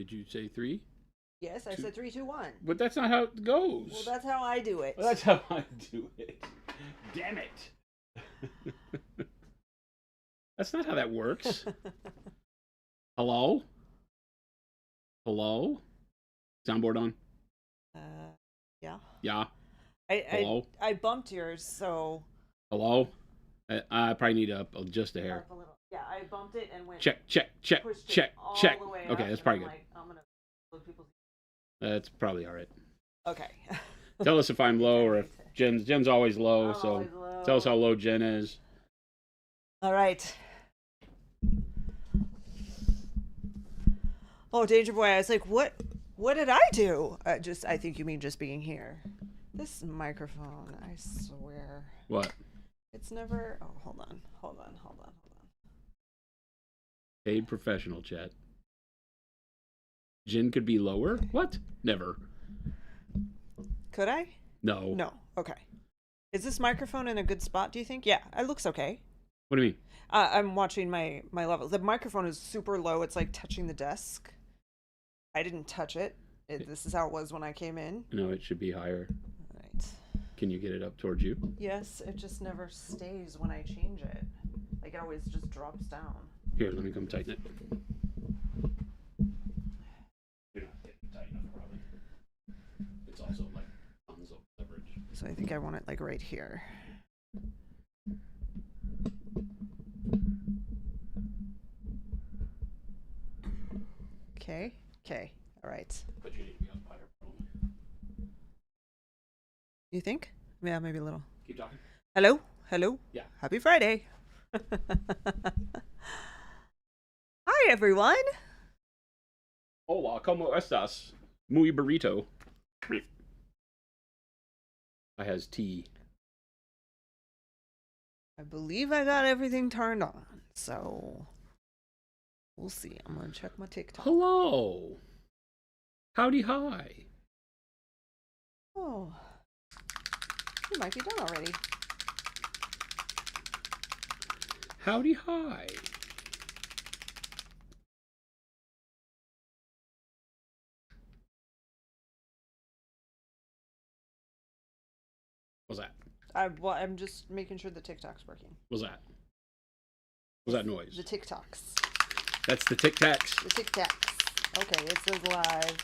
Did you say three? Yes, I Two? said 3, 2, 1. But that's not how it goes. Well, that's how I do it. Well, that's how I do it. Damn it. That's not how that works. Hello? Hello? Soundboard on? uh, yeah. Yeah. I, Hello? I bumped yours, so. Hello? I probably need to up just a hair. Up a little. Yeah, I bumped it and went. Check, check, check, Pushed check, it all check. the way Okay, up, that's and probably I'm good. like, I'm gonna look people's. That's probably all right. Okay. Tell us if I'm low or if Jen's always low, I'm so always low. tell us how low Jen is. All right. Oh, Danger Boy, I was like, what did I do? I think you mean just being here. This microphone, I swear. What? It's never. Oh, hold on. Paid professional chat. Jen could be lower? What? Never. Could I? No. No. Okay. Is this microphone in a good spot, do you think? Yeah, it looks okay. What do you mean? I'm watching my levels. The microphone is super low. It's like touching the desk. I didn't touch it. This is how it was when I came in. No, it should be higher. All right. Can you get it up towards you? Yes, it just never stays when I change it. Like, it always just drops down. Here, let me come tighten it. You're not getting tight enough, probably. It's also like tons of leverage. So I think I want it like right here. Okay. All right. But you need to be up higher, probably. You think? Yeah, maybe a little. Keep talking. Hello? Yeah. Happy Friday. Hi, everyone. Hola, ¿cómo estás? Muy burrito. I has tea. I believe I got everything turned on, so we'll see. I'm gonna check my TikTok. Hello. Howdy hi. Oh, you might be done already. Howdy hi. What's that? I'm just making sure the TikTok's working. What's that? What's that noise? The TikToks. That's the Tic Tacs. The TikToks. Okay, it says live.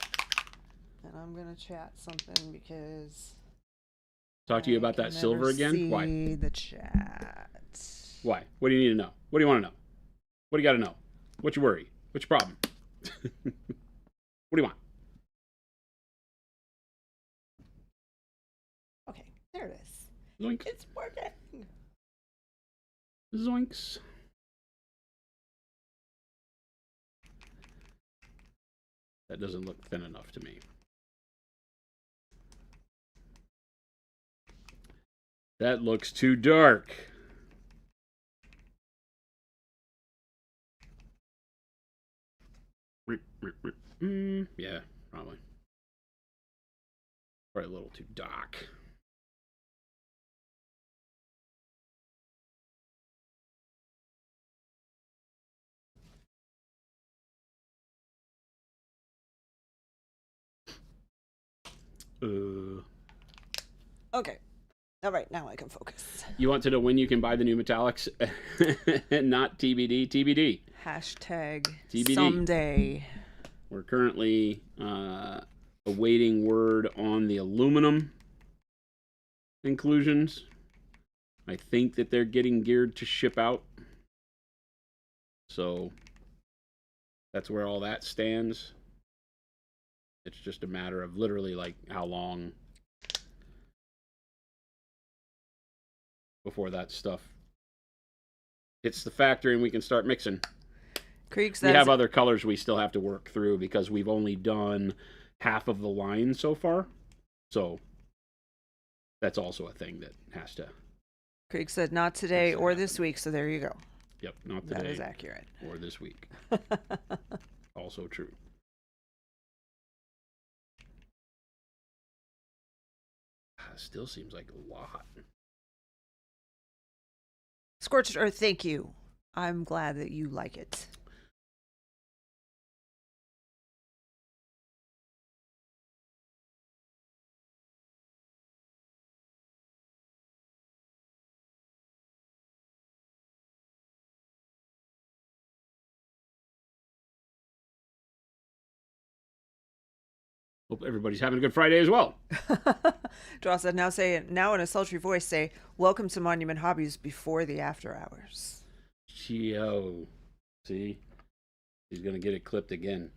And I'm gonna chat something because Talk to you about I that can silver never again? see Why? the chat. Why? What do you need to know? What do you want to know? What do you got to know? What's your worry? What's your problem? What do you want? Okay, there it is. Zoinks. It's working. Zoinks. That doesn't look thin enough to me. That looks too dark. Yeah, probably. Probably a little too dark. Okay. All right, now I can focus. You want to know when you can buy the new metallics? Not TBD. TBD. Hashtag TBD. someday. We're currently awaiting word on the aluminum inclusions. I think that they're getting geared to ship out. So that's where all that stands. It's just a matter of literally like how long before that stuff hits the factory and we can start mixing. Krieg We says have other colors we still have to work through because we've only done half of the line so far. So that's also a thing that has to. Krieg said not today or this week, so there you go. Yep, not today. That is accurate. Or this week. Also true. Still seems like a lot. Scorched Earth, thank you. I'm glad that you like it. Hope everybody's having a good Friday as well. Draw said, now in a sultry voice, say, welcome to Monument Hobbies before the after hours. Geo. See? He's going to get it clipped again.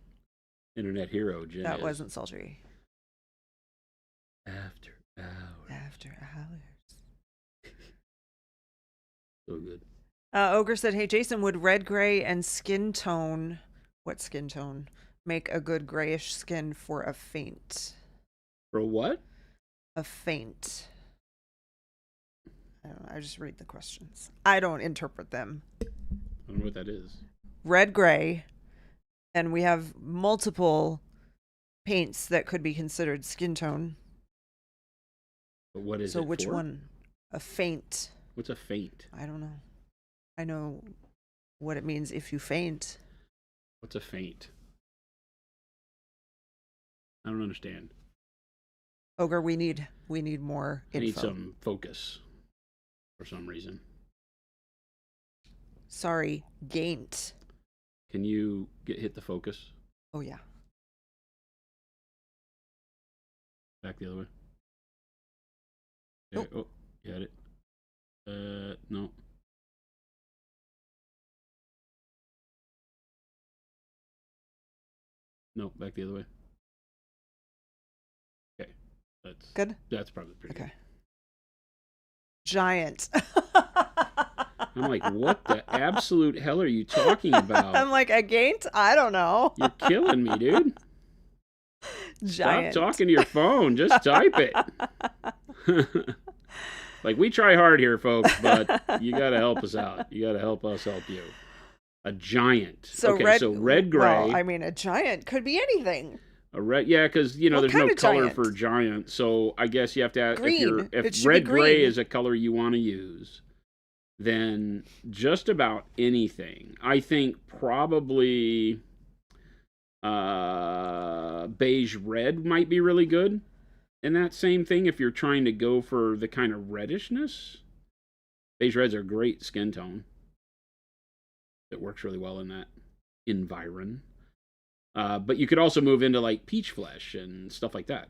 Internet hero, Jen. That wasn't sultry. After hours. After hours. So good. Ogre said, hey, Jason, would red, gray, and skin tone, what skin tone, make a good grayish skin for a faint? For what? A faint. I don't know. I just read the questions. I don't interpret them. I don't know what that is. Red, gray, and we have multiple paints that could be considered skin tone. But what is it So which for? one? A faint. What's a faint? I don't know. I know what it means if you faint. What's a faint? I don't understand. Ogre, we need more info. I need some focus for some reason. Sorry, gaint. Can you hit the focus? Oh yeah. Back the other way. Nope. There, oh, you had it. No. No, back the other way. Okay. That's Good? That's probably pretty Okay. Giant. I'm like, what the absolute hell are you talking about? I'm like, a gaint? I don't know. You're killing me, dude. Giant. Stop talking to your phone. Just type it. Like, we try hard here, folks, but you got to help us out. You got to help us help you. A giant. So okay, red, so red, gray. Well, I mean, a giant could be anything. A red, yeah, because What there's kind no of color giant? for giant. So I guess you have to ask Green. It if should be red gray green. is a color you want to use, then just about anything. I think probably beige red might be really good. And that same thing if you're trying to go for the kind of reddishness. Beige reds are a great skin tone. It works really well in that environ. But you could also move into like peach flesh and stuff like that.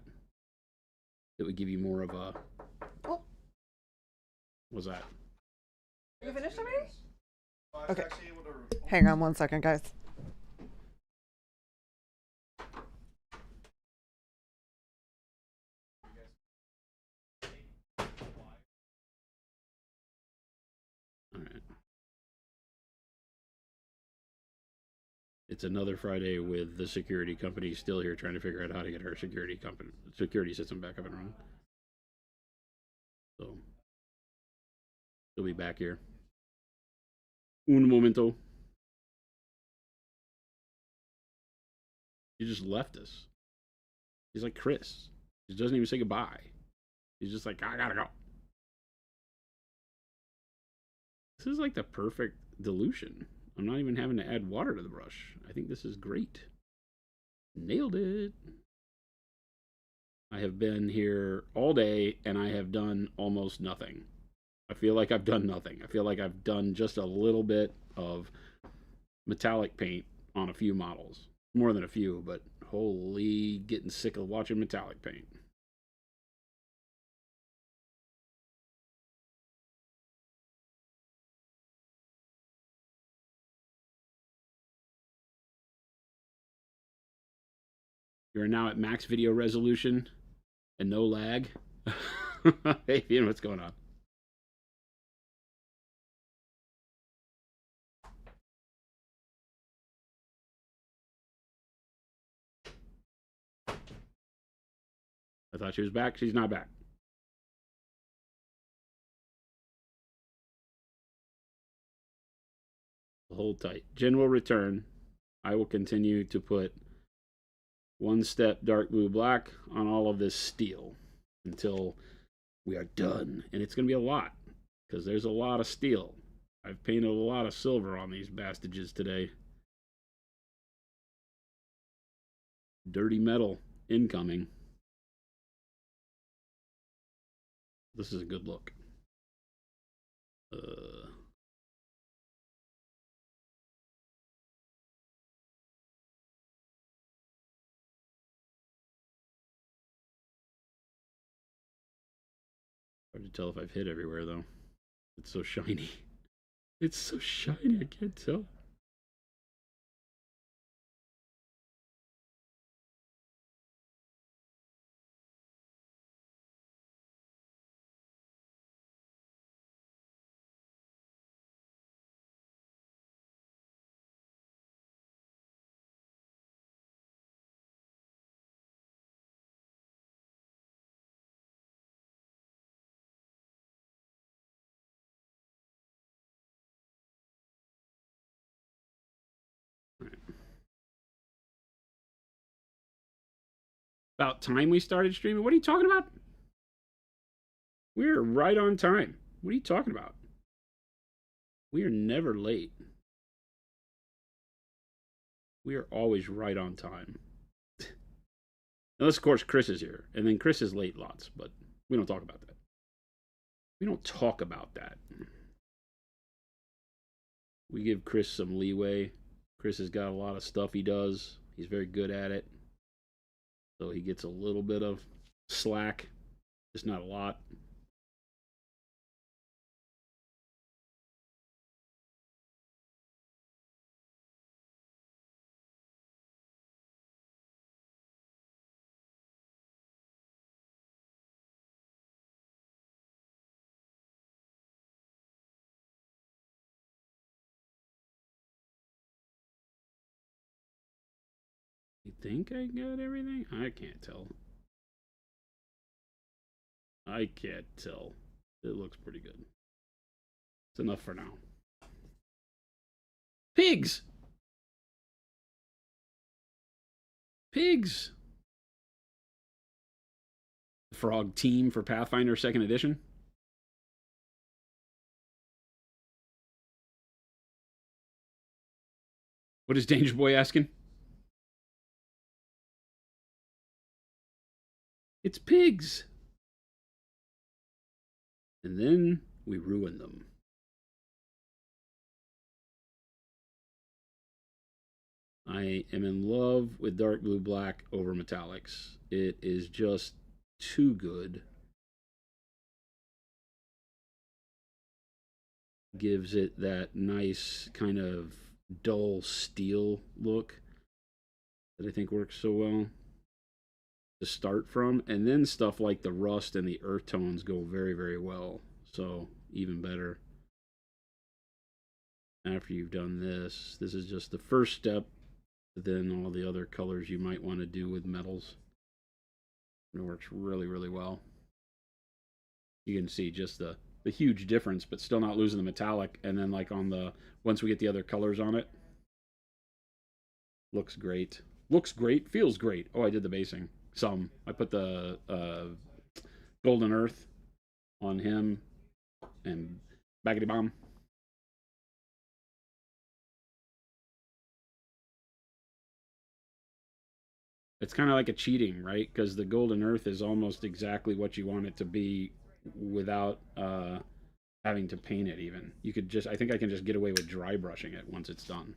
That would give you more of a... Oh. What's that? Are you finished already? Okay. Hang on 1 second, guys. All right. It's another Friday with the security company still here trying to figure out how to get our security system back up and running. So he'll be back here. Un momento. He just left us. He's like Chris. He doesn't even say goodbye. He's just like, I gotta go. This is like the perfect dilution. I'm not even having to add water to the brush. I think this is great. Nailed it. I have been here all day and I have done almost nothing. I feel like I've done nothing. I feel like I've done just a little bit of metallic paint on a few models. More than a few, but holy, getting sick of watching metallic paint. You are now at max video resolution and no lag. Hey, Ian, what's going on? I thought she was back. She's not back. Hold tight. Jen will return. I will continue to put one step dark blue black on all of this steel until we are done. And it's going to be a lot because there's a lot of steel. I've painted a lot of silver on these bastages today. Dirty metal incoming. This is a good look. Hard to tell if I've hit everywhere though. It's so shiny. It's so shiny, I can't tell. About time we started streaming. What are you talking about? We're right on time. What are you talking about? We are never late. We are always right on time. Unless, of course, Chris is here. And then Chris is late lots, but we don't talk about that. We don't talk about that. We give Chris some leeway. Chris has got a lot of stuff he does. He's very good at it. So he gets a little bit of slack, just not a lot. You think I got everything? I can't tell. I can't tell. It looks pretty good. It's enough for now. Pigs! Pigs! Frog team for Pathfinder 2nd Edition. What is Danger Boy asking? It's pigs! And then we ruin them. I am in love with dark blue black over metallics. It is just too good. Gives it that nice kind of dull steel look that I think works so well to start from. And then stuff like the rust and the earth tones go very, very well. So even better. After you've done this, this is just the first step. Then all the other colors you might want to do with metals. It works really, really well. You can see just the huge difference, but still not losing the metallic. And then like on the, once we get the other colors on it, looks great. Looks great, feels great. Oh, I did the basing. Some. I put the Golden Earth on him and Baggity Bomb. It's kind of like a cheating, right? Because the Golden Earth is almost exactly what you want it to be without having to paint it even. You could just, I think I can just get away with dry brushing it once it's done.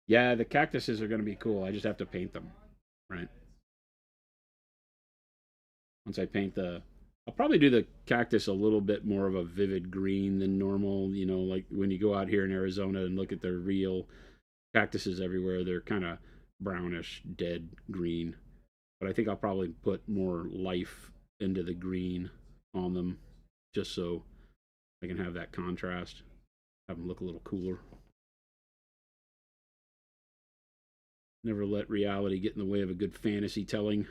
Yeah, the cactuses are going to be cool. I just have to paint them, right? Once I paint the, I'll probably do the cactus a little bit more of a vivid green than normal. You know, like when you go out here in Arizona and look at the real cactuses everywhere, they're kind of brownish, dead green. But I think I'll probably put more life into the green on them just so I can have that contrast, have them look a little cooler. Never let reality get in the way of a good fantasy telling.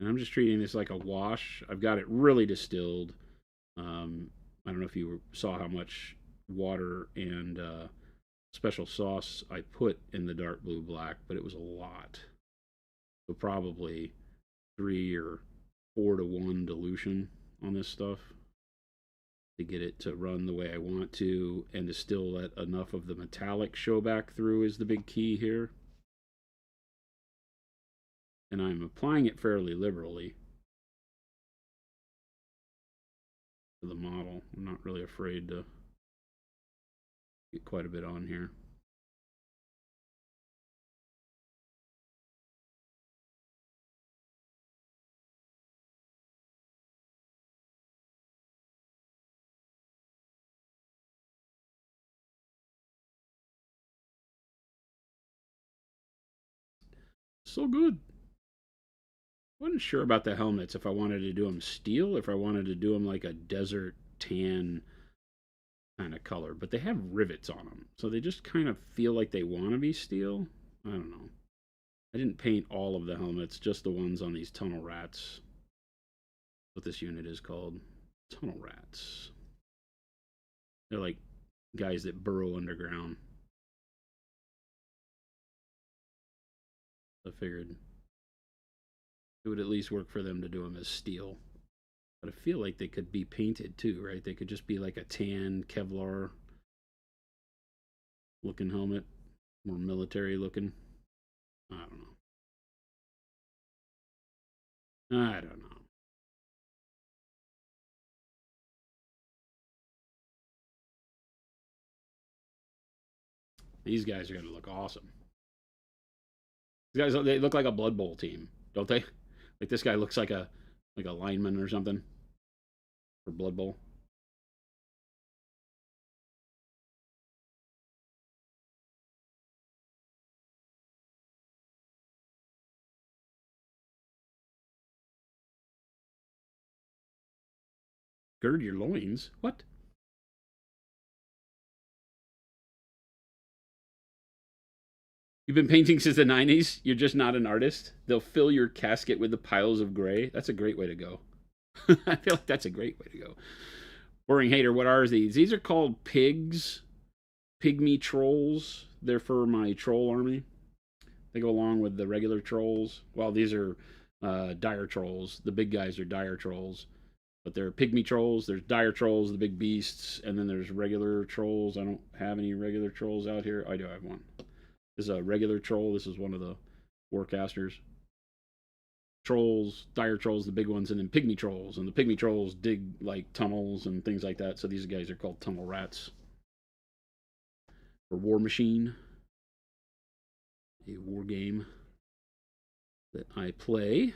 And I'm just treating this like a wash. I've got it really distilled. I don't know if you saw how much water and special sauce I put in the dark blue black, but it was a lot. So probably 3 or 4 to 1 dilution on this stuff to get it to run the way I want to, and to still let enough of the metallic show back through is the big key here. And I'm applying it fairly liberally to the model. I'm not really afraid to get quite a bit on here. So good. Wasn't sure about the helmets, if I wanted to do them steel, if I wanted to do them like a desert tan kind of color, but they have rivets on them, so they just kind of feel like they want to be steel. I don't know. I didn't paint all of the helmets, just the ones on these tunnel rats. What this unit is called. Tunnel rats. They're like guys that burrow underground. I figured it would at least work for them to do them as steel. But I feel like they could be painted too, right? They could just be like a tan Kevlar looking helmet, more military looking. I don't know. I don't know. These guys are going to look awesome. These guys, they look like a Blood Bowl team, don't they? Like this guy looks like a lineman or something for Blood Bowl. Gird your loins? What? You've been painting since the 90s? You're just not an artist? They'll fill your casket with the piles of gray? That's a great way to go. I feel like that's a great way to go. Boring hater, what are these? These are called pigs. Pygmy trolls. They're for my troll army. They go along with the regular trolls. Well, these are dire trolls. The big guys are dire trolls. But there are pygmy trolls, there's dire trolls, the big beasts, and then there's regular trolls. I don't have any regular trolls out here. I do have one. This is a regular troll. This is one of the warcasters. Trolls, dire trolls, the big ones, and then pygmy trolls. And the pygmy trolls dig like tunnels and things like that. So these guys are called tunnel rats. For Warmachine, a war game that I play,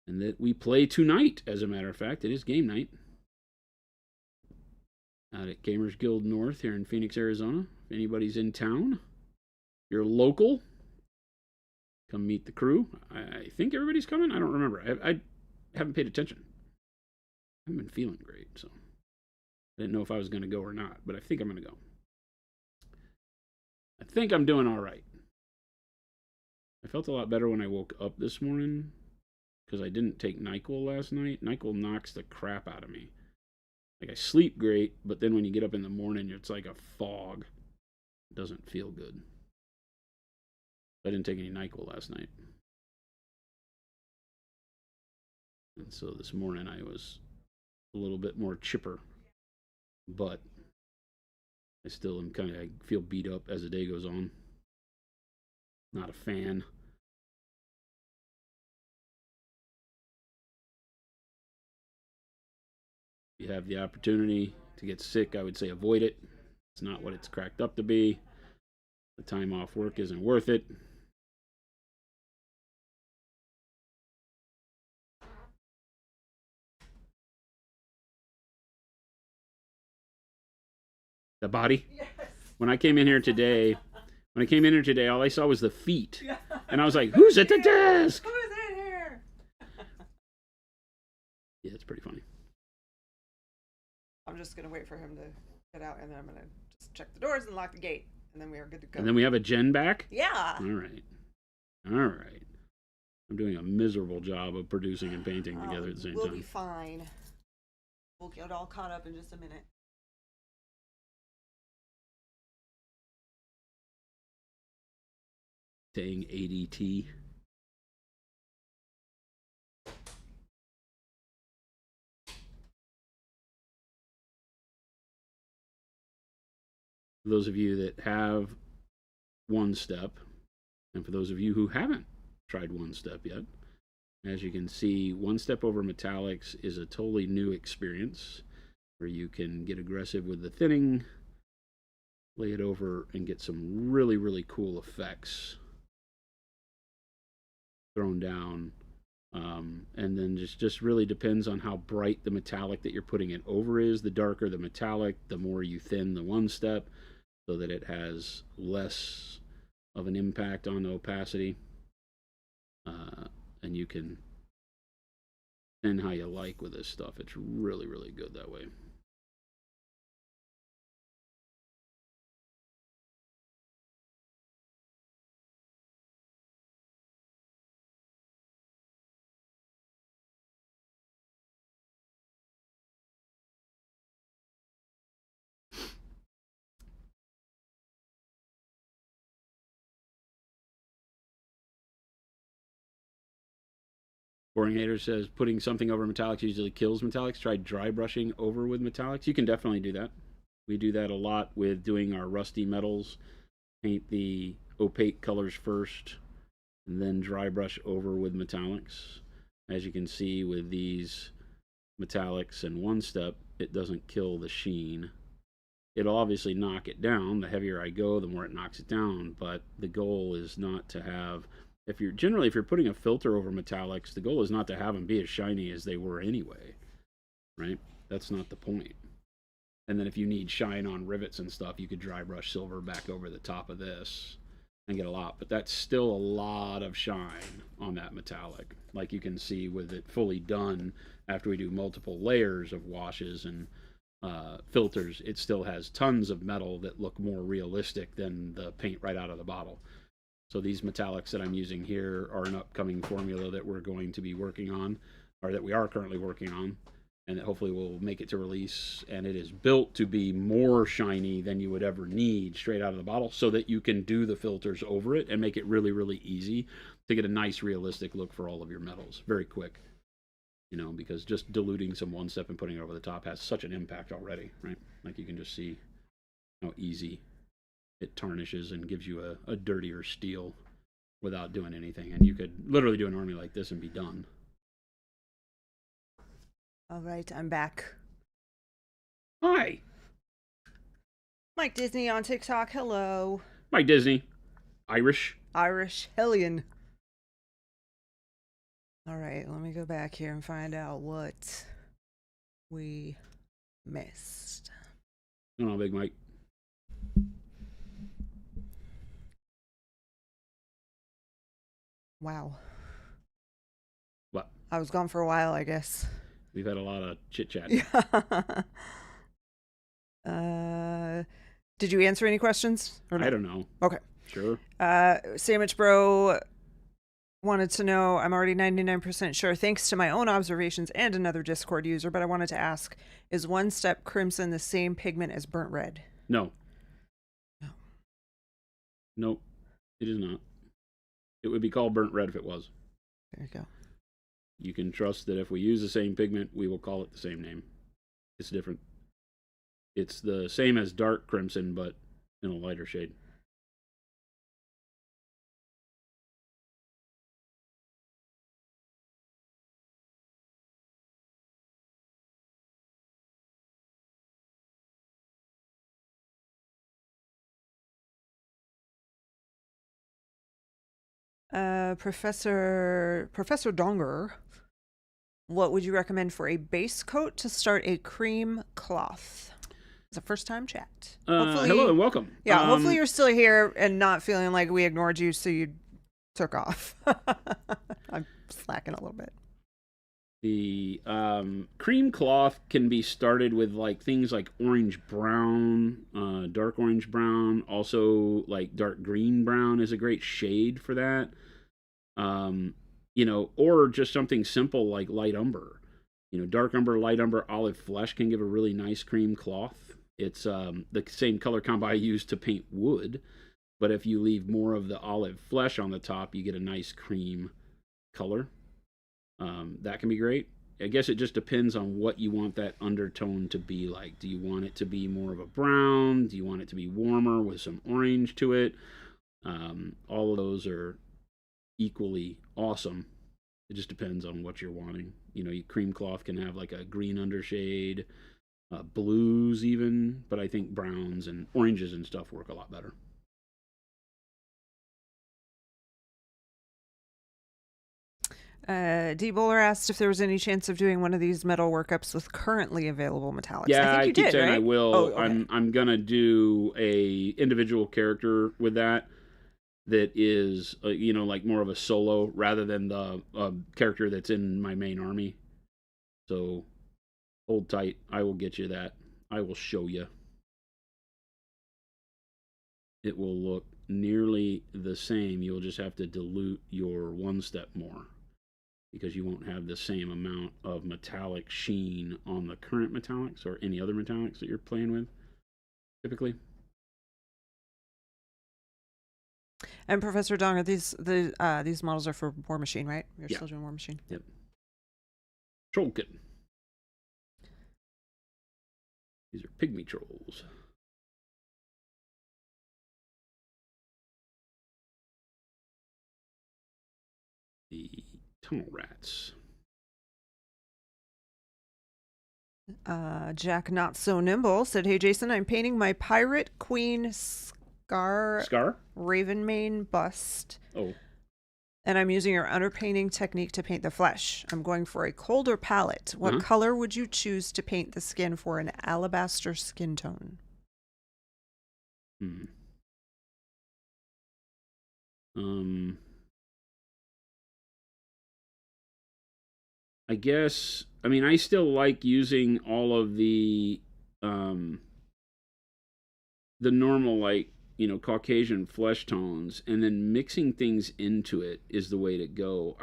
and that we play tonight, as a matter of fact. It is game night. Out at Gamers Guild North here in Phoenix, Arizona. If anybody's in town, you're local, come meet the crew. I think everybody's coming. I don't remember. I haven't paid attention. I haven't been feeling great, so I didn't know if I was going to go or not, but I think I'm going to go. I think I'm doing all right. I felt a lot better when I woke up this morning because I didn't take NyQuil last night. NyQuil knocks the crap out of me. Like, I sleep great, but then when you get up in the morning, it's like a fog. It doesn't feel good. I didn't take any NyQuil last night. And so this morning I was a little bit more chipper. But I still am kind of feel beat up as the day goes on. Not a fan. If you have the opportunity to get sick, I would say avoid it. It's not what it's cracked up to be. The time off work isn't worth it. The body? Yes. When I came in here today, all I saw was the feet. And I was like, who's at the desk? Who's in here? Yeah, it's pretty funny. I'm just going to wait for him to get out, and then I'm going to just check the doors and lock the gate, and then we are good to go. And then we have a Jen back? Yeah. All right. I'm doing a miserable job of producing and painting together at the same We'll time. be fine. We'll get all caught up in just a minute. Saying ADT. For those of you that have One Step, and for those of you who haven't tried One Step yet, as you can see, One Step over metallics is a totally new experience where you can get aggressive with the thinning, lay it over, and get some really, really cool effects thrown down. And then just really depends on how bright the metallic that you're putting it over is. The darker the metallic, the more you thin the One Step so that it has less of an impact on the opacity. And you can thin how you like with this stuff. It's really, really good that way. Boring Hater says putting something over metallics usually kills metallics. Try dry brushing over with metallics. You can definitely do that. We do that a lot with doing our rusty metals. Paint the opaque colors first, and then dry brush over with metallics. As you can see with these metallics and One Step, it doesn't kill the sheen. It'll obviously knock it down. The heavier I go, the more it knocks it down. But the goal is not to have, if you're putting a filter over metallics, the goal is not to have them be as shiny as they were anyway, right? That's not the point. And then if you need shine on rivets and stuff, you could dry brush silver back over the top of this and get a lot. But that's still a lot of shine on that metallic. Like you can see with it fully done, after we do multiple layers of washes and filters, it still has tons of metal that look more realistic than the paint right out of the bottle. So these metallics that I'm using here are an upcoming formula that we're going to be working on, or that we are currently working on, and that hopefully will make it to release. And it is built to be more shiny than you would ever need straight out of the bottle, so that you can do the filters over it and make it really, really easy to get a nice realistic look for all of your metals very quick. You know, because just diluting some One Step and putting it over the top has such an impact already, right? Like you can just see how easy it tarnishes and gives you a dirtier steel without doing anything. And you could literally do an army like this and be done. All right, I'm back. Hi, Mike Disney on TikTok. Hello. Mike Disney, Irish. Irish Hellion. All right, let me go back here and find out what we missed. What's going on, Big Mike? Wow. What? I was gone for a while, I guess. We've had a lot of chit chat. Did you answer any questions? Or no? I don't know. Okay. Sure. Sandwich Bro wanted to know, I'm already 99% sure, thanks to my own observations and another Discord user, but I wanted to ask, is One Step Crimson the same pigment as Burnt Red? No. No. Nope. It is not. It would be called Burnt Red if it was. There you go. You can trust that if we use the same pigment, we will call it the same name. It's different. It's the same as dark crimson, but in a lighter shade. Professor Donger, what would you recommend for a base coat to start a cream cloth? It's a first time chat. Hello and welcome. Yeah, hopefully you're still here and not feeling like we ignored you, so you took off. I'm slacking a little bit. The cream cloth can be started with like things like orange brown, dark orange brown. Also, like dark green brown is a great shade for that. or just something simple like light umber. Dark umber, light umber, olive flesh can give a really nice cream cloth. It's the same color combo I use to paint wood, but if you leave more of the olive flesh on the top, you get a nice cream color. That can be great. I guess it just depends on what you want that undertone to be like. Do you want it to be more of a brown? Do you want it to be warmer with some orange to it? All of those are equally awesome. It just depends on what you're wanting. Cream cloth can have like a green undershade, blues even, but I think browns and oranges and stuff work a lot better. D. Bowler asked if there was any chance of doing one of these metal workups with currently available metallics. Yeah, I think you keep did, saying right? I will. Oh, okay. I'm gonna do a individual character with that is like more of a solo rather than the character that's in my main army. So hold tight. I will get you that. I will show you. It will look nearly the same. You'll just have to dilute your one step more, because you won't have the same amount of metallic sheen on the current metallics or any other metallics that you're playing with typically. And Professor Dong, are these models are for Warmachine, right? You're still doing Warmachine. Yep. Trollkin. These are pygmy trolls. The tunnel rats. Jack Not So Nimble said, "Hey Jason, I'm painting my Pirate Queen Scar Ravenmane bust. Oh. And I'm using your underpainting technique to paint the flesh. I'm going for a colder palette. What color would you choose to paint the skin for an alabaster skin tone?" I guess, I still like using all of the normal, like, Caucasian flesh tones, and then mixing things into it is the way to go.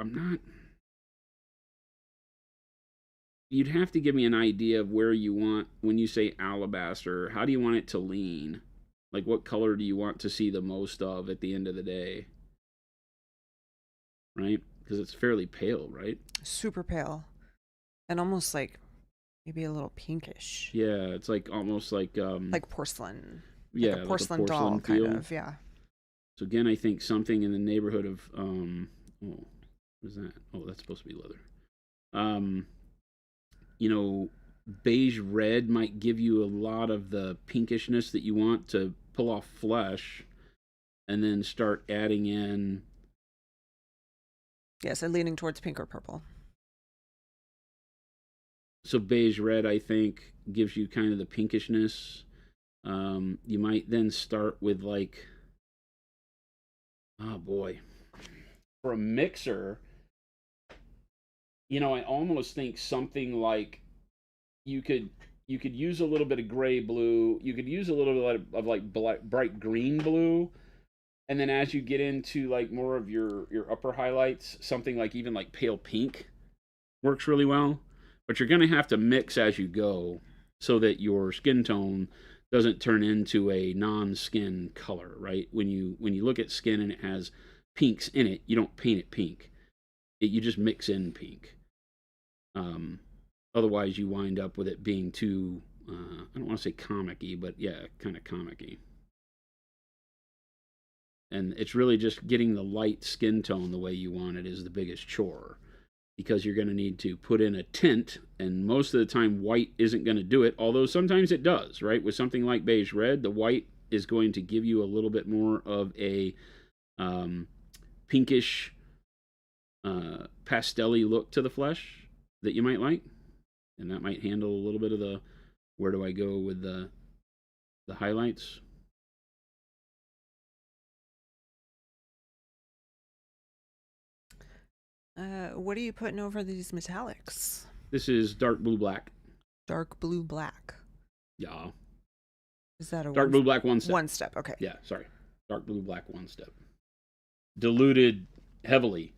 You'd have to give me an idea of where you want, when you say alabaster, how do you want it to lean? Like, what color do you want to see the most of at the end of the day? Right? Because it's fairly pale, right? Super pale. And almost like maybe a little pinkish. Yeah, it's like almost like porcelain. Yeah, like a porcelain doll feel. Kind of, yeah. So again, I think something in the neighborhood of what is that? Oh, that's supposed to be leather. Beige red might give you a lot of the pinkishness that you want to pull off flesh, and then start adding in. Yes, I'm leaning towards pink or purple. So beige red, I think, gives you kind of the pinkishness. You might then start with like, oh boy, for a mixer, I almost think something like you could use a little bit of gray blue. You could use a little bit of like bright green blue. And then as you get into like more of your upper highlights, something like even like pale pink works really well. But you're going to have to mix as you go so that your skin tone doesn't turn into a non-skin color, right? When you look at skin and it has pinks in it, you don't paint it pink. You just mix in pink. Otherwise, you wind up with it being too, I don't want to say comic-y, but yeah, kind of comic-y. And it's really just getting the light skin tone the way you want it is the biggest chore, because you're going to need to put in a tint, and most of the time white isn't going to do it, although sometimes it does, right? With something like beige red, the white is going to give you a little bit more of a pinkish, pastel-y look to the flesh that you might like, and that might handle a little bit of the where do I go with the highlights. What are you putting over these metallics? This is dark blue black. Dark blue black. Yeah. Is that a dark blue black one step? One step, okay. Yeah, sorry. Dark blue black one step. Diluted heavily.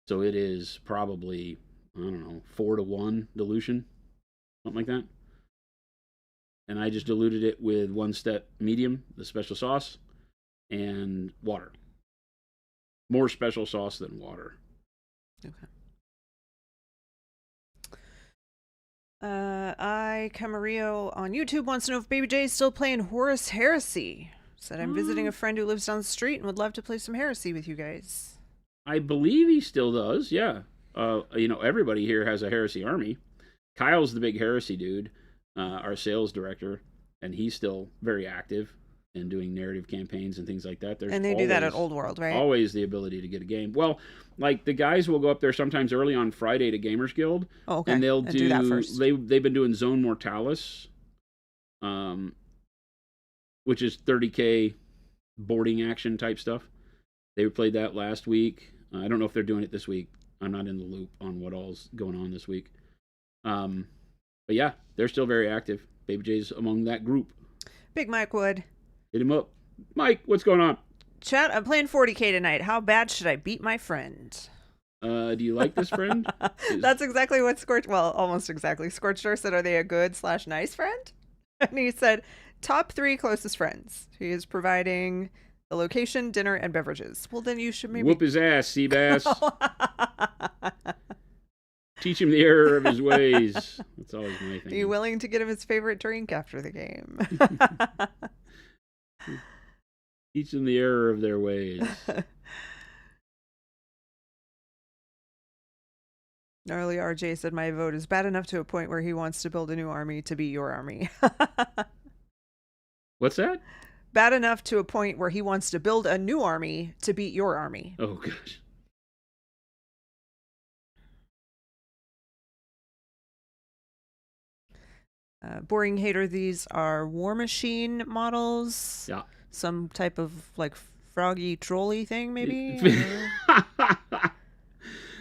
So it is probably, I don't know, 4-to-1 dilution, something like that. And I just diluted it with 1-step medium, the special sauce, and water. More special sauce than water. Okay. I Camarillo on YouTube wants to know if Baby J is still playing Horus Heresy. Said I'm visiting a friend who lives down the street and would love to play some Heresy with you guys. I believe he still does, yeah. Everybody here has a Heresy army. Kyle's the big Heresy dude, our sales director, and he's still very active in doing narrative campaigns and things like that. And they do that at Old World, right? Always the ability to get a game. Well, like the guys will go up there sometimes early on Friday to Gamers Guild. Oh, okay. And they'll do that first. They've been doing Zone Mortalis, which is 30K boarding action type stuff. They played that last week. I don't know if they're doing it this week. I'm not in the loop on what all's going on this week. But yeah, they're still very active. Baby J's among that group. Big Mike Wood. Hit him up. Mike, what's going on? Chat, I'm playing 40K tonight. How bad should I beat my friend? Do you like this friend? That's exactly what almost exactly. Scorchdor said, are they a good/nice friend? And he said, top 3 closest friends. He is providing the location, dinner, and beverages. Well, then you should maybe... Whoop his ass, Seabass. Teach him the error of his ways. That's always my thing. Be willing to get him his favorite drink after the game. Teach them the error of their ways. Gnarly RJ said, my vote is bad enough to a point where he wants to build a new army to beat your army. What's that? Bad enough to a point where he wants to build a new army to beat your army. Oh, gosh. Boring hater, these are Warmachine models. Yeah. Some type of like froggy trolley thing, maybe?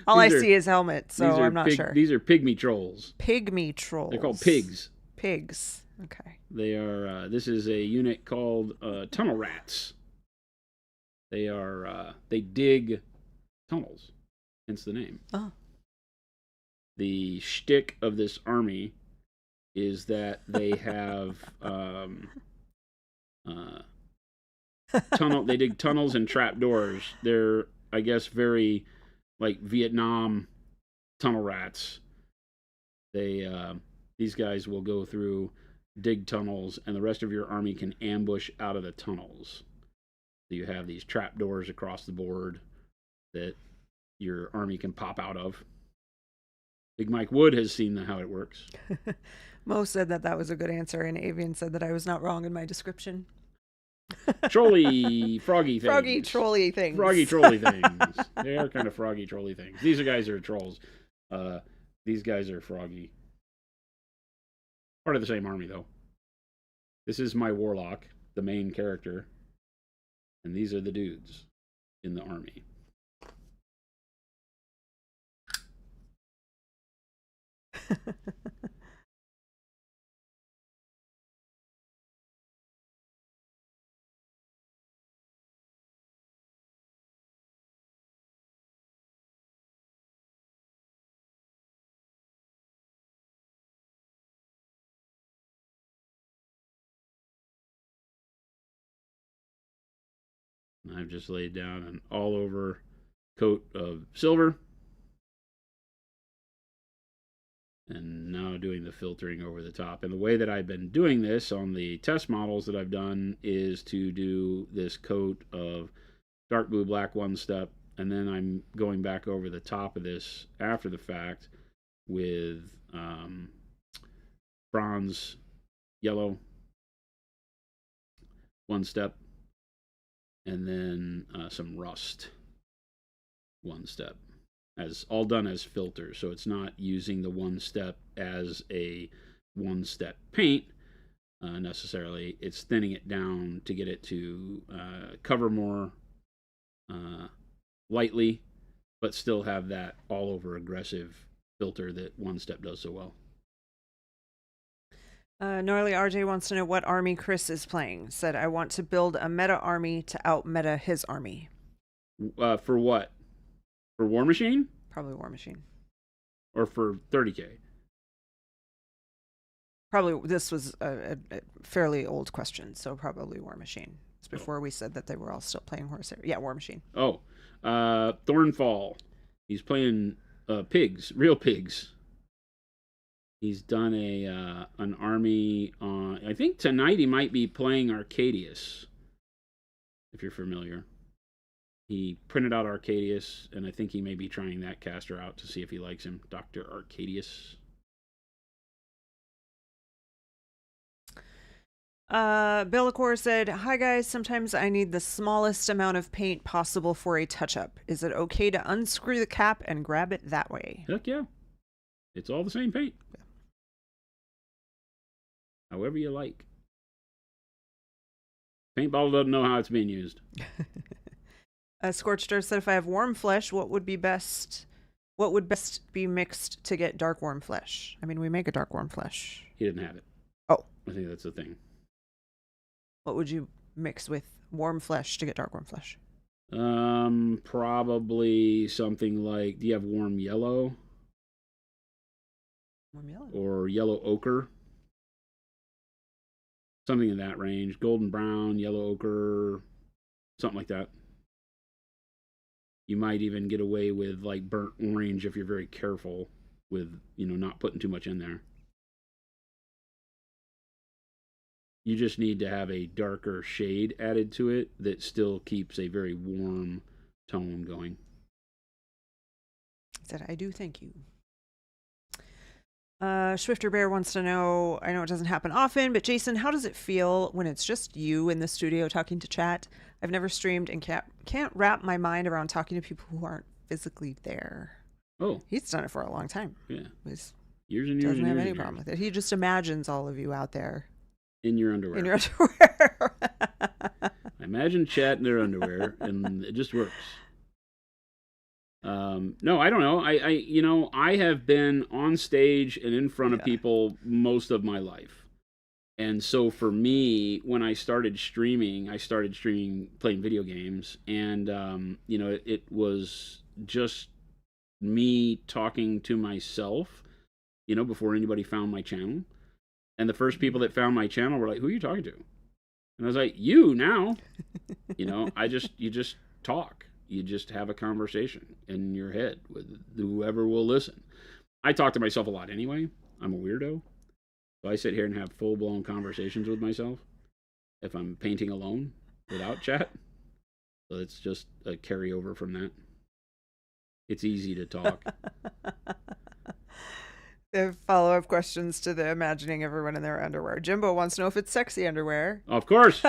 All I see is helmet, so I'm not sure. These are pygmy trolls. Pygmy trolls. They're called pigs. Pigs. Okay. They are. This is a unit called tunnel rats. They are. They dig tunnels, hence the name. Oh. The shtick of this army is that they have They dig tunnels and trapdoors. They're, I guess, very like Vietnam tunnel rats. These guys will go through, dig tunnels, and the rest of your army can ambush out of the tunnels. So you have these trapdoors across the board that your army can pop out of. Big Mike Wood has seen how it works. Mo said that was a good answer, and Avian said that I was not wrong in my description. Trolly, froggy things. Froggy, trolly things. Froggy, trolly things. They are kind of froggy, trolly things. These guys are trolls. These guys are froggy. Part of the same army, though. This is my warlock, the main character. And these are the dudes in the army. I've just laid down an all-over coat of silver. And now doing the filtering over the top. And the way that I've been doing this on the test models that I've done is to do this coat of dark blue, black 1-step. And then I'm going back over the top of this after the fact with bronze, yellow 1-step. And then some rust 1-step, as all done as filters. So it's not using the 1-step as a 1-step paint necessarily. It's thinning it down to get it to cover more lightly, but still have that all over aggressive filter that 1-step does so well. Gnarly RJ wants to know what army Chris is playing. Said, I want to build a meta army to out meta his army. For what? For Warmachine? Probably Warmachine. Or for 30K? Probably this was a fairly old question, so probably Warmachine. It's before we said that they were all still playing Horsehair. Yeah, Warmachine. Oh, Thornfall. He's playing pigs, real pigs. He's done an army on. I think tonight he might be playing Arcadius, if you're familiar. He printed out Arcadius, and I think he may be trying that caster out to see if he likes him. Dr. Arcadius. Bellacor said, "Hi guys, sometimes I need the smallest amount of paint possible for a touch-up. Is it okay to unscrew the cap and grab it that way?" Heck yeah. It's all the same paint. Yeah. However you like. Paintball doesn't know how it's being used. Scorched Earth said, "If I have warm flesh, what would best be mixed to get dark warm flesh?" I mean, we make a dark warm flesh. He didn't have it. Oh. I think that's the thing. What would you mix with warm flesh to get dark warm flesh? Probably something like, do you have warm yellow? Warm yellow. Or yellow ochre? Something in that range. Golden brown, yellow ochre, something like that. You might even get away with like burnt orange if you're very careful with, not putting too much in there. You just need to have a darker shade added to it that still keeps a very warm tone going. I said, "I do thank you." Swifter Bear wants to know, I know it doesn't happen often, but Jason, how does it feel when it's just you in the studio talking to chat? I've never streamed and can't wrap my mind around talking to people who aren't physically there. Oh. He's done it for a long time. Yeah. He's years and years doesn't and have years any and problem years. with it. He just imagines all of you out there. In your underwear. In your underwear. I imagine chat in their underwear, and it just works. No, I don't know. I have been on stage and in front of people most of my life. And so for me, when I started streaming playing video games, and it was just me talking to myself, before anybody found my channel. And the first people that found my channel were like, "Who are you talking to?" And I was like, "You now." You just talk. You just have a conversation in your head with whoever will listen. I talk to myself a lot anyway. I'm a weirdo. So I sit here and have full-blown conversations with myself if I'm painting alone without chat. So it's just a carryover from that. It's easy to talk. Follow-up questions to the imagining everyone in their underwear. Jimbo wants to know if it's sexy underwear. Of course.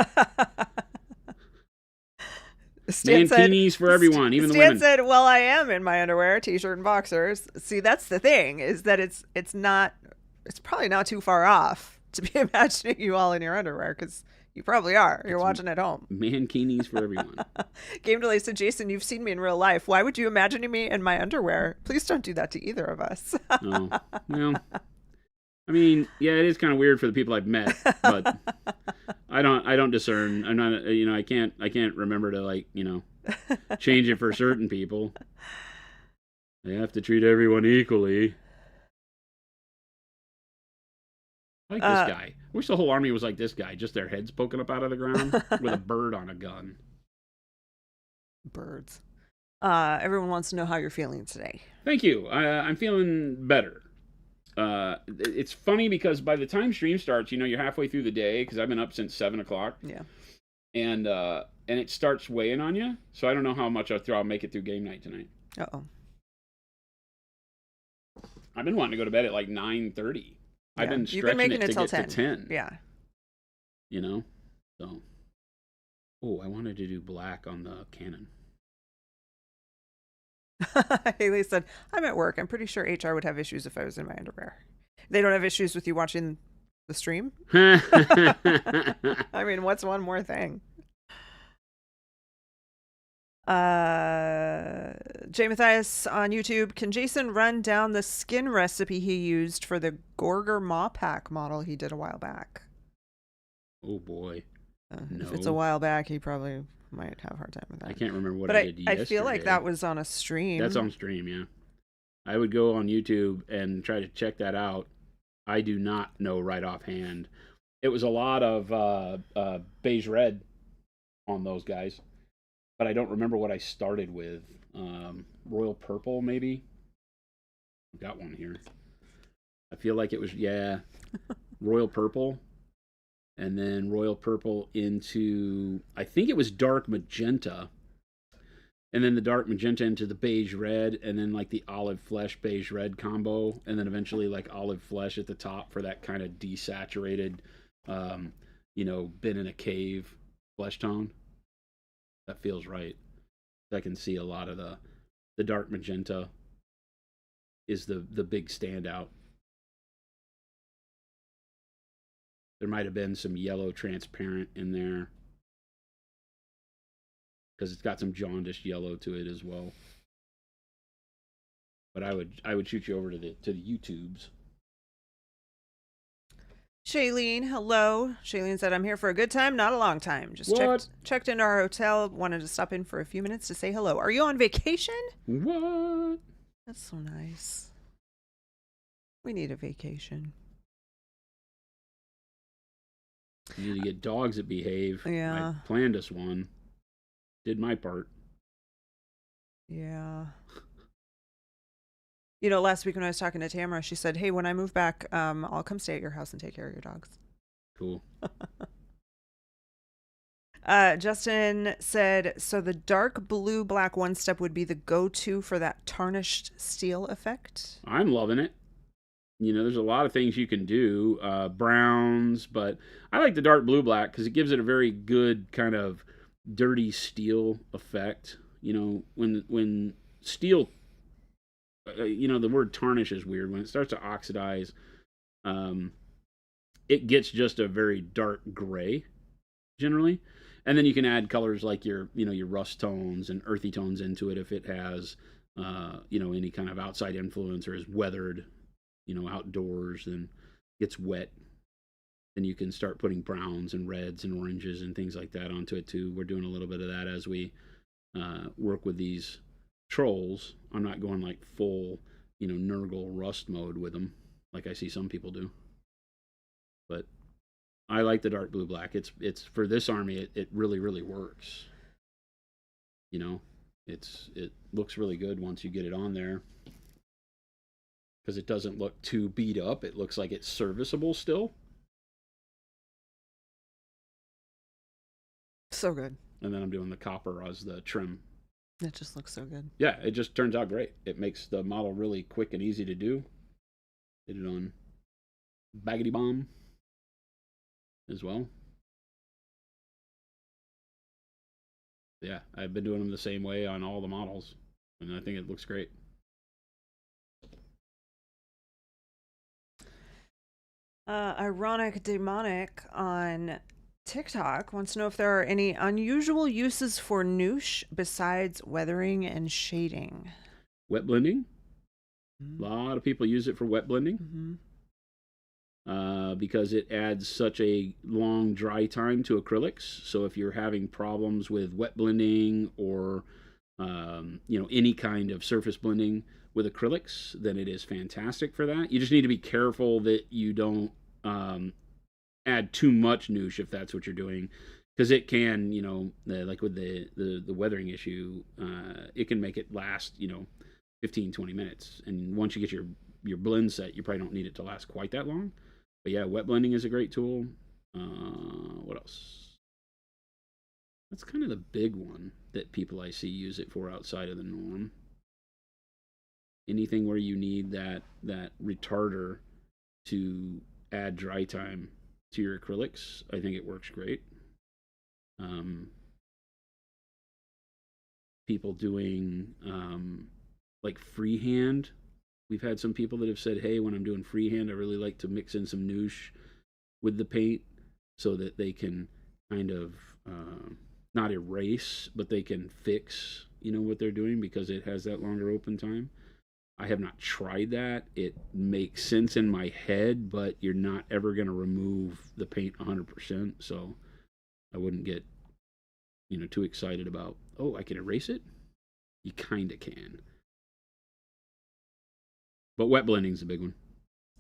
Mankinis for everyone, even the women. Stan said, "Well, I am in my underwear, t-shirt, and boxers." See, that's the thing, is that it's probably not too far off to be imagining you all in your underwear, because you probably are. You're watching at home. Mankinis for everyone. Game Delay said, "Jason, you've seen me in real life. Why would you imagine me in my underwear? Please don't do that to either of us." Oh, well, I mean, yeah, it is kind of weird for the people I've met, but I don't discern. I'm not, I can't remember to change it for certain people. They have to treat everyone equally. I like this guy. I wish the whole army was like this guy, just their heads poking up out of the ground with a bird on a gun. Birds. Everyone wants to know how you're feeling today. Thank you. I'm feeling better. It's funny because by the time stream starts, you're halfway through the day, because I've been up since 7 o'clock. Yeah. And it starts weighing on you. So I don't know how much I'll make it through game night tonight. Uh-oh. I've been wanting to go to bed at like 9:30. Yeah. I've been stretching You've been making it till to 10. Yeah. So. Oh, I wanted to do black on the cannon. Haley said, "I'm at work. I'm pretty sure HR would have issues if I was in my underwear." They don't have issues with you watching the stream? I mean, what's one more thing? Jay Mathias on YouTube, "Can Jason run down the skin recipe he used for the Gorger Maw Pack model he did a while back?" Oh boy. No. If it's a while back, he probably might have a hard time with that. I can't remember what I did yesterday. I feel like that was on a stream. That's on stream, yeah. I would go on YouTube and try to check that out. I do not know right offhand. It was a lot of beige red on those guys, but I don't remember what I started with. Royal purple, maybe. Got one here. I feel like it was, yeah, royal purple, and then royal purple into, I think it was dark magenta, and then the dark magenta into the beige red, and then like the olive flesh beige red combo, and then eventually like olive flesh at the top for that kind of desaturated, been in a cave flesh tone. That feels right. I can see a lot of the dark magenta is the big standout. There might have been some yellow transparent in there because it's got some jaundiced yellow to it as well. But I would shoot you over to the YouTubes. Shailene, hello. Shailene said, I'm here for a good time, not a long time. Just checked into our hotel. Wanted to stop in for a few minutes to say hello. Are you on vacation? What? That's so nice. We need a vacation. You need to get dogs that behave. Yeah. I planned us one. Did my part. Yeah. You know, last week when I was talking to Tamara, she said, hey, when I move back, I'll come stay at your house and take care of your dogs. Cool. Justin said, so the dark blue black one step would be the go-to for that tarnished steel effect? I'm loving it. You know, there's a lot of things you can do, browns, but I like the dark blue black because it gives it a very good kind of dirty steel effect. You know, when steel, the word tarnish is weird. When it starts to oxidize, it gets just a very dark gray generally. And then you can add colors like your rust tones and earthy tones into it if it has, any kind of outside influence or is weathered, outdoors and gets wet. Then you can start putting browns and reds and oranges and things like that onto it too. We're doing a little bit of that as we work with these trolls. I'm not going like full, Nurgle rust mode with them like I see some people do. But I like the dark blue black. It's for this army. It really really works. It looks really good once you get it on there because it doesn't look too beat up. It looks like it's serviceable still. So good. And then I'm doing the copper as the trim. It just looks so good. Yeah, it just turns out great. It makes the model really quick and easy to do. Did it on Baggity Bomb as well. Yeah, I've been doing them the same way on all the models, and I think it looks great. Ironic Demonic on TikTok wants to know if there are any unusual uses for noosh besides weathering and shading. Wet blending. A lot of people use it for wet blending because it adds such a long dry time to acrylics. So if you're having problems with wet blending or any kind of surface blending with acrylics, then it is fantastic for that. You just need to be careful that you don't add too much noosh if that's what you're doing, because it can, like with the weathering issue, it can make it last 15-20 minutes, and once you get your blend set, you probably don't need it to last quite that long. But yeah, wet blending is a great tool. What else? That's kind of the big one that people I see use it for outside of the norm. Anything where you need that retarder to add dry time to your acrylics, I think it works great. People doing like freehand. We've had some people that have said, hey, when I'm doing freehand, I really like to mix in some noosh with the paint so that they can kind of not erase, but they can fix, what they're doing because it has that longer open time. I have not tried that. It makes sense in my head, but you're not ever going to remove the paint 100%. So I wouldn't get, too excited about, oh, I can erase it. You kind of can. But wet blending's the big one,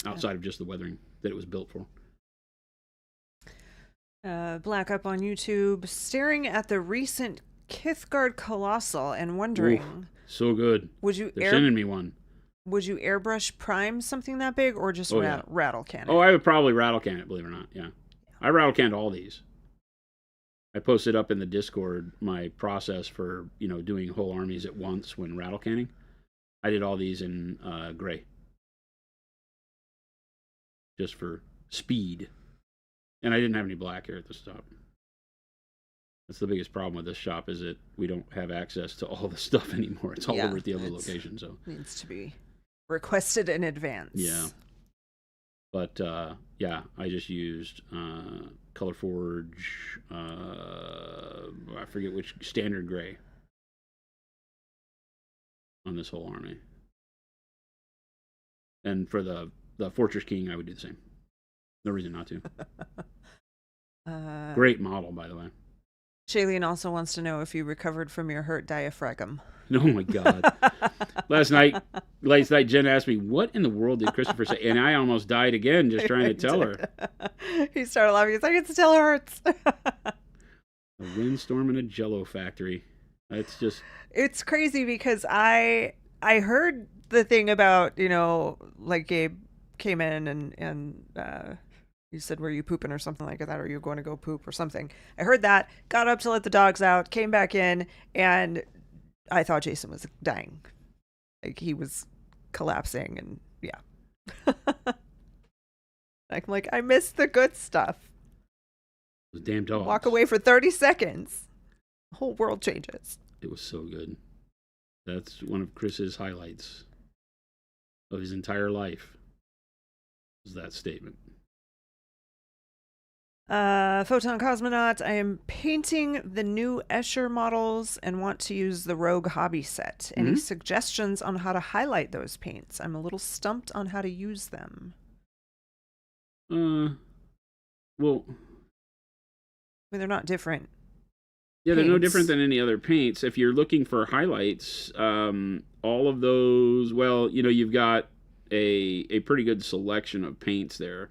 outside of just the weathering that it was built for. Black up on YouTube, staring at the recent Kithgard Colossal and wondering, Ooh, so good. They're sending me one. Would you airbrush prime something that big, or just rattle can it? Oh, I would probably rattle can it, believe it or not. Yeah. I rattle canned all these. I posted up in the Discord my process for, doing whole armies at once when rattle canning. I did all these in gray. Just for speed. And I didn't have any black here at the shop. That's the biggest problem with this shop, is that we don't have access to all the stuff anymore. It's all over at the other location, so needs to be requested in advance. Yeah. But I just used Color Forge. I forget which, standard gray on this whole army. And for the Fortress King, I would do the same. No reason not to. Great model, by the way. Shailene also wants to know if you recovered from your hurt diaphragm. Oh my God. Last night, Jen asked me, what in the world did Christopher say? And I almost died again just trying to tell her. He started laughing. He's like, it still hurts. A windstorm in a Jell-O factory. That's just... It's crazy because I heard the thing about, like Gabe came in and you said, were you pooping or something like that? Or you going to go poop or something? I heard that, got up to let the dogs out, came back in, and I thought Jason was dying. Like, he was collapsing, and yeah. I'm like, I missed the good stuff. Those damn dogs. Walk away for 30 seconds. The whole world changes. It was so good. That's one of Chris's highlights of his entire life, was that statement. Photon Cosmonaut, I am painting the new Escher models and want to use the Rogue Hobby set. Any suggestions on how to highlight those paints? I'm a little stumped on how to use them. Well, I mean, they're not different. Yeah, they're no different than any other paints. If you're looking for highlights, all of those, well, you've got a pretty good selection of paints there.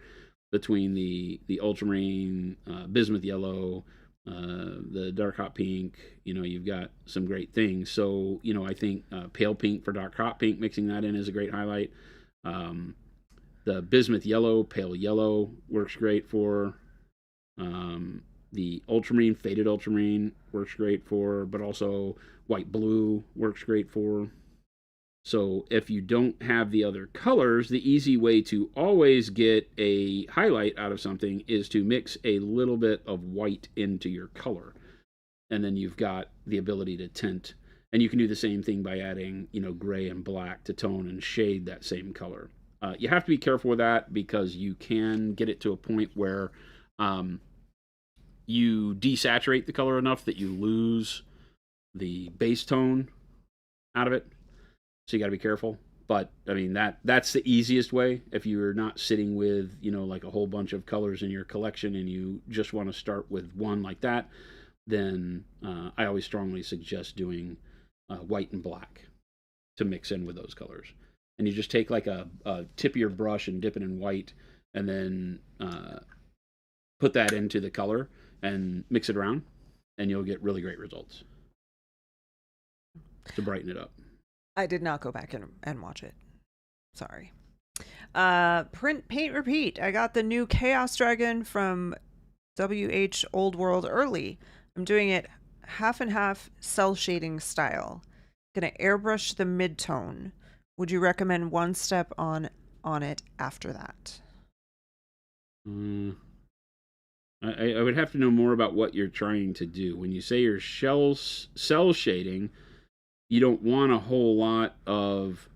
Between the ultramarine, bismuth yellow, the dark hot pink, you've got some great things. So, I think pale pink for dark hot pink, mixing that in is a great highlight. The bismuth yellow, pale yellow works great for. The ultramarine, faded ultramarine works great for, but also white blue works great for. So if you don't have the other colors, the easy way to always get a highlight out of something is to mix a little bit of white into your color. And then you've got the ability to tint. And you can do the same thing by adding, gray and black to tone and shade that same color. You have to be careful with that because you can get it to a point where you desaturate the color enough that you lose the base tone out of it. So you got to be careful. But, I mean, that's the easiest way. If you're not sitting with, like a whole bunch of colors in your collection and you just want to start with one like that, then I always strongly suggest doing white and black to mix in with those colors. And you just take like a tip of your brush and dip it in white and then put that into the color and mix it around, and you'll get really great results to brighten it up. I did not go back and watch it. Sorry. Print, paint, repeat. I got the new Chaos Dragon from WH Old World early. I'm doing it half and half cell shading style. Gonna airbrush the mid-tone. Would you recommend one step on it after that? I would have to know more about what you're trying to do. When you say you're cell shading, you don't want a whole lot of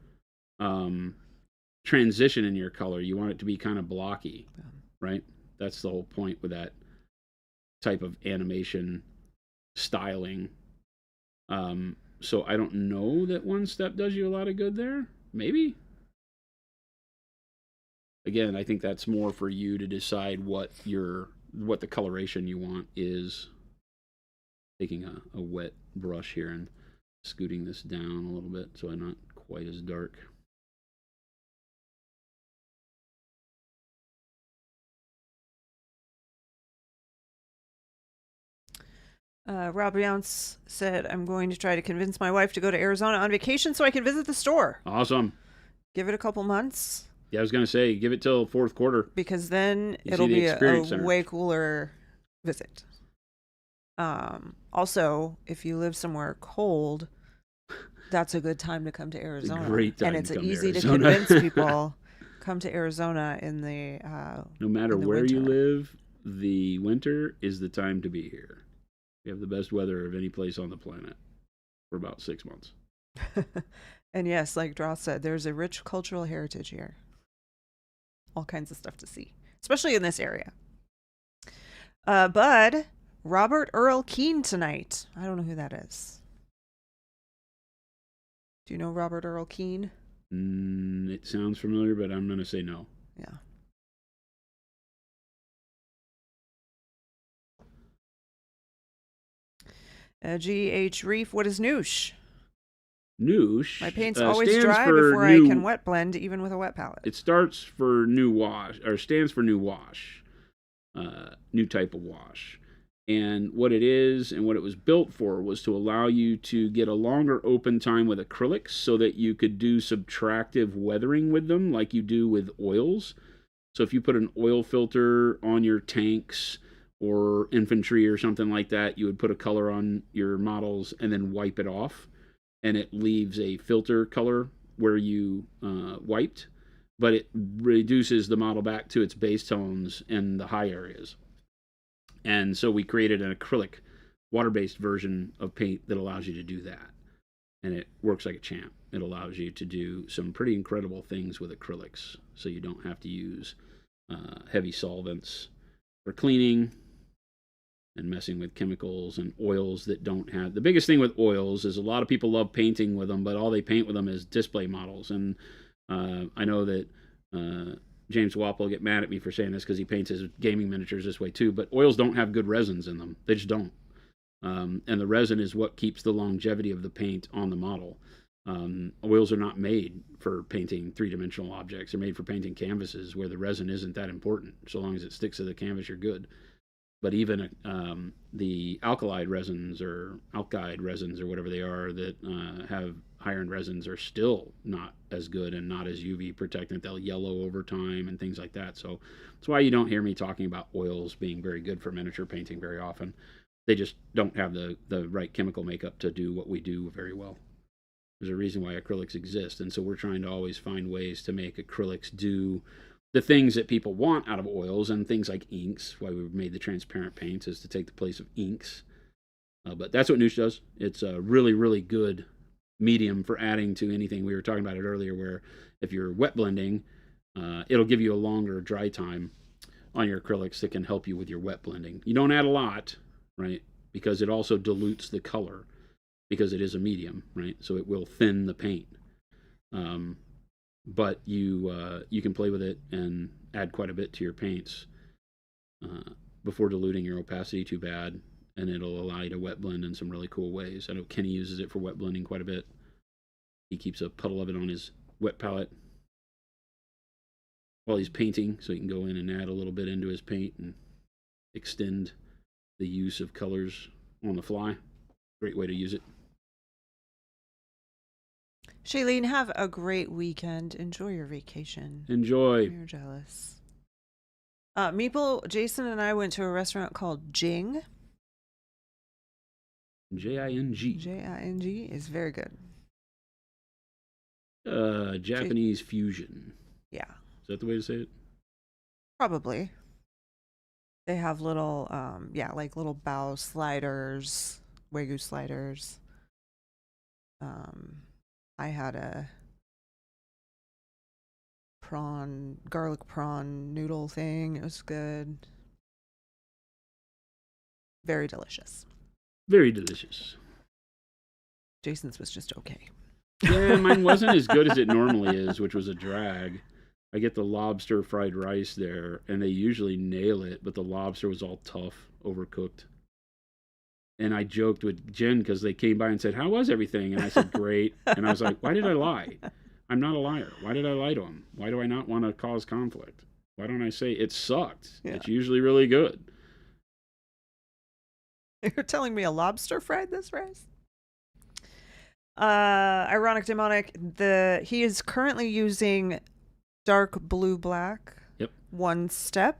transition in your color. You want it to be kind of blocky, right? That's the whole point with that type of animation styling. So I don't know that one step does you a lot of good there. Maybe. Again, I think that's more for you to decide what the coloration you want is. Taking a wet brush here and scooting this down a little bit so I'm not quite as dark. Rob Younce said, I'm going to try to convince my wife to go to Arizona on vacation so I can visit the store. Awesome. Give it a couple months. Yeah, I was going to say, give it till fourth quarter. Because then You it'll see the be a experience center. way cooler visit. Also, if you live somewhere cold, that's a good time to come to Arizona. Great time and it's to come easy to to Arizona. convince people come to Arizona in the no matter in the where you winter. live, the winter is the time to be here. We have the best weather of any place on the planet for about 6 months. And yes, like Dross said, there's a rich cultural heritage here. All kinds of stuff to see, especially in this area. Bud, Robert Earl Keen tonight. I don't know who that is. Do you know Robert Earl Keen? It sounds familiar, but I'm going to say no. Yeah. G.H. Reef, what is noosh? Noosh. My paint's always dry before I can wet blend, even with a wet palette. It starts for new wash, or stands for new wash, new type of wash. And what it is and what it was built for was to allow you to get a longer open time with acrylics so that you could do subtractive weathering with them like you do with oils. So if you put an oil filter on your tanks or infantry or something like that, you would put a color on your models and then wipe it off. And it leaves a filter color where you wiped, but it reduces the model back to its base tones in the high areas. And so we created an acrylic water-based version of paint that allows you to do that. And it works like a champ. It allows you to do some pretty incredible things with acrylics. So you don't have to use heavy solvents for cleaning and messing with chemicals and oils that don't have. The biggest thing with oils is a lot of people love painting with them, but all they paint with them is display models. And I know that James Wapp will get mad at me for saying this because he paints his gaming miniatures this way too, but oils don't have good resins in them. They just don't. And the resin is what keeps the longevity of the paint on the model. Oils are not made for painting three-dimensional objects. They're made for painting canvases where the resin isn't that important. So long as it sticks to the canvas, you're good. But even the alkyd resins or whatever they are that have higher end resins are still not as good and not as UV protectant. They'll yellow over time and things like that. So that's why you don't hear me talking about oils being very good for miniature painting very often. They just don't have the right chemical makeup to do what we do very well. There's a reason why acrylics exist. And so we're trying to always find ways to make acrylics do the things that people want out of oils, and things like inks. Why we've made the transparent paints is to take the place of inks. But that's what Noosh does. It's a really, really good medium for adding to anything. We were talking about it earlier, where if you're wet blending, it'll give you a longer dry time on your acrylics that can help you with your wet blending. You don't add a lot, right? Because it also dilutes the color because it is a medium, right? So it will thin the paint. But you can play with it and add quite a bit to your paints before diluting your opacity too bad, and it'll allow you to wet blend in some really cool ways. I know Kenny uses it for wet blending quite a bit. He keeps a puddle of it on his wet palette while he's painting, so he can go in and add a little bit into his paint and extend the use of colors on the fly. Great way to use it. Shailene, have a great weekend. Enjoy your vacation. Enjoy. You're jealous. Meeple, Jason and I went to a restaurant called Jing. J-I-N-G. J-I-N-G is very good. Japanese fusion. Yeah. Is that the way to say it? Probably. They have little, like little bao sliders, wagyu sliders. I had a garlic prawn noodle thing. It was good. Very delicious. Very delicious. Jason's was just okay. Yeah, mine wasn't as good as it normally is, which was a drag. I get the lobster fried rice there, and they usually nail it, but the lobster was all tough, overcooked. And I joked with Jen because they came by and said, "How was everything?" And I said, "Great." And I was like, "Why did I lie? I'm not a liar. Why did I lie to him? Why do I not want to cause conflict? Why don't I say it sucked? Yeah. It's usually really good." You're telling me a lobster fried this rice? Ironic demonic. He is currently using dark blue black. Yep. 1 step.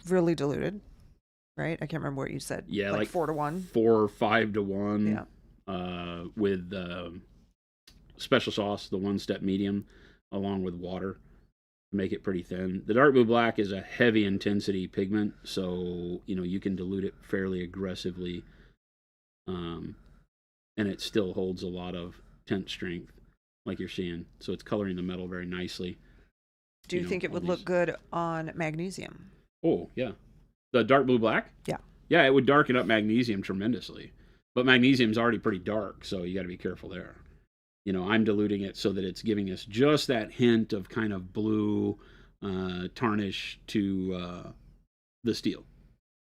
Really diluted, right? I can't remember what you said. Yeah, like 4 to 1. 4 or 5 to 1. Yeah. With special sauce, the 1 step medium, along with water to make it pretty thin. The dark blue black is a heavy intensity pigment, so you can dilute it fairly aggressively, and it still holds a lot of tint strength, like you're seeing. So it's coloring the metal very nicely. Do you think it would look good on magnesium? Oh yeah, the dark blue black. Yeah, it would darken up magnesium tremendously. But magnesium's already pretty dark, so you got to be careful there. I'm diluting it so that it's giving us just that hint of kind of blue tarnish to the steel,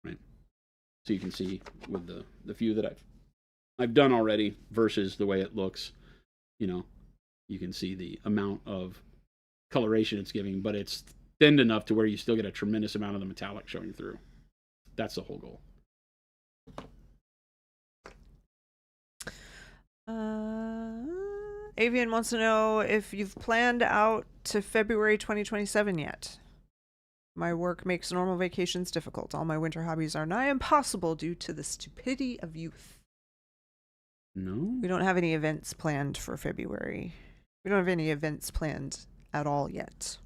right? So you can see with the few that I've done already versus the way it looks, you can see the amount of coloration it's giving, but it's thinned enough to where you still get a tremendous amount of the metallic showing through. That's the whole goal. Avian wants to know if you've planned out to February 2027 yet. My work makes normal vacations difficult. All my winter hobbies are nigh impossible due to the stupidity of youth. No? We don't have any events planned for February. We don't have any events planned at all yet.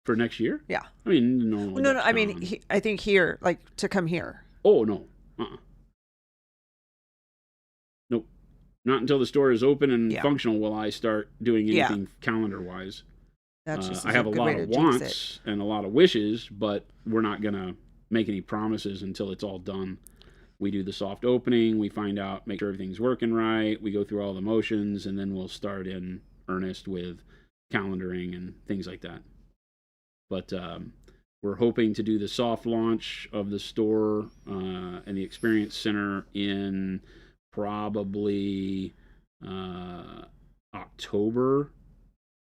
For next year? Yeah. I mean, no. I mean, I think here, like to come here. Oh, no. Nope. Not until the store is open and functional will I start doing anything calendar-wise. I have a lot of wants and a lot of wishes, but we're not going to make any promises until it's all done. We do the soft opening, we find out, make sure everything's working right, we go through all the motions, and then we'll start in earnest with calendaring and things like that. But we're hoping to do the soft launch of the store and the Experience Center in probably October,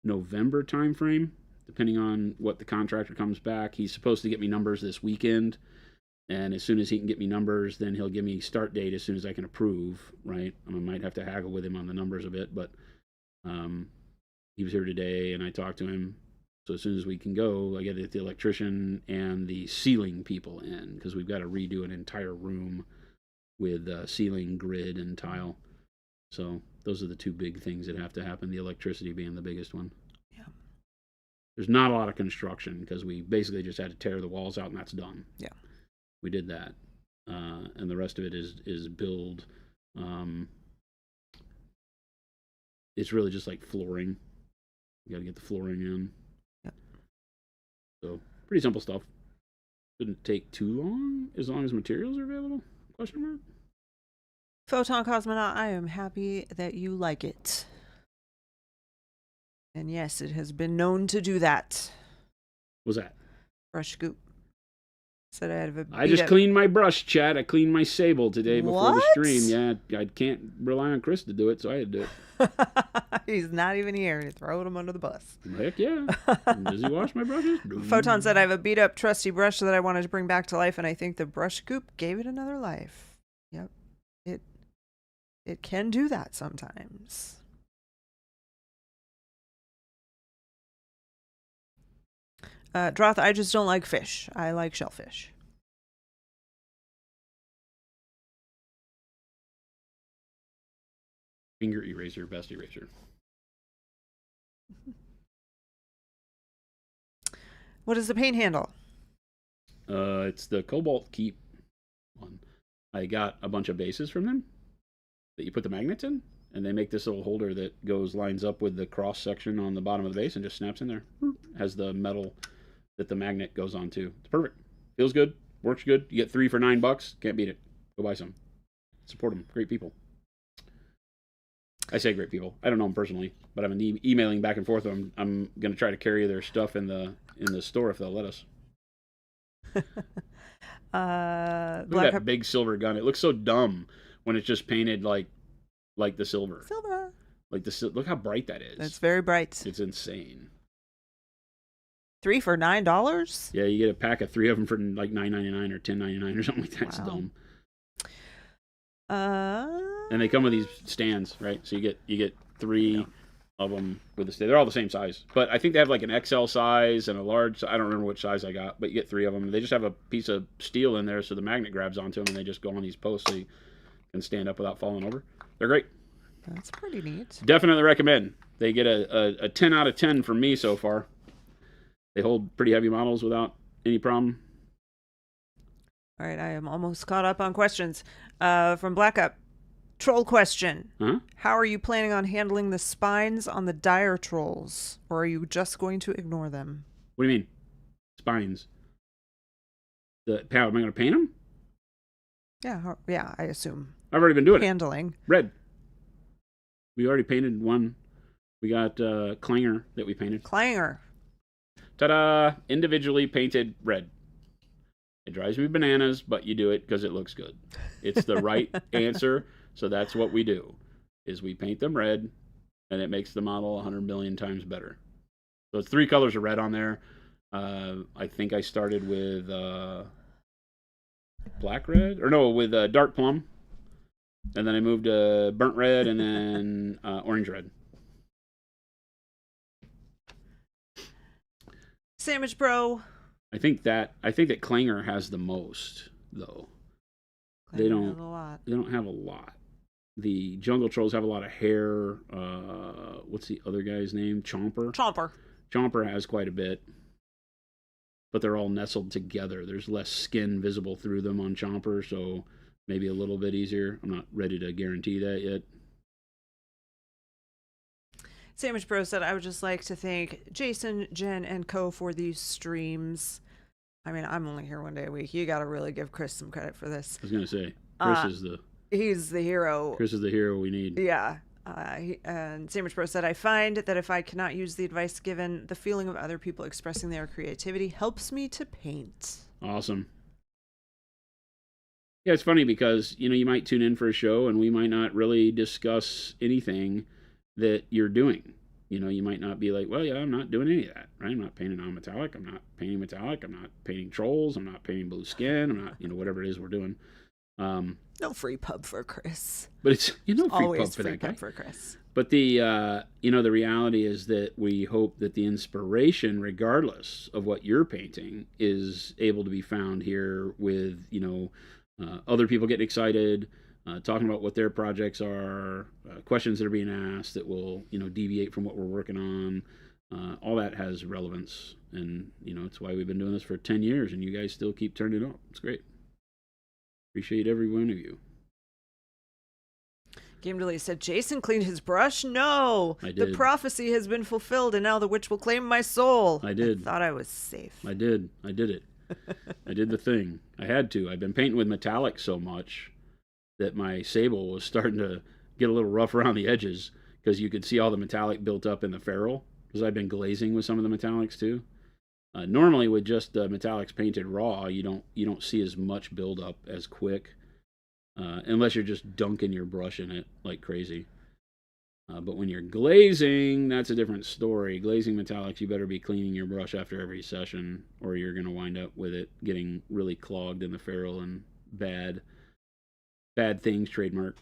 November timeframe, depending on what the contractor comes back. He's supposed to get me numbers this weekend, and as soon as he can get me numbers, then he'll give me start date as soon as I can approve, right? I might have to haggle with him on the numbers a bit, but he was here today, and I talked to him. So as soon as we can go, I got to get the electrician and the ceiling people in, because we've got to redo an entire room with ceiling, grid, and tile. So those are the 2 big things that have to happen, the electricity being the biggest one. Yeah. There's not a lot of construction, because we basically just had to tear the walls out, and that's done. Yeah. We did that. And the rest of it is build. It's really just like flooring. You got to get the flooring in. So, pretty simple stuff. Shouldn't take too long as materials are available? Question mark? Photon Cosmonaut, I am happy that you like it. And yes, it has been known to do that. What's that? Brush scoop. Said I had I just cleaned my brush, Chad. I cleaned my sable today before the stream. Yeah, I can't rely on Chris to do it, so I had to do it. He's not even here, and you throw him under the bus. Heck yeah. Does he wash my brushes? Photon said I have a beat up trusty brush that I wanted to bring back to life, and I think the brush scoop gave it another life. Yep. It can do that sometimes. Droth, I just don't like fish. I like shellfish. Finger eraser, best eraser. What is the paint handle? It's the Cobalt Keep one. I got a bunch of bases from them that you put the magnets in, and they make this little holder that lines up with the cross section on the bottom of the base and just snaps in there. Has the metal that the magnet goes onto. It's perfect. Feels good. Works good. You get 3 for $9. Can't beat it. Go buy some. Support them. Great people. I say great people. I don't know them personally, but I've been emailing back and forth with them. I'm going to try to carry their stuff in the store if they'll let us. Look at that big silver gun. It looks so dumb when it's just painted like the silver. Silver. Look how bright that is. It's very bright. It's insane. 3 for $9? Yeah, you get a pack of 3 of them for like $9.99 or $10.99 or something like that. It's dumb. And they come with these stands, right? So you get 3 of them with the stand. They're all the same size, but I think they have like an XL size and a large. I don't remember which size I got, but you get 3 of them. They just have a piece of steel in there, so the magnet grabs onto them, and they just go on these posts, so you can stand up without falling over. They're great. That's pretty neat. Definitely recommend. They get a 10 out of 10 from me so far. They hold pretty heavy models without any problem. All right, I am almost caught up on questions. From Black Up, troll question. Huh? How are you planning on handling the spines on the dire trolls, or are you just going to ignore them? What do you mean? Spines? How am I going to paint them? Yeah, I assume. I've already been doing handling. Red. We already painted one. We got Clanger that we painted. Clanger. Ta-da! Individually painted red. It drives me bananas, but you do it because it looks good. It's the right answer, so that's what we do, is we paint them red, and it makes the model 100 million times better. So it's 3 colors of red on there. I think I started with black red, or no, with dark plum, and then I moved to burnt red, and then orange red. Sandwich Bro. I think that Clanger has the most, though. They don't have a lot. The Jungle Trolls have a lot of hair. What's the other guy's name? Chomper has quite a bit, but they're all nestled together. There's less skin visible through them on Chomper, so maybe a little bit easier. I'm not ready to guarantee that yet. Sandwich Bro said, I would just like to thank Jason, Jen, and Co. for these streams. I mean, I'm only here one day a week. You got to really give Chris some credit for this. I was going to say, he's the hero. Chris is the hero we need. Yeah. And Sandwich Bro said, I find that if I cannot use the advice given, the feeling of other people expressing their creativity helps me to paint. Awesome. Yeah, it's funny because, you might tune in for a show and we might not really discuss anything that you're doing. You might not be like, well, yeah, I'm not doing any of that, right? I'm not painting on metallic. I'm not painting metallic. I'm not painting trolls. I'm not painting blue skin. I'm not, whatever it is we're doing. No free pub for Chris. But it's, free always pub for free that pub guy. for Chris. But the, the reality is that we hope that the inspiration, regardless of what you're painting, is able to be found here with, other people getting excited, talking about what their projects are, questions that are being asked that will, deviate from what we're working on. All that has relevance. And, it's why we've been doing this for 10 years, and you guys still keep turning it up. It's great. Appreciate every one of you. Game Delay said, Jason cleaned his brush? No. I did. The prophecy has been fulfilled, and now the witch will claim my soul. I did. I thought I was safe. I did it. I did the thing. I had to. I've been painting with metallic so much that my sable was starting to get a little rough around the edges because you could see all the metallic built up in the ferrule, because I've been glazing with some of the metallics too. Normally with just the metallics painted raw, you don't see as much buildup as quick, unless you're just dunking your brush in it like crazy. But when you're glazing, that's a different story. Glazing metallics, you better be cleaning your brush after every session, or you're going to wind up with it getting really clogged in the ferrule and bad things trademark.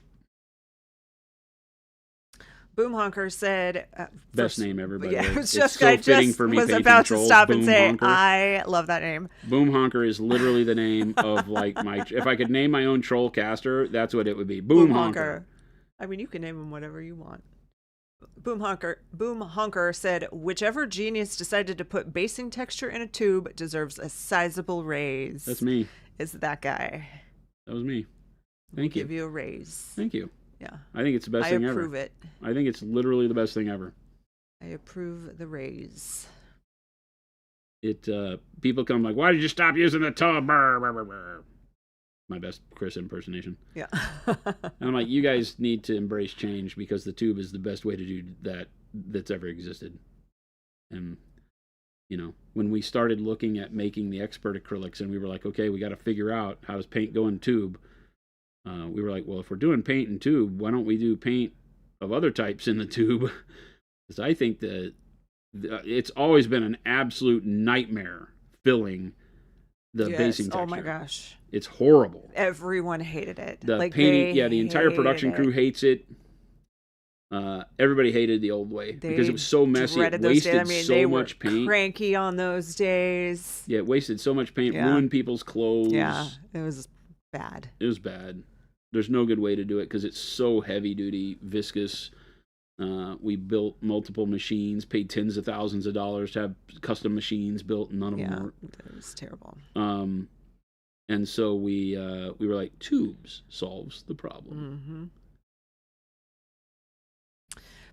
Boomhonker said, best name ever, by the way. I was just about to stop and say, Boomhonker. I love that name. Boomhonker is literally the name of if I could name my own troll caster, that's what it would be. Boomhonker. I mean, you can name him whatever you want. Boomhonker said, whichever genius decided to put basing texture in a tube deserves a sizable raise. That's me. Is that guy. That was me. Thank you. Give you a raise. Thank you. Yeah. I think it's the best thing ever. I approve it. I think it's literally the best thing ever. I approve the raise. People come like, why did you stop using the tub? Brr, brr, brr, brr. My best Chris impersonation. Yeah. And I'm like, you guys need to embrace change because the tube is the best way to do that's ever existed. And, when we started looking at making the expert acrylics and we were like, okay, we got to figure out how does paint go in tube. We were like, well, if we're doing paint in tube, why don't we do paint of other types in the tube? Because I think that It's always been an absolute nightmare filling the basing texture. Oh my gosh. It's horrible. Everyone hated it. The like painting, the entire production crew hates it. Everybody hated the old way because it was so messy. It wasted so much paint. Cranky on those days. Yeah, it wasted so much paint, ruined people's clothes. Yeah, it was bad. It was bad. There's no good way to do it because it's so heavy duty, viscous. We built multiple machines, paid tens of thousands of dollars to have custom machines built, and none of them worked. It was terrible. And so we were like, tubes solves the problem. Mm-hmm.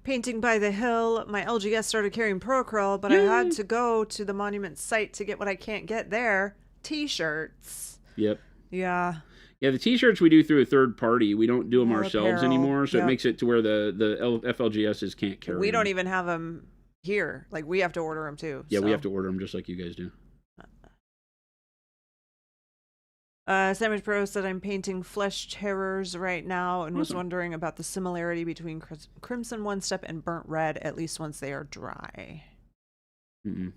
Painting by the hill, my LGS started carrying Procryl, but I had to go to the Monument site to get what I can't get there, T-shirts. Yep. Yeah. Yeah, the T-shirts we do through a third party. We don't do them ourselves anymore, so it makes it to where the FLGSs can't carry them. We don't even have them here. Like, we have to order them, too. Yeah, we have to order them just like you guys do. Sandwich Pro said, I'm painting Flesh Terrors right now and was wondering about the similarity between Crimson One Step and Burnt Red, at least once they are dry. I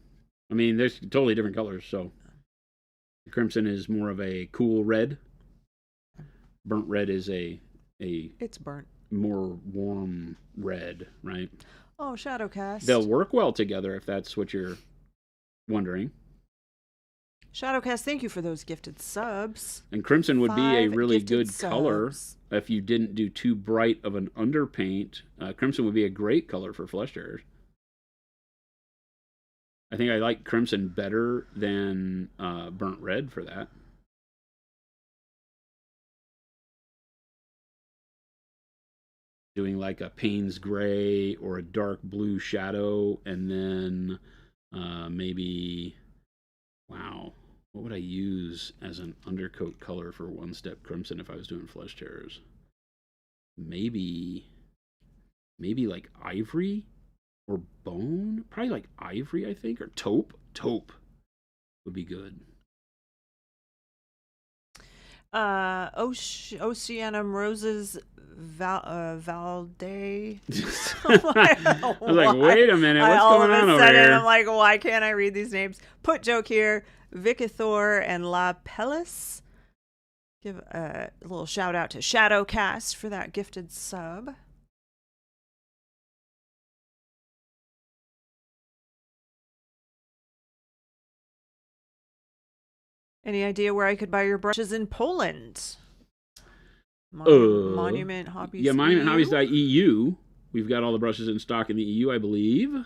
mean, there's totally different colors, so Crimson is more of a cool red. Burnt Red is it's burnt. More warm red, right? Oh, Shadowcast. They'll work well together if that's what you're wondering. Shadowcast, thank you for those gifted subs. And Crimson would be a really good color if you didn't do too bright of an underpaint. Crimson would be a great color for Flesh Terrors. I think I like Crimson better than Burnt Red for that. Doing like a Payne's Gray or a dark blue shadow, and then maybe, wow, what would I use as an undercoat color for One Step Crimson if I was doing Flesh Terrors? Maybe like ivory or bone? Probably like ivory, I think, or taupe. Taupe would be good. Oceanum Roses Valde. I was like, wait a minute, what's going on over here? I'm like, why can't I read these names? Put joke here. Vicithor and La Pellis. Give a little shout out to Shadowcast for that gifted sub. Any idea where I could buy your brushes in Poland? Monument Hobbies. Yeah, monumenthobbies.eu. We've got all the brushes in stock in the EU, I believe.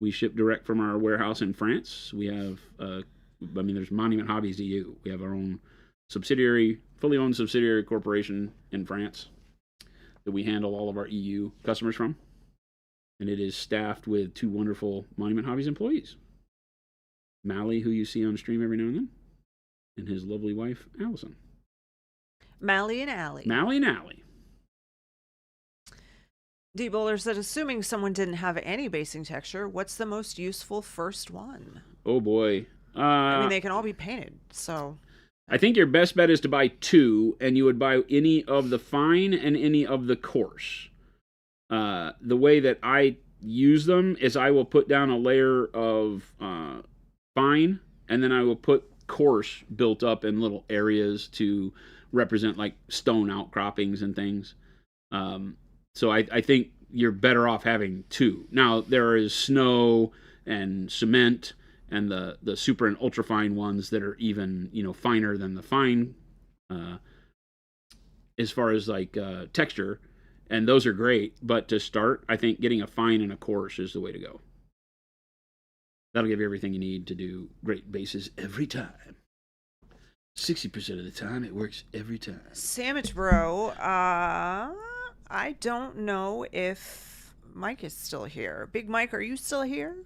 We ship direct from our warehouse in France. We have, there's Monument Hobbies EU. We have our own subsidiary, fully owned subsidiary corporation in France that we handle all of our EU customers from. And it is staffed with 2 wonderful Monument Hobbies employees. Mally, who you see on stream every now and then, and his lovely wife, Allison. Mally and Allie. Mally and Allie. D-Bowler said, assuming someone didn't have any basing texture, what's the most useful first one? Oh, boy. I mean, they can all be painted, so... I think your best bet is to buy 2, and you would buy any of the fine and any of the coarse. The way that I use them is I will put down a layer of fine, and then I will put coarse built up in little areas to represent like stone outcroppings and things. So I think you're better off having 2. Now, there is snow and cement and the super and ultra fine ones that are even, finer than the fine as far as like texture, and those are great. But to start, I think getting a fine and a coarse is the way to go. That'll give you everything you need to do great bases every time. 60% of the time, it works every time. Sandwich Bro, I don't know if Mike is still here. Big Mike, are you still here?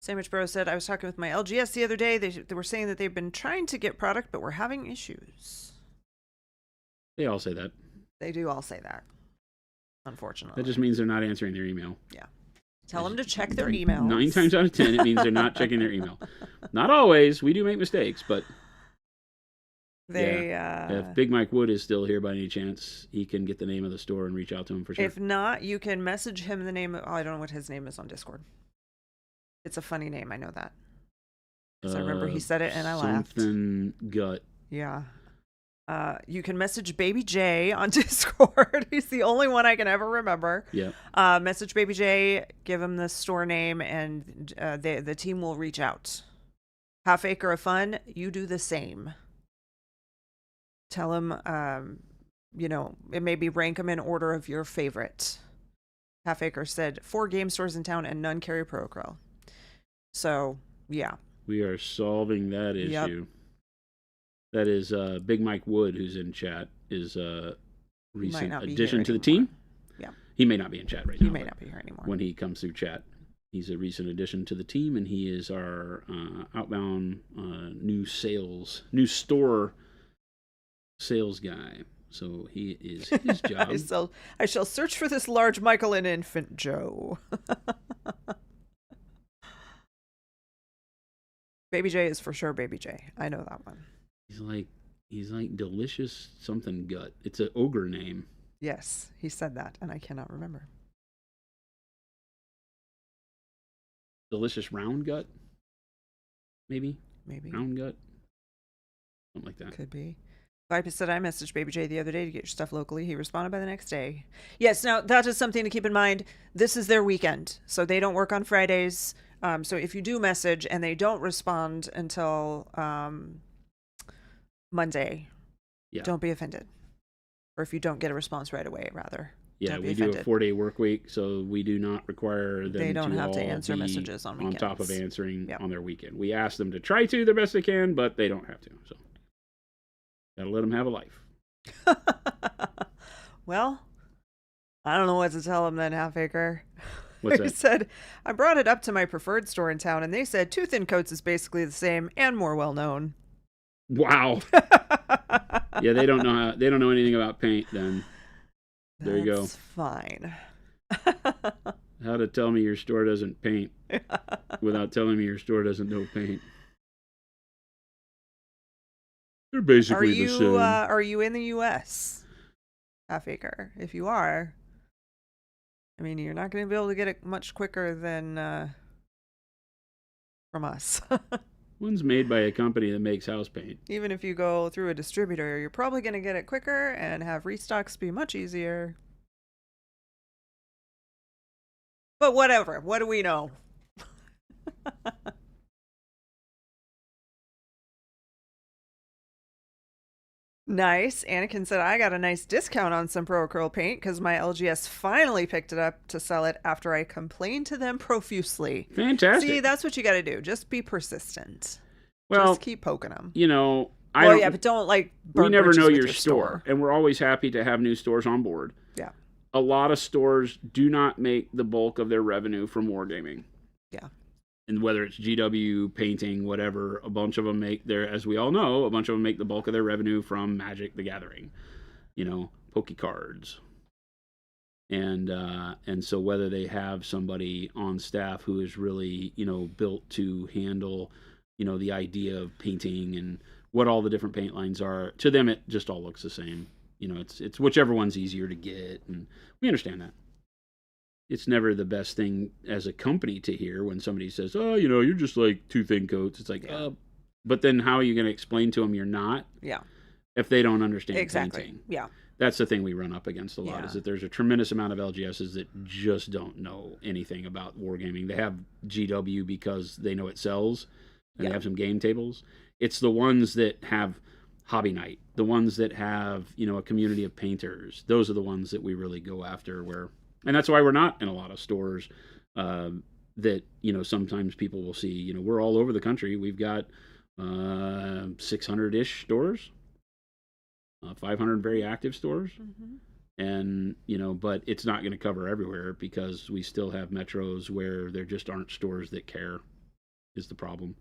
Sandwich Bro said, I was talking with my LGS the other day. They were saying that they've been trying to get product, but we're having issues. They all say that. They do all say that, unfortunately. That just means they're not answering their email. Yeah. Tell them to check their emails. 9 times out of 10, it means they're not checking their email. Not always. We do make mistakes, but They If Big Mike Wood is still here by any chance, he can get the name of the store and reach out to him for sure. If not, you can message him the name of, I don't know what his name is on Discord. It's a funny name, I know that. Because I remember he said it and I laughed. Something gut. Yeah. You can message Baby J on Discord. He's the only one I can ever remember. Yeah. Message Baby J, give him the store name, and the team will reach out. Half Acre of Fun, you do the same. Tell him, maybe rank them in order of your favorite. Half Acre said 4 game stores in town and none carry Pro-Accrel. So, yeah. We are solving that issue. Yep. That is Big Mike Wood, who's in chat, is a recent addition to the team. Yeah. He may not be in chat right now. He may not be here anymore. When he comes through chat, he's a recent addition to the team, and he is our outbound new store sales guy. So he is his job. I shall search for this large Michael and infant Joe. Baby J is for sure Baby J. I know that one. He's like delicious something gut. It's an ogre name. Yes, he said that, and I cannot remember. Delicious round gut? Maybe. Round gut? Something like that. Could be. Viper said, I messaged Baby J the other day to get your stuff locally. He responded by the next day. Yes, now that is something to keep in mind. This is their weekend, so they don't work on Fridays. So if you do message and they don't respond until Monday, don't be offended. Or if you don't get a response right away, rather. Yeah, we do a 4-day work week, so we do not require them they don't to have all to answer be messages on weekends. On top of answering on their weekend. We ask them to try to the best they can, but they don't have to. So gotta let them have a life. Well, I don't know what to tell them then, Half Acre. What's that? He said, I brought it up to my preferred store in town, and they said Tooth and Coats is basically the same and more well known. Wow. Yeah, they don't know anything about paint. Then there you go. That's fine. How to tell me your store doesn't paint without telling me your store doesn't know paint. They're basically the same. Are you in the U.S., Half Acre? If you are, I mean, you're not going to be able to get it much quicker than from us. One's made by a company that makes house paint. Even if you go through a distributor, you're probably going to get it quicker and have restocks be much easier. But whatever. What do we know? Nice. Anakin said, I got a nice discount on some Pro-Accrel paint because my LGS finally picked it up to sell it after I complained to them profusely. Fantastic. See, that's what you got to do. Just be persistent. Well, just keep poking them. You know, but don't burn we never know your store. And we're always happy to have new stores on board. Yeah. A lot of stores do not make the bulk of their revenue from wargaming. Yeah. And whether it's GW, painting, whatever, a bunch of them as we all know, a bunch of them make the bulk of their revenue from Magic the Gathering, Poke cards. And so whether they have somebody on staff who is really, built to handle, the idea of painting and what all the different paint lines are, to them it just all looks the same. It's whichever one's easier to get, and we understand that. It's never the best thing as a company to hear when somebody says, oh, you're just like Tooth and Coats. It's like, but then how are you going to explain to them you're not? Yeah. If they don't understand exactly. painting. Yeah. That's the thing we run up against a lot, is that there's a tremendous amount of LGSs that just don't know anything about wargaming. They have GW because they know it sells, and they have some game tables. It's the ones that have hobby night, the ones that have, a community of painters. Those are the ones that we really go after and that's why we're not in a lot of stores that, sometimes people will see, we're all over the country. We've got 600-ish stores, 500 very active stores. Mm-hmm. And, but it's not going to cover everywhere because we still have metros where there just aren't stores that care is the problem.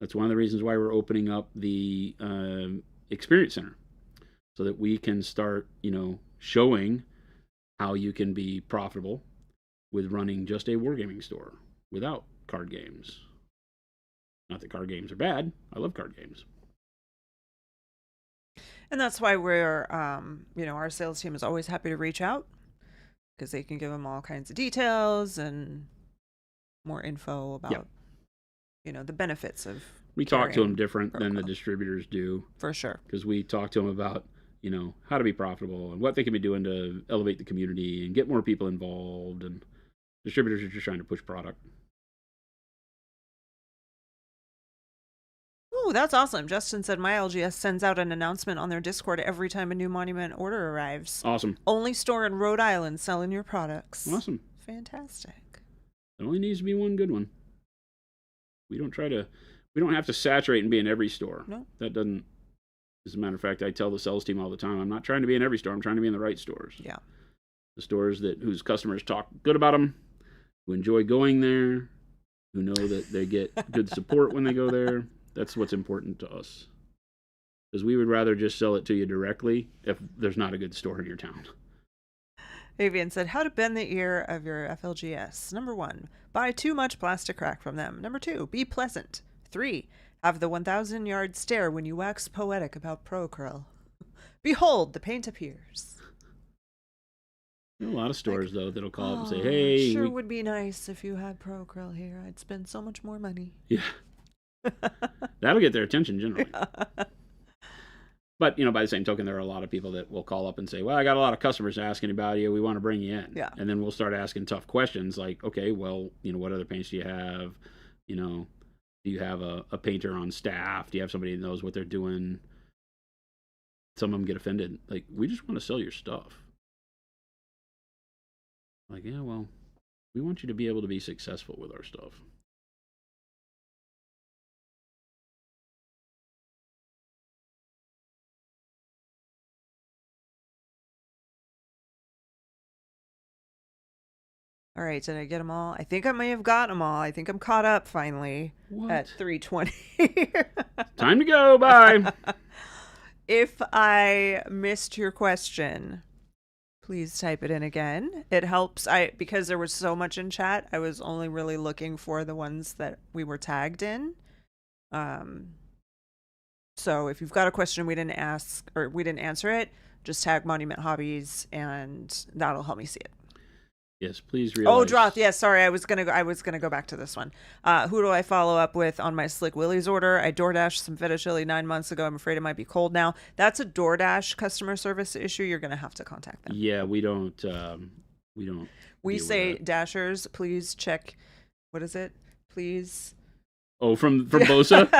That's one of the reasons why we're opening up the Experience Center so that we can start, showing how you can be profitable with running just a wargaming store without card games. Not that card games are bad. I love card games. And that's why we're, our sales team is always happy to reach out because they can give them all kinds of details and more info about, the benefits of. We talk to them different Pro than the Quell. distributors do. For sure. Because we talk to them about, how to be profitable and what they can be doing to elevate the community and get more people involved. And distributors are just trying to push product. Oh, that's awesome. Justin said my LGS sends out an announcement on their Discord every time a new Monument order arrives. Awesome. Only store in Rhode Island selling your products. Awesome. Fantastic. There only needs to be one good one. We don't have to saturate and be in every store. No. That doesn't, as a matter of fact, I tell the sales team all the time, I'm not trying to be in every store. I'm trying to be in the right stores. Yeah. The stores whose customers talk good about them, who enjoy going there, who know that they get good support when they go there. That's what's important to us. Because we would rather just sell it to you directly if there's not a good store in your town. Avian said, how to bend the ear of your FLGS. Number 1, buy too much plastic crack from them. Number 2, be pleasant. 3, have the 1,000-yard stare when you wax poetic about Pro Curl. Behold, the paint appears. There are a lot of stores, though, that'll call up and say, hey. Sure would be nice if you had Pro Curl here. I'd spend so much more money. Yeah. That'll get their attention generally. Yeah. But, by the same token, there are a lot of people that will call up and say, well, I got a lot of customers asking about you. We want to bring you in. Yeah. And then we'll start asking tough questions like, okay, well, what other paints do you have? Do you have a painter on staff? Do you have somebody that knows what they're doing? Some of them get offended. Like, we just want to sell your stuff. Like, yeah, well, we want you to be able to be successful with our stuff. All right, did I get them all? I think I may have got them all. I think I'm caught up finally What? at 3:20. Time to go. Bye. If I missed your question, please type it in again. It helps. Because there was so much in chat, I was only really looking for the ones that we were tagged in. So if you've got a question we didn't ask or we didn't answer it, just tag Monument Hobbies and that'll help me see it. Yes, please realize. Oh, Droth. Yes, sorry. I was gonna go back to this one. Who do I follow up with on my Slick Willie's order? I DoorDashed some feta chili 9 months ago. I'm afraid it might be cold now. That's a DoorDash customer service issue. You're gonna have to contact them. Yeah, we don't. We say Dashers, please check. What is it? Please. Oh, from Bosa.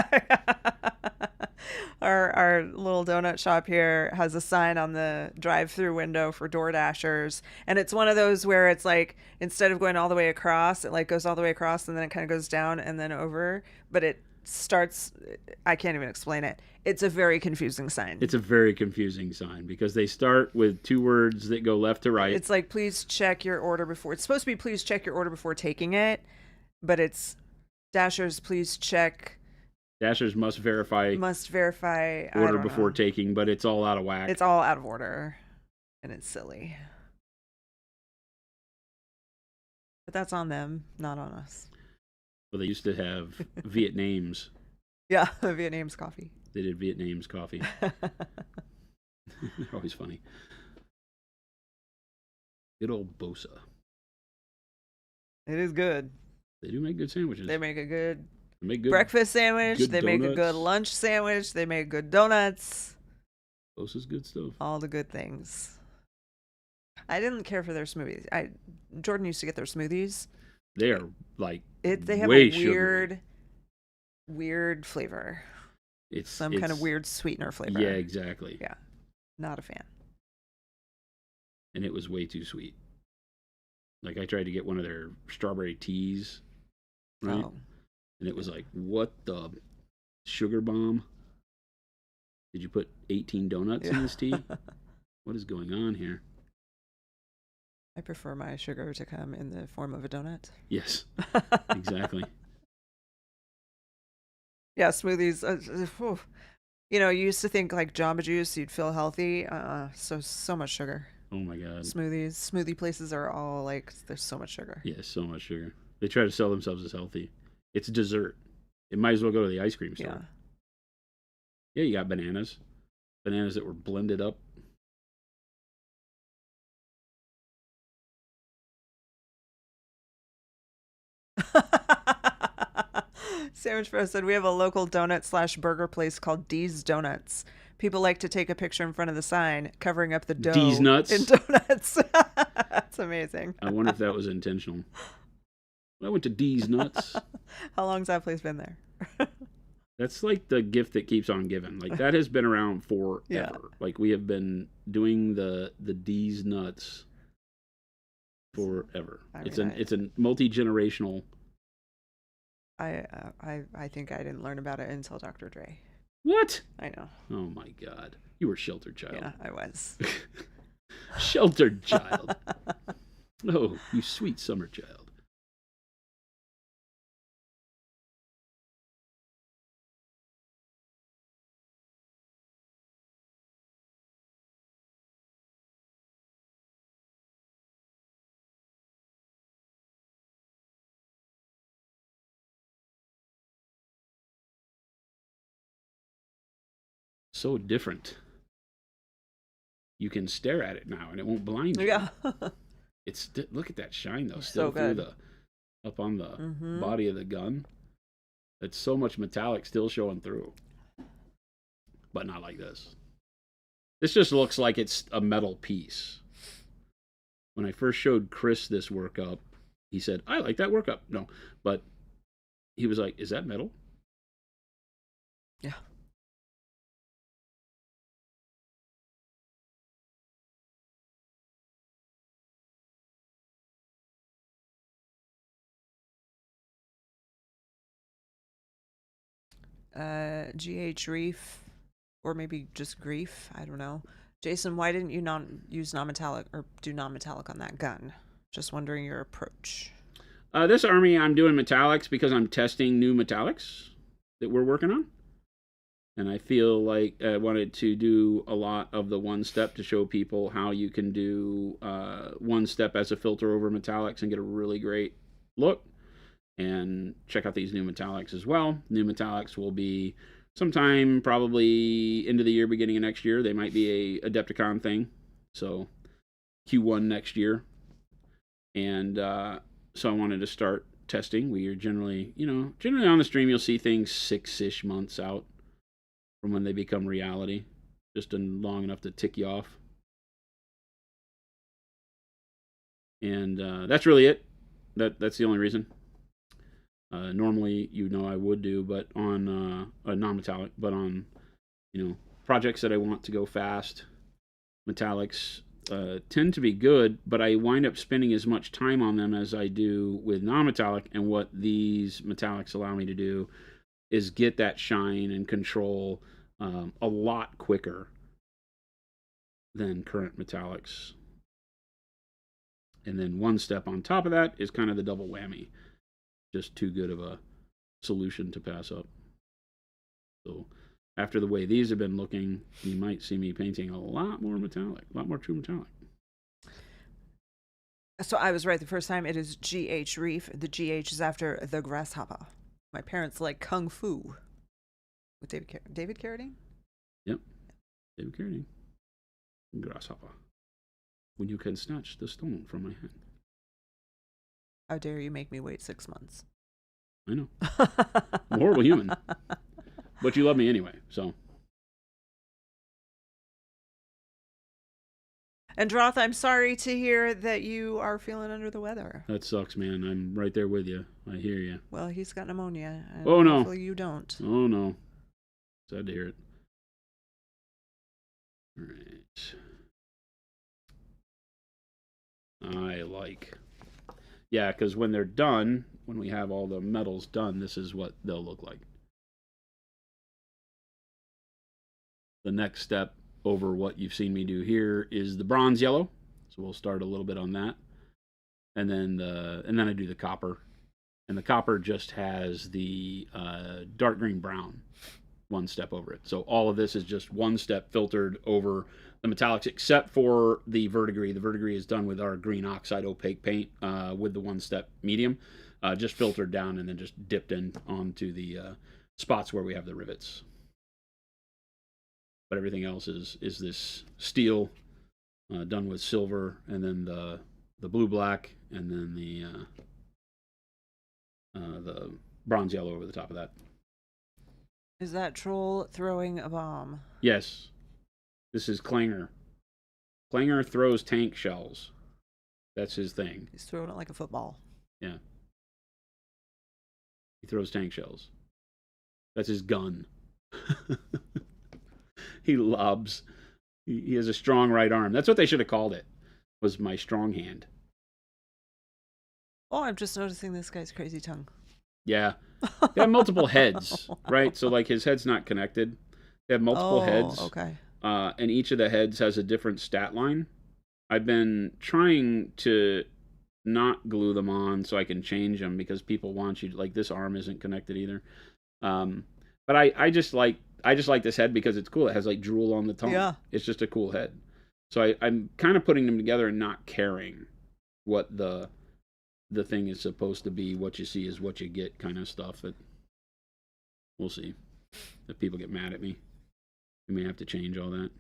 Our little donut shop here has a sign on the drive-through window for Door Dashers, and it's one of those where it's like instead of going all the way across, it like goes all the way across and then it kind of goes down and then over, but it starts. I can't even explain it. It's a very confusing sign. It's a very confusing sign because they start with 2 words that go left to right. It's like please check your order before. It's supposed to be please check your order before taking it, but it's Dashers, please check. Dashers must verify order before taking, but it's all out of whack. It's all out of order, and it's silly. But that's on them, not on us. Well, they used to have Vietnamese. Yeah, Vietnamese coffee. They did Vietnamese coffee. They're always funny. Good old Bosa. It is good. They do make good sandwiches. They make a good Make good breakfast sandwich. good They make a donuts. good lunch sandwich. They make good donuts. Bosa's good stuff. All the good things. I didn't care for their smoothies. Jordan used to get their smoothies. They are like They have way a sugary. weird flavor. It's Some kind of weird sweetener flavor. Yeah, exactly. Yeah. Not a fan. And it was way too sweet. Like I tried to get one of their strawberry teas, right? Oh. And it was like, what the sugar bomb? Did you put 18 donuts in this tea? What is going on here? I prefer my sugar to come in the form of a donut. Yes, exactly. Yeah, smoothies. You used to think like Jamba Juice, you'd feel healthy. So much sugar. Oh my God. Smoothie places are all like, there's so much sugar. Yeah, so much sugar. They try to sell themselves as healthy. It's dessert. It might as well go to the ice cream store. Yeah. Yeah, you got bananas. bananas that were blended up. Sandwich Bro said we have a local donut / burger place called D's Donuts. People like to take a picture in front of the sign, covering up the dough D's nuts in donuts. That's amazing. I wonder if that was intentional. I went to D's Nuts. How long's that place been there? That's like the gift that keeps on giving. Like that has been around forever. Yeah. Like we have been doing the D's Nuts forever. It's a multi-generational. I think I didn't learn about it until Dr. Dre. What? I know. Oh my God. You were a sheltered child. Yeah, I was. Sheltered child. Oh, you sweet summer child. So different. You can stare at it now and it won't blind you. Yeah. It's look at that shine though, It's still so through good. up on the body of the gun. It's so much metallic still showing through. But not like this. This just looks like it's a metal piece. When I first showed Chris this workup, he said, I like that workup. No, but he was like, is that metal? Yeah. GH Reef, or maybe just Grief. I don't know. Jason, why didn't you not use non-metallic or do non-metallic on that gun? Just wondering your approach. This army, I'm doing metallics because I'm testing new metallics that we're working on. And I feel like I wanted to do a lot of the one step to show people how you can do one step as a filter over metallics and get a really great look. And check out these new metallics as well. New metallics will be sometime probably into the year, beginning of next year. They might be a Adepticon thing. So Q1 next year. And so I wanted to start testing. We are generally on the stream, you'll see things 6-ish months out from when they become reality, just long enough to tick you off. And that's really it. That's the only reason. Normally, I would do, but on a non-metallic, but on projects that I want to go fast, metallics tend to be good, but I wind up spending as much time on them as I do with non-metallic. And what these metallics allow me to do is get that shine and control a lot quicker than current metallics. And then one step on top of that is kind of the double whammy. Just too good of a solution to pass up. So after the way these have been looking, you might see me painting a lot more metallic, a lot more true metallic. So I was right the first time. It is GH Reef. The GH is after the grasshopper. My parents like Kung Fu with David Carradine? Yep. David Carradine. Grasshopper. When you can snatch the stone from my hand. How dare you make me wait 6 months? I know. I'm a horrible human. But you love me anyway, so. And Droth, I'm sorry to hear that you are feeling under the weather. That sucks, man. I'm right there with you. I hear you. Well, he's got pneumonia. And oh, no. Hopefully you don't. Oh, no. Sad to hear it. All right. I like. Yeah, because when they're done, when we have all the metals done, this is what they'll look like. The next step over what you've seen me do here is the bronze yellow. So we'll start a little bit on that. And then I do the copper. And the copper just has the dark green brown one step over it. So all of this is just one step filtered over the metallics, except for the verdigris. The verdigris is done with our green oxide opaque paint with the one step medium, just filtered down and then just dipped in onto the spots where we have the rivets. but everything else is this steel done with silver, and then the blue black, and then the bronze yellow over the top of that. Is that troll throwing a bomb? Yes. This is Clanger. Clanger throws tank shells. That's his thing. He's throwing it like a football. Yeah. He throws tank shells. That's his gun. He lobs. He has a strong right arm. That's what they should have called it, was my strong hand. Oh, I'm just noticing this guy's crazy tongue. Yeah. They have multiple heads, right? So, like, his head's not connected. They have multiple heads. Okay. And each of the heads has a different stat line. I've been trying to not glue them on so I can change them, because people want you to, like, this arm isn't connected either. But I just like this head because it's cool. It has like drool on the tongue. Yeah. It's just a cool head. So I'm kind of putting them together and not caring what the thing is supposed to be. What you see is what you get, kind of stuff. We'll see. If people get mad at me, we may have to change all that.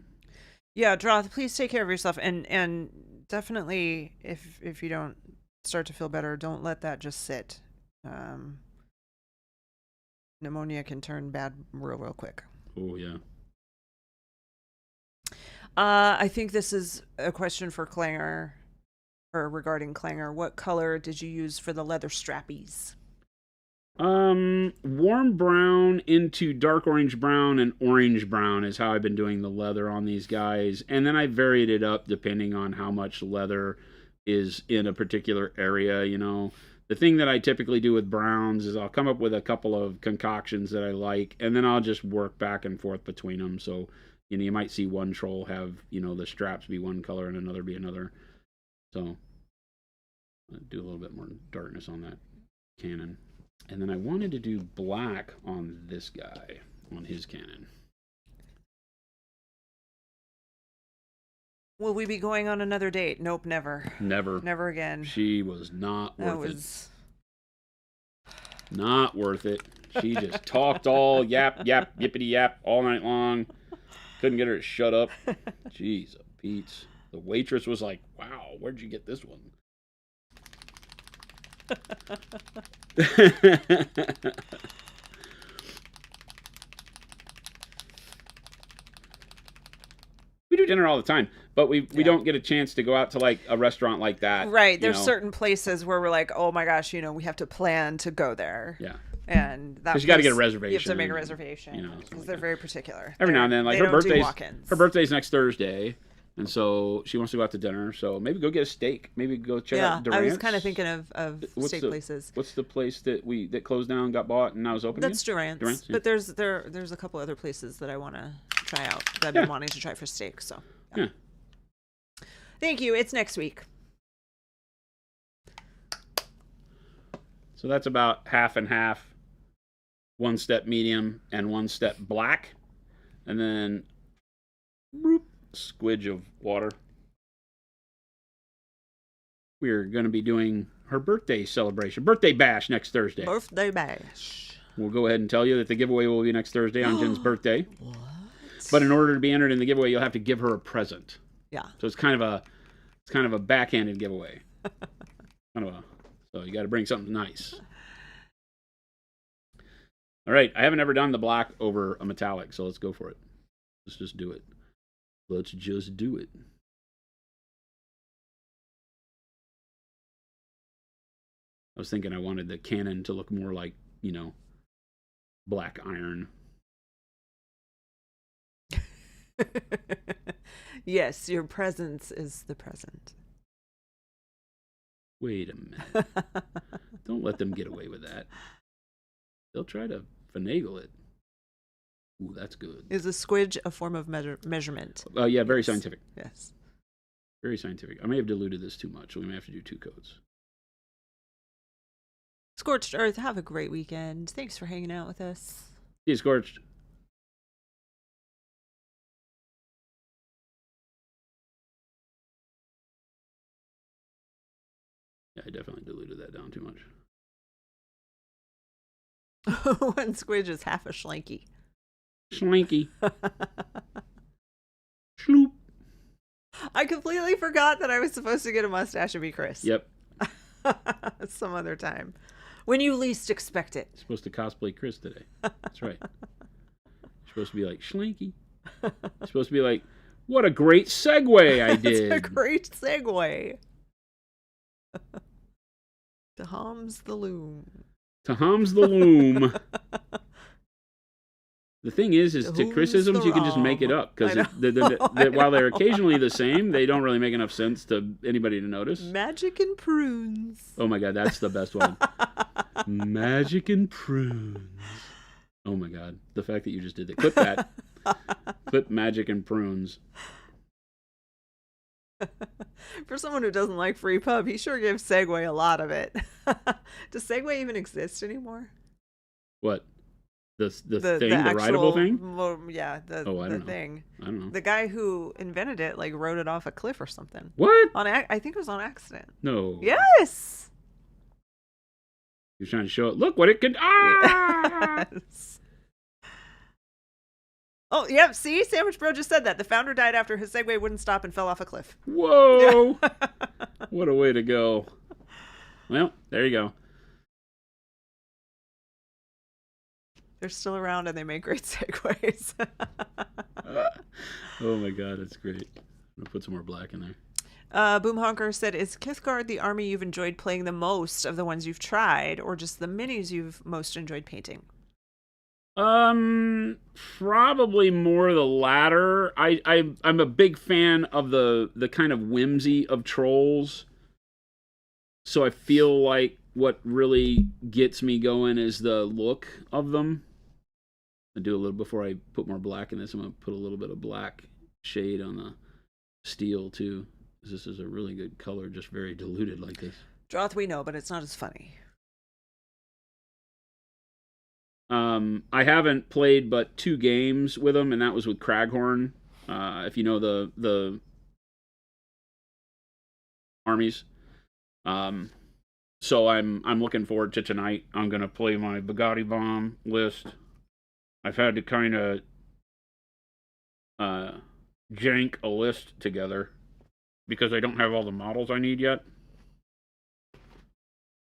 Yeah, Droth, please take care of yourself, and definitely if you don't start to feel better, don't let that just sit. Pneumonia can turn bad real quick. Oh yeah. I think this is a question for Clanger, or regarding Clanger. What color did you use for the leather strappies? Warm brown into dark orange brown and orange brown is how I've been doing the leather on these guys. And then I varied it up depending on how much leather is in a particular area, you know. The thing that I typically do with browns is I'll come up with a couple of concoctions that I like, and then I'll just work back and forth between them. So, you know, you might see one troll have, you know, the straps be one color and another be another. So I'll do a little bit more darkness on that cannon. And then I wanted to do black on this guy, on his cannon. Will we be going on another date? Nope, never. Never. Never again. She was not That worth was... it. Not worth it. She just talked all yap, yippity yap all night long. Couldn't get her to shut up. Jeez, Pete's. The waitress was like, wow, where'd you get this one? We do dinner all the time, but we don't get a chance to go out to like a restaurant like that. Right. There's certain places where we're like, oh my gosh, you know, we have to plan to go there. Yeah. And that you got to get a reservation. You have to make a reservation, you know, because like they're that. very particular. Every now and then, like her birthday's next Thursday, and so she wants to go out to dinner. So maybe go get a steak. Maybe go check out Durant's. I was kind of thinking of steak places. What's the place that closed down, got bought, and now is open? That's again? Durant's. Yeah. But there's a couple other places that I want to try out that I've been wanting to try for steak. So yeah. Thank you. It's next week. So that's about half and half. 1 step medium and 1 step black, and then boop, squidge of water. We're going to be doing her birthday celebration, birthday bash next Thursday. Birthday bash. We'll go ahead and tell you that the giveaway will be next Thursday on Jen's birthday. What? But in order to be entered in the giveaway, you'll have to give her a present. Yeah. So it's kind of a backhanded giveaway. So you got to bring something nice. All right, I haven't ever done the black over a metallic, so let's go for it. Let's just do it. Let's just do it. I was thinking I wanted the cannon to look more like, you know, black iron. Yes, your presence is the present. Wait a minute. Don't let them get away with that. They'll try to finagle it. Ooh, that's good. Is a squidge a form of measurement? Yeah, very scientific. Yes. Very scientific. I may have diluted this too much, so we may have to do 2 coats. Scorched Earth, have a great weekend. Thanks for hanging out with us. See you, Scorched. Yeah, I definitely diluted that down too much. One squidge is half a schlanky. Schlanky. I completely forgot that I was supposed to get a mustache and be Chris. Yep. Some other time. When you least expect it. Supposed to cosplay Chris today. That's right. You're supposed to be like, Schlinky. You're supposed to be like, what a great segue I did. That's a great segue. To Hums the Loom. To Hums the Loom. The thing is to Chrisisms, you can just make it up. Because while they're occasionally the same, they don't really make enough sense to anybody to notice. Magic and prunes. Oh my God, that's the best one. Magic and prunes. Oh my God, the fact that you just did that. Clip that. Clip magic and prunes. For someone who doesn't like free pub, he sure gives Segway a lot of it. Does Segway even exist anymore? What? The thing, the rideable thing? Well, yeah, the thing. I don't know. The guy who invented it like rode it off a cliff or something. What? I think it was on accident. No. Yes. He was trying to show it. Look what it can. Ah! Yes. Oh, yep. See, Sandwich Bro just said that the founder died after his Segway wouldn't stop and fell off a cliff. Whoa! What a way to go. Well, there you go. They're still around and they make great Segways. Oh my God, that's great. I'm gonna put some more black in there. Boom Honker said, is Kithgard the army you've enjoyed playing the most of the ones you've tried, or just the minis you've most enjoyed painting? Probably more the latter. I'm a big fan of the kind of whimsy of trolls. So I feel like what really gets me going is the look of them. I do a little before I put more black in this. I'm gonna put a little bit of black shade on the steel too. This is a really good color, just very diluted like this. Droth, we know, but it's not as funny. I haven't played but 2 games with them, and that was with Craghorn. If you know the armies. So I'm looking forward to tonight. I'm gonna play my Bugatti Bomb list. I've had to kind of jank a list together because I don't have all the models I need yet.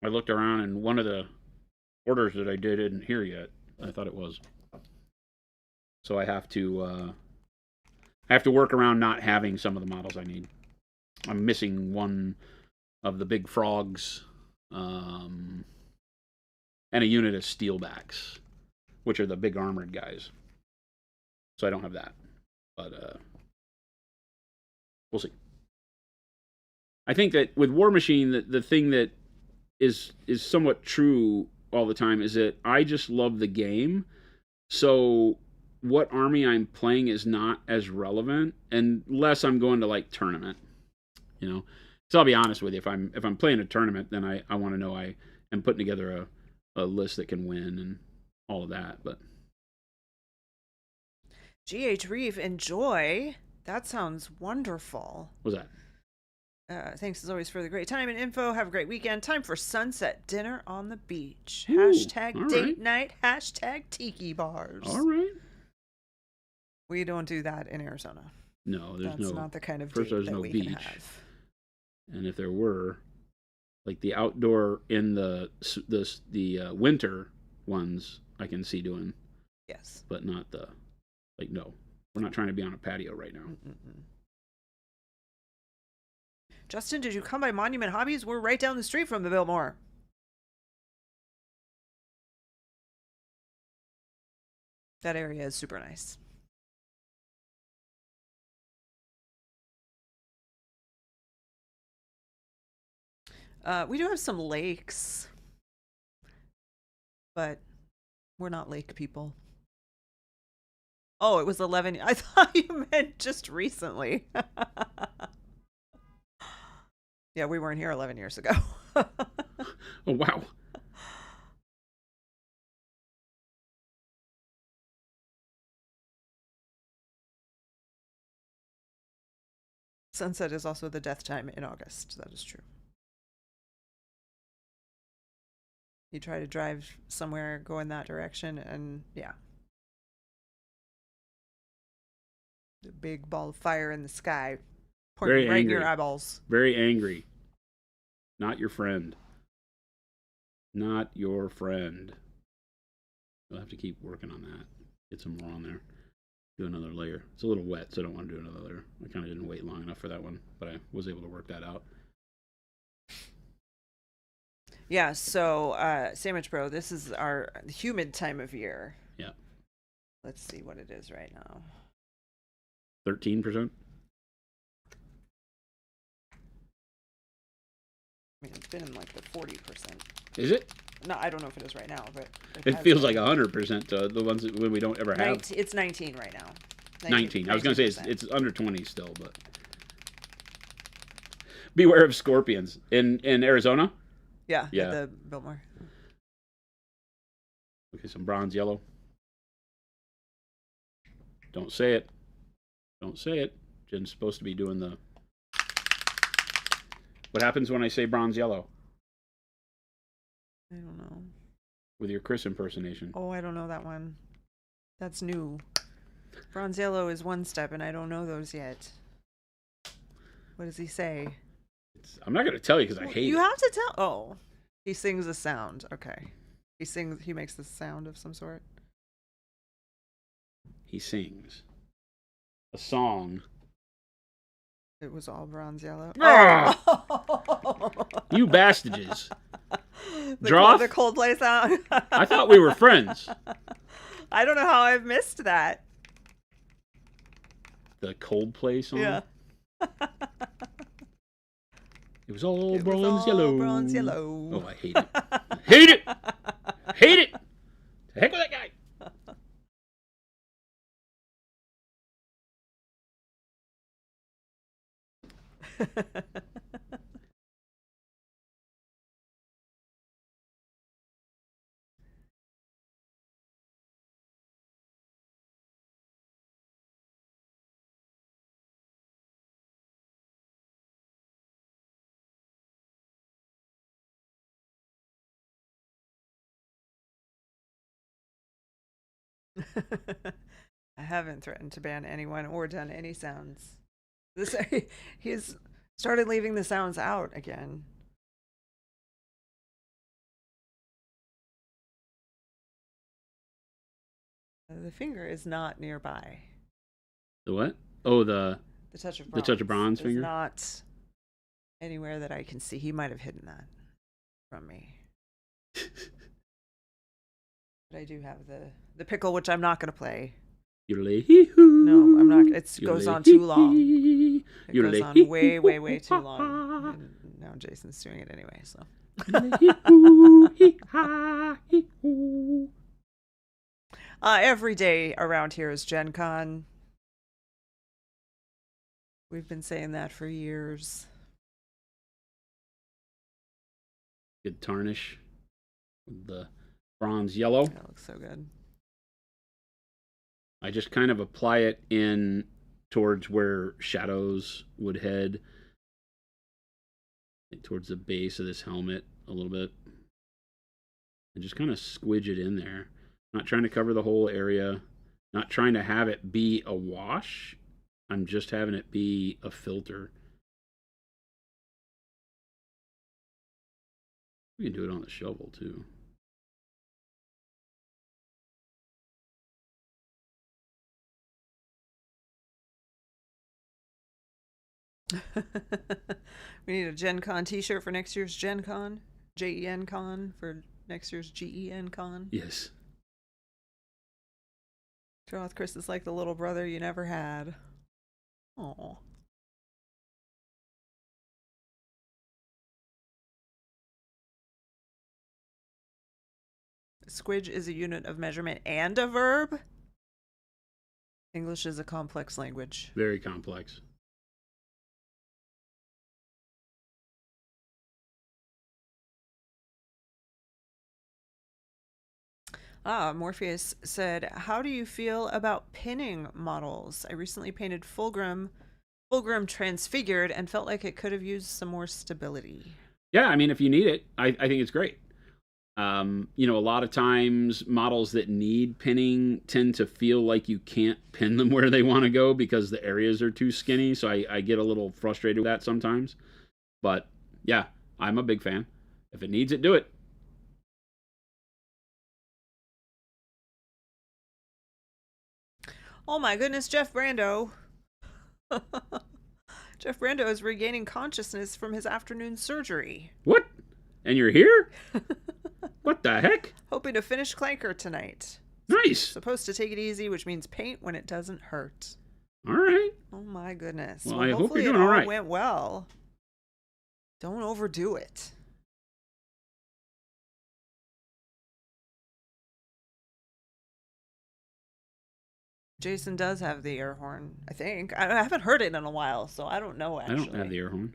I looked around and one of the orders that I did isn't here yet. I thought it was. So I have to work around not having some of the models I need. I'm missing one of the big frogs, and a unit of steelbacks, which are the big armored guys. So I don't have that, but we'll see. I think that with Warmachine, the thing that is somewhat true all the time is that I just love the game. So what army I'm playing is not as relevant unless I'm going to like tournament, you know. So I'll be honest with you, if I'm playing a tournament, then I want to know I am putting together a list that can win and all of that. But GH Reef, enjoy. That sounds wonderful. What's that? Thanks as always for the great time and info. Have a great weekend. Time for sunset dinner on the beach. Ooh, Hashtag date right. night. Hashtag tiki bars. All right. We don't do that in Arizona. No, That's not the kind of first date there's that no we beach. can have. And if there were, like the outdoor in the winter ones, I can see doing. Yes. But not no. We're not trying to be on a patio right now. Mm-mm. Justin, did you come by Monument Hobbies? We're right down the street from the Biltmore. That area is super nice. We do have some lakes, but we're not lake people. Oh, it was 11. I thought you meant just recently. Yeah, we weren't here 11 years ago. Oh, wow. Sunset is also the death time in August. That is true. You try to drive somewhere, go in that direction, and yeah. The big ball of fire in the sky Pointing Very right in angry. your eyeballs. Very angry. Not your friend. Not your friend. We'll have to keep working on that. Get some more on there. Do another layer. It's a little wet, so I don't want to do another layer. I kind of didn't wait long enough for that one, but I was able to work that out. Yeah, so Sandwich Bro, this is our humid time of year. Yeah. Let's see what it is right now. 13%? I mean, it's been in like the 40%. Is it? No, I don't know if it is right now, but it feels like 100% to the ones that when we don't ever have. It's 19 right now. 19. I was going to say it's under 20 still, but beware of scorpions in Arizona. Yeah. At the Biltmore. Okay, some bronze yellow. Don't say it. Don't say it. Jen's supposed to be doing the. What happens when I say bronze yellow? I don't know. With your Chris impersonation. Oh, I don't know that one. That's new. Bronze yellow is one step, and I don't know those yet. What does he say? I'm not going to tell you because I hate it. You have to tell. Oh, he sings a sound. Okay. He makes the sound of some sort. He sings a song. It was all bronze yellow. Ah! You bastages. The Coldplay sound. I thought we were friends. I don't know how I've missed that. The Coldplay song? Yeah. It was all bronze yellow. Bronze yellow. Oh, I hate it. Hate it. Hate it. The heck with that guy. I haven't threatened to ban anyone or done any sounds. He's started leaving the sounds out again. The finger is not nearby. The what? Oh, the touch of bronze. The touch of bronze finger? Is not anywhere that I can see. He might have hidden that from me. But I do have the pickle, which I'm not going to play. No, I'm not. It goes on too long. It goes on way, way, way too long. And now Jason's doing it anyway, so. Every day around here is Gen Con. We've been saying that for years. Good tarnish. The bronze yellow. That looks so good. I just kind of apply it in towards where shadows would head. Towards the base of this helmet a little bit. And just kind of squidge it in there. Not trying to cover the whole area. Not trying to have it be a wash. I'm just having it be a filter. We can do it on the shovel too. We need a Gen Con t-shirt for next year's Gen Con. Gen Con for next year's Gen Con. Yes. Joth Chris is like the little brother you never had. Aww. Squidge is a unit of measurement and a verb. English is a complex language. Very complex. Morpheus said, how do you feel about pinning models? I recently painted Fulgrim Transfigured and felt like it could have used some more stability. Yeah, I mean, if you need it, I think it's great. A lot of times models that need pinning tend to feel like you can't pin them where they want to go because the areas are too skinny. So I get a little frustrated with that sometimes. But yeah, I'm a big fan. If it needs it, do it. Oh my goodness, Jeff Brando. Jeff Brando is regaining consciousness from his afternoon surgery. What? And you're here? What the heck? Hoping to finish Clanker tonight. Nice. Supposed to take it easy, which means paint when it doesn't hurt. All right. Oh my goodness. Well, I hope hopefully you're doing all right. Went well. Don't overdo it. Jason does have the air horn, I think. I haven't heard it in a while, so I don't know, actually. I don't have the air horn.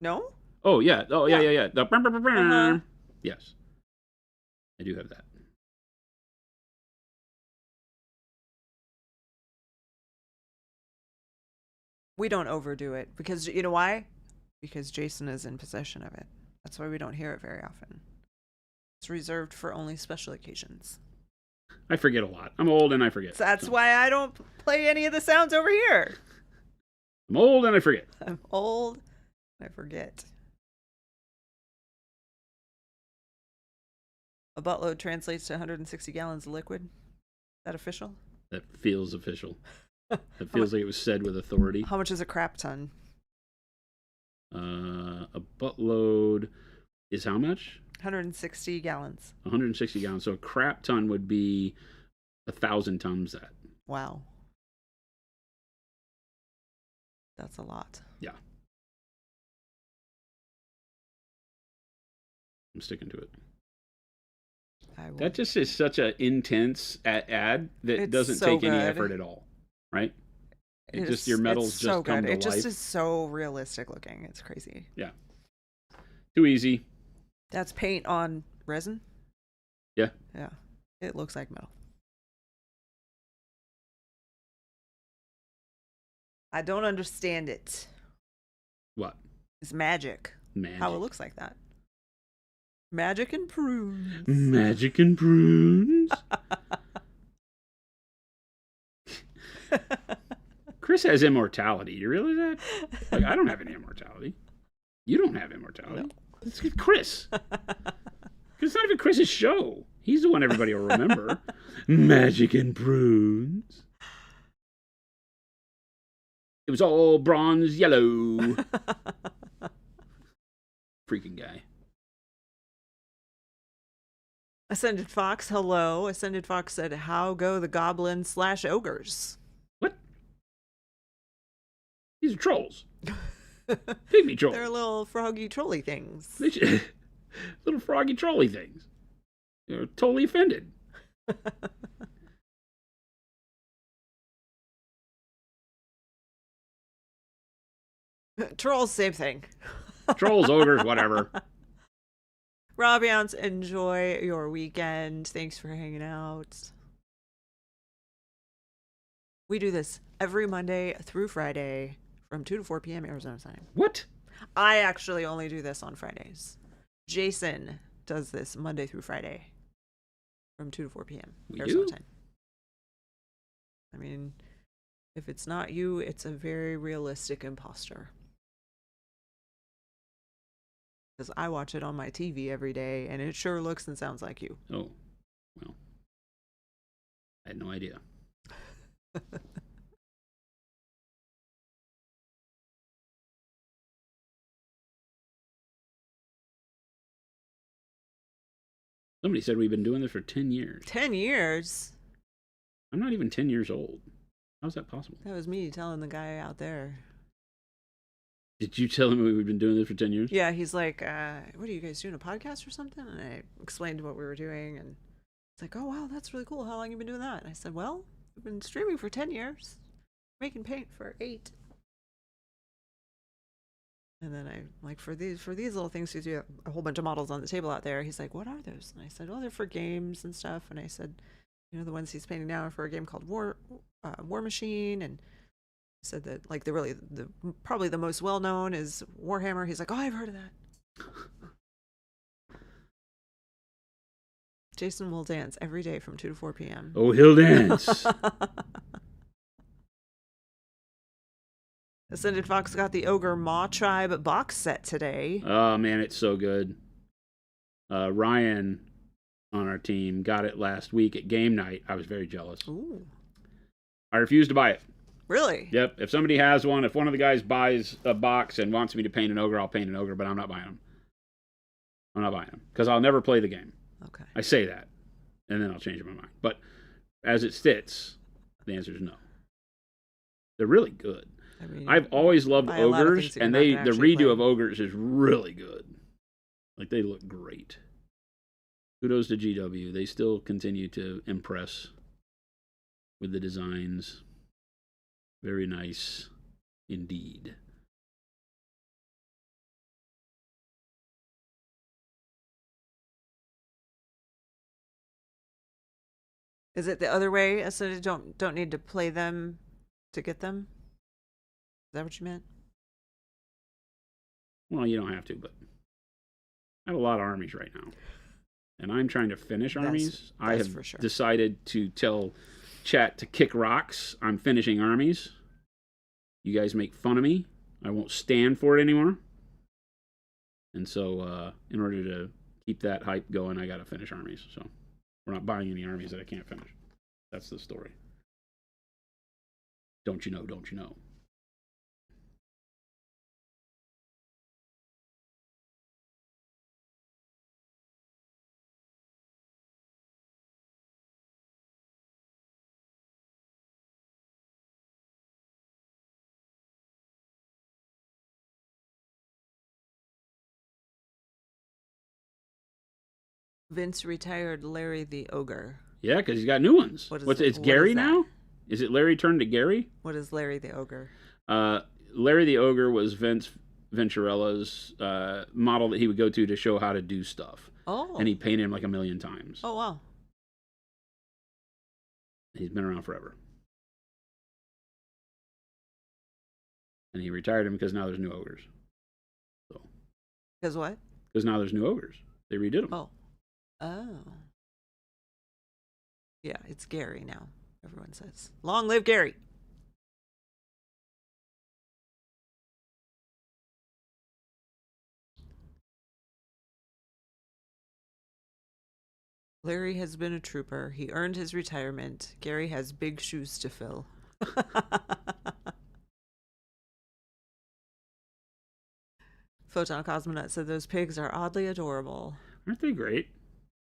No? Oh, yeah. Oh, yeah. The Yes. I do have that. We don't overdo it because you know why? Because Jason is in possession of it. That's why we don't hear it very often. It's reserved for only special occasions. I forget a lot. I'm old and I forget. So that's why I don't play any of the sounds over here. I'm old and I forget. I'm old and I forget. A buttload translates to 160 gallons of liquid. Is that official? That feels official. That feels like it was said with authority. How much is a crap ton? A buttload is how much? 160 gallons. 160 gallons. So a crap ton would be 1,000 tons that. Wow. That's a lot. Yeah. I'm sticking to it. That just is such an intense ad that it doesn't take any effort at all, right? It just, your metals just come to life. It just is so realistic looking. It's crazy. Yeah. Too easy. That's paint on resin? Yeah. Yeah. It looks like metal. I don't understand it. What? It's magic. Magic. How it looks like that. Magic and prunes. Magic and prunes. Chris has immortality. You realize that? Like, I don't have any immortality. You don't have immortality. No. It's Chris. It's not even Chris's show. He's the one everybody will remember. Magic and prunes. It was all bronze yellow. Freaking guy. Ascended Fox, hello. Ascended Fox said, how go the goblins/ogres? What? These are trolls. Pygmy trolls. They're little froggy trolly things. Little froggy trolly things. They're totally offended. Trolls, same thing. Trolls, ogres, whatever. Robians, enjoy your weekend. Thanks for hanging out. We do this every Monday through Friday from 2 to 4 p.m. Arizona time. What? I actually only do this on Fridays. Jason does this Monday through Friday from 2 to 4 p.m. Arizona time. I mean, if it's not you, it's a very realistic imposter. Because I watch it on my TV every day, and it sure looks and sounds like you. Oh, well. I had no idea. Somebody said we've been doing this for 10 years. 10 years? I'm not even 10 years old. How's that possible? That was me telling the guy out there. Did you tell him we've been doing this for 10 years? Yeah, he's like, what are you guys doing, a podcast or something? And I explained what we were doing, and it's like, oh, wow, that's really cool. How long have you been doing that? And I said, well, we've been streaming for 10 years, making paint for 8. And then I, like, for these little things, because you have a whole bunch of models on the table out there, he's like, what are those? And I said, well, they're for games and stuff. And I said, you know, the ones he's painting now are for a game called Warmachine, and said that, like, probably the most well known is Warhammer. He's like, oh, I've heard of that. Jason will dance every day from 2 to 4 p.m. Oh, he'll dance. Ascended Fox got the Ogre Maw Tribe box set today. Oh, man, it's so good. Ryan on our team got it last week at game night. I was very jealous. Ooh. I refused to buy it. Really? Yep. If somebody has one, if one of the guys buys a box and wants me to paint an ogre, I'll paint an ogre, but I'm not buying them. I'm not buying them because I'll never play the game. Okay. I say that, and then I'll change my mind. But as it sits, the answer is no. They're really good. I mean, I've always loved ogres, and the redo play. of ogres is really good. Like, they look great. Kudos to GW. They still continue to impress with the designs. Very nice indeed. Is it the other way? Ascended don't need to play them to get them? Is that what you meant? Well, you don't have to, but I have a lot of armies right now. And I'm trying to finish armies. I have decided to tell chat to kick rocks. I'm finishing armies. You guys make fun of me. I won't stand for it anymore. And so in order to keep that hype going, I got to finish armies. So we're not buying any armies that I can't finish. That's the story. Don't you know, don't you know? Vince retired Larry the Ogre. Yeah, because he's got new ones. It's Gary now? Is it Larry turned to Gary? What is Larry the Ogre? Larry the Ogre was Vince Venturella's model that he would go to show how to do stuff. Oh. And he painted him like a million times. Oh, wow. He's been around forever. And he retired him because now there's new ogres. So. Because what? Because now there's new ogres. They redid them. Oh. Oh. Yeah, it's Gary now, everyone says. Long live Gary. Larry has been a trooper. He earned his retirement. Gary has big shoes to fill. Photon Cosmonaut said those pigs are oddly adorable. Aren't they great?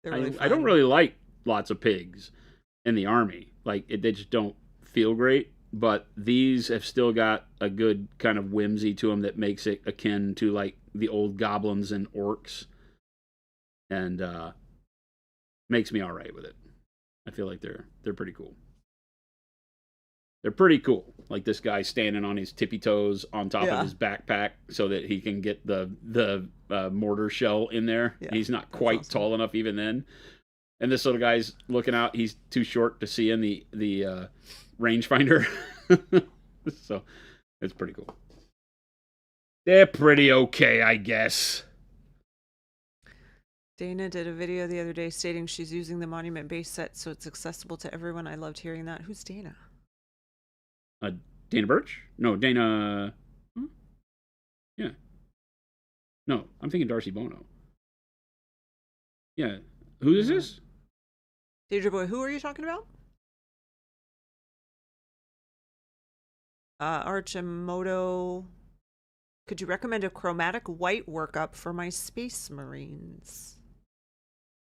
They're really fun. I don't really like lots of pigs in the army. Like, they just don't feel great. But these have still got a good kind of whimsy to them that makes it akin to, like, the old goblins and orcs. And makes me all right with it. I feel like they're pretty cool. They're pretty cool. Like this guy standing on his tippy toes on top of his backpack so that he can get the mortar shell in there. Yeah, he's not quite tall enough even then. And this little guy's looking out. He's too short to see in the rangefinder. So it's pretty cool. They're pretty okay, I guess. Dana did a video the other day stating she's using the Monument base set so it's accessible to everyone. I loved hearing that. Who's Dana? Dana Birch? No, Dana... Huh? Yeah. No, I'm thinking Darcy Bono. Yeah. Who is this? Danger Boy, who are you talking about? Archimoto. Could you recommend a chromatic white workup for my Space Marines?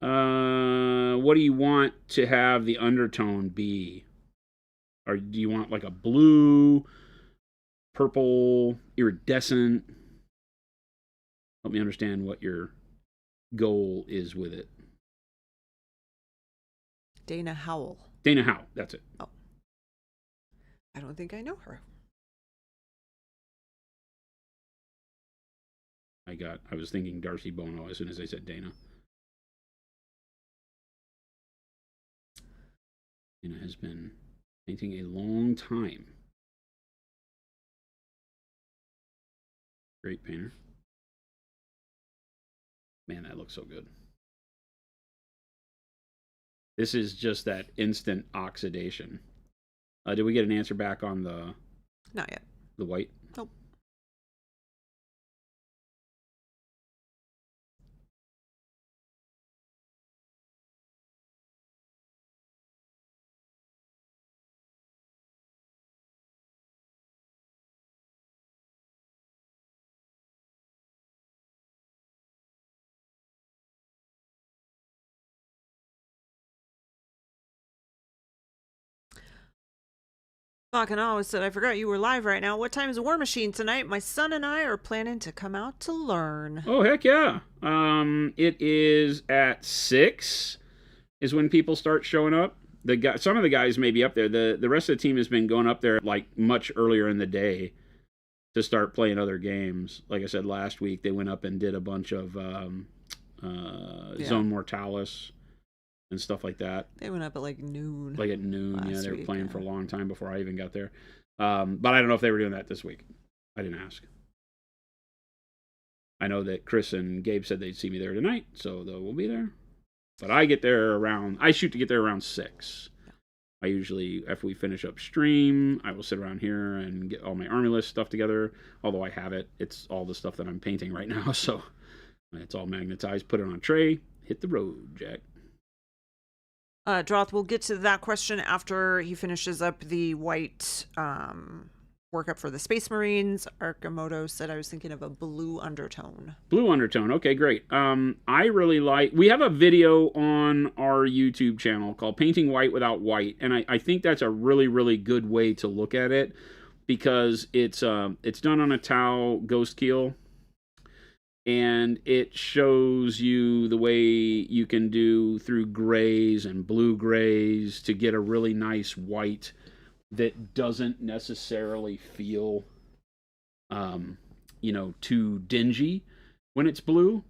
What do you want to have the undertone be? Or do you want like a blue, purple, iridescent? Help me understand what your goal is with it. Dana Howell. Dana Howell, that's it. Oh. I don't think I know her. I was thinking Darcy Bono as soon as I said Dana. Dana has been painting a long time. Great painter. Man, that looks so good. This is just that instant oxidation. Did we get an answer back on Not yet. The white? Nope. Fucking always said I forgot you were live right now. What time is Warmachine tonight? My son and I are planning to come out to learn. Oh, heck yeah. It is at 6 is when people start showing up. Some of the guys may be up there. The rest of the team has been going up there like much earlier in the day to start playing other games. Like I said last week, they went up and did a bunch of Zone Mortalis and stuff like that. They went up at like noon. Like at noon, yeah. They were playing for a long time before I even got there. But I don't know if they were doing that this week. I didn't ask. I know that Chris and Gabe said they'd see me there tonight, so we'll be there. But I shoot to get there around 6. I usually, after we finish up stream, I will sit around here and get all my army list stuff together. Although I have it. It's all the stuff that I'm painting right now, so it's all magnetized. Put it on a tray. Hit the road, Jack. Droth, we'll get to that question after he finishes up the white workup for the Space Marines. Arkamoto said I was thinking of a blue undertone. Blue undertone. Okay, great. I really we have a video on our YouTube channel called Painting White Without White, and I think that's a really, really good way to look at it because it's done on a Tau Ghost Keel. And it shows you the way you can do through grays and blue grays to get a really nice white that doesn't necessarily feel, too dingy when it's blue.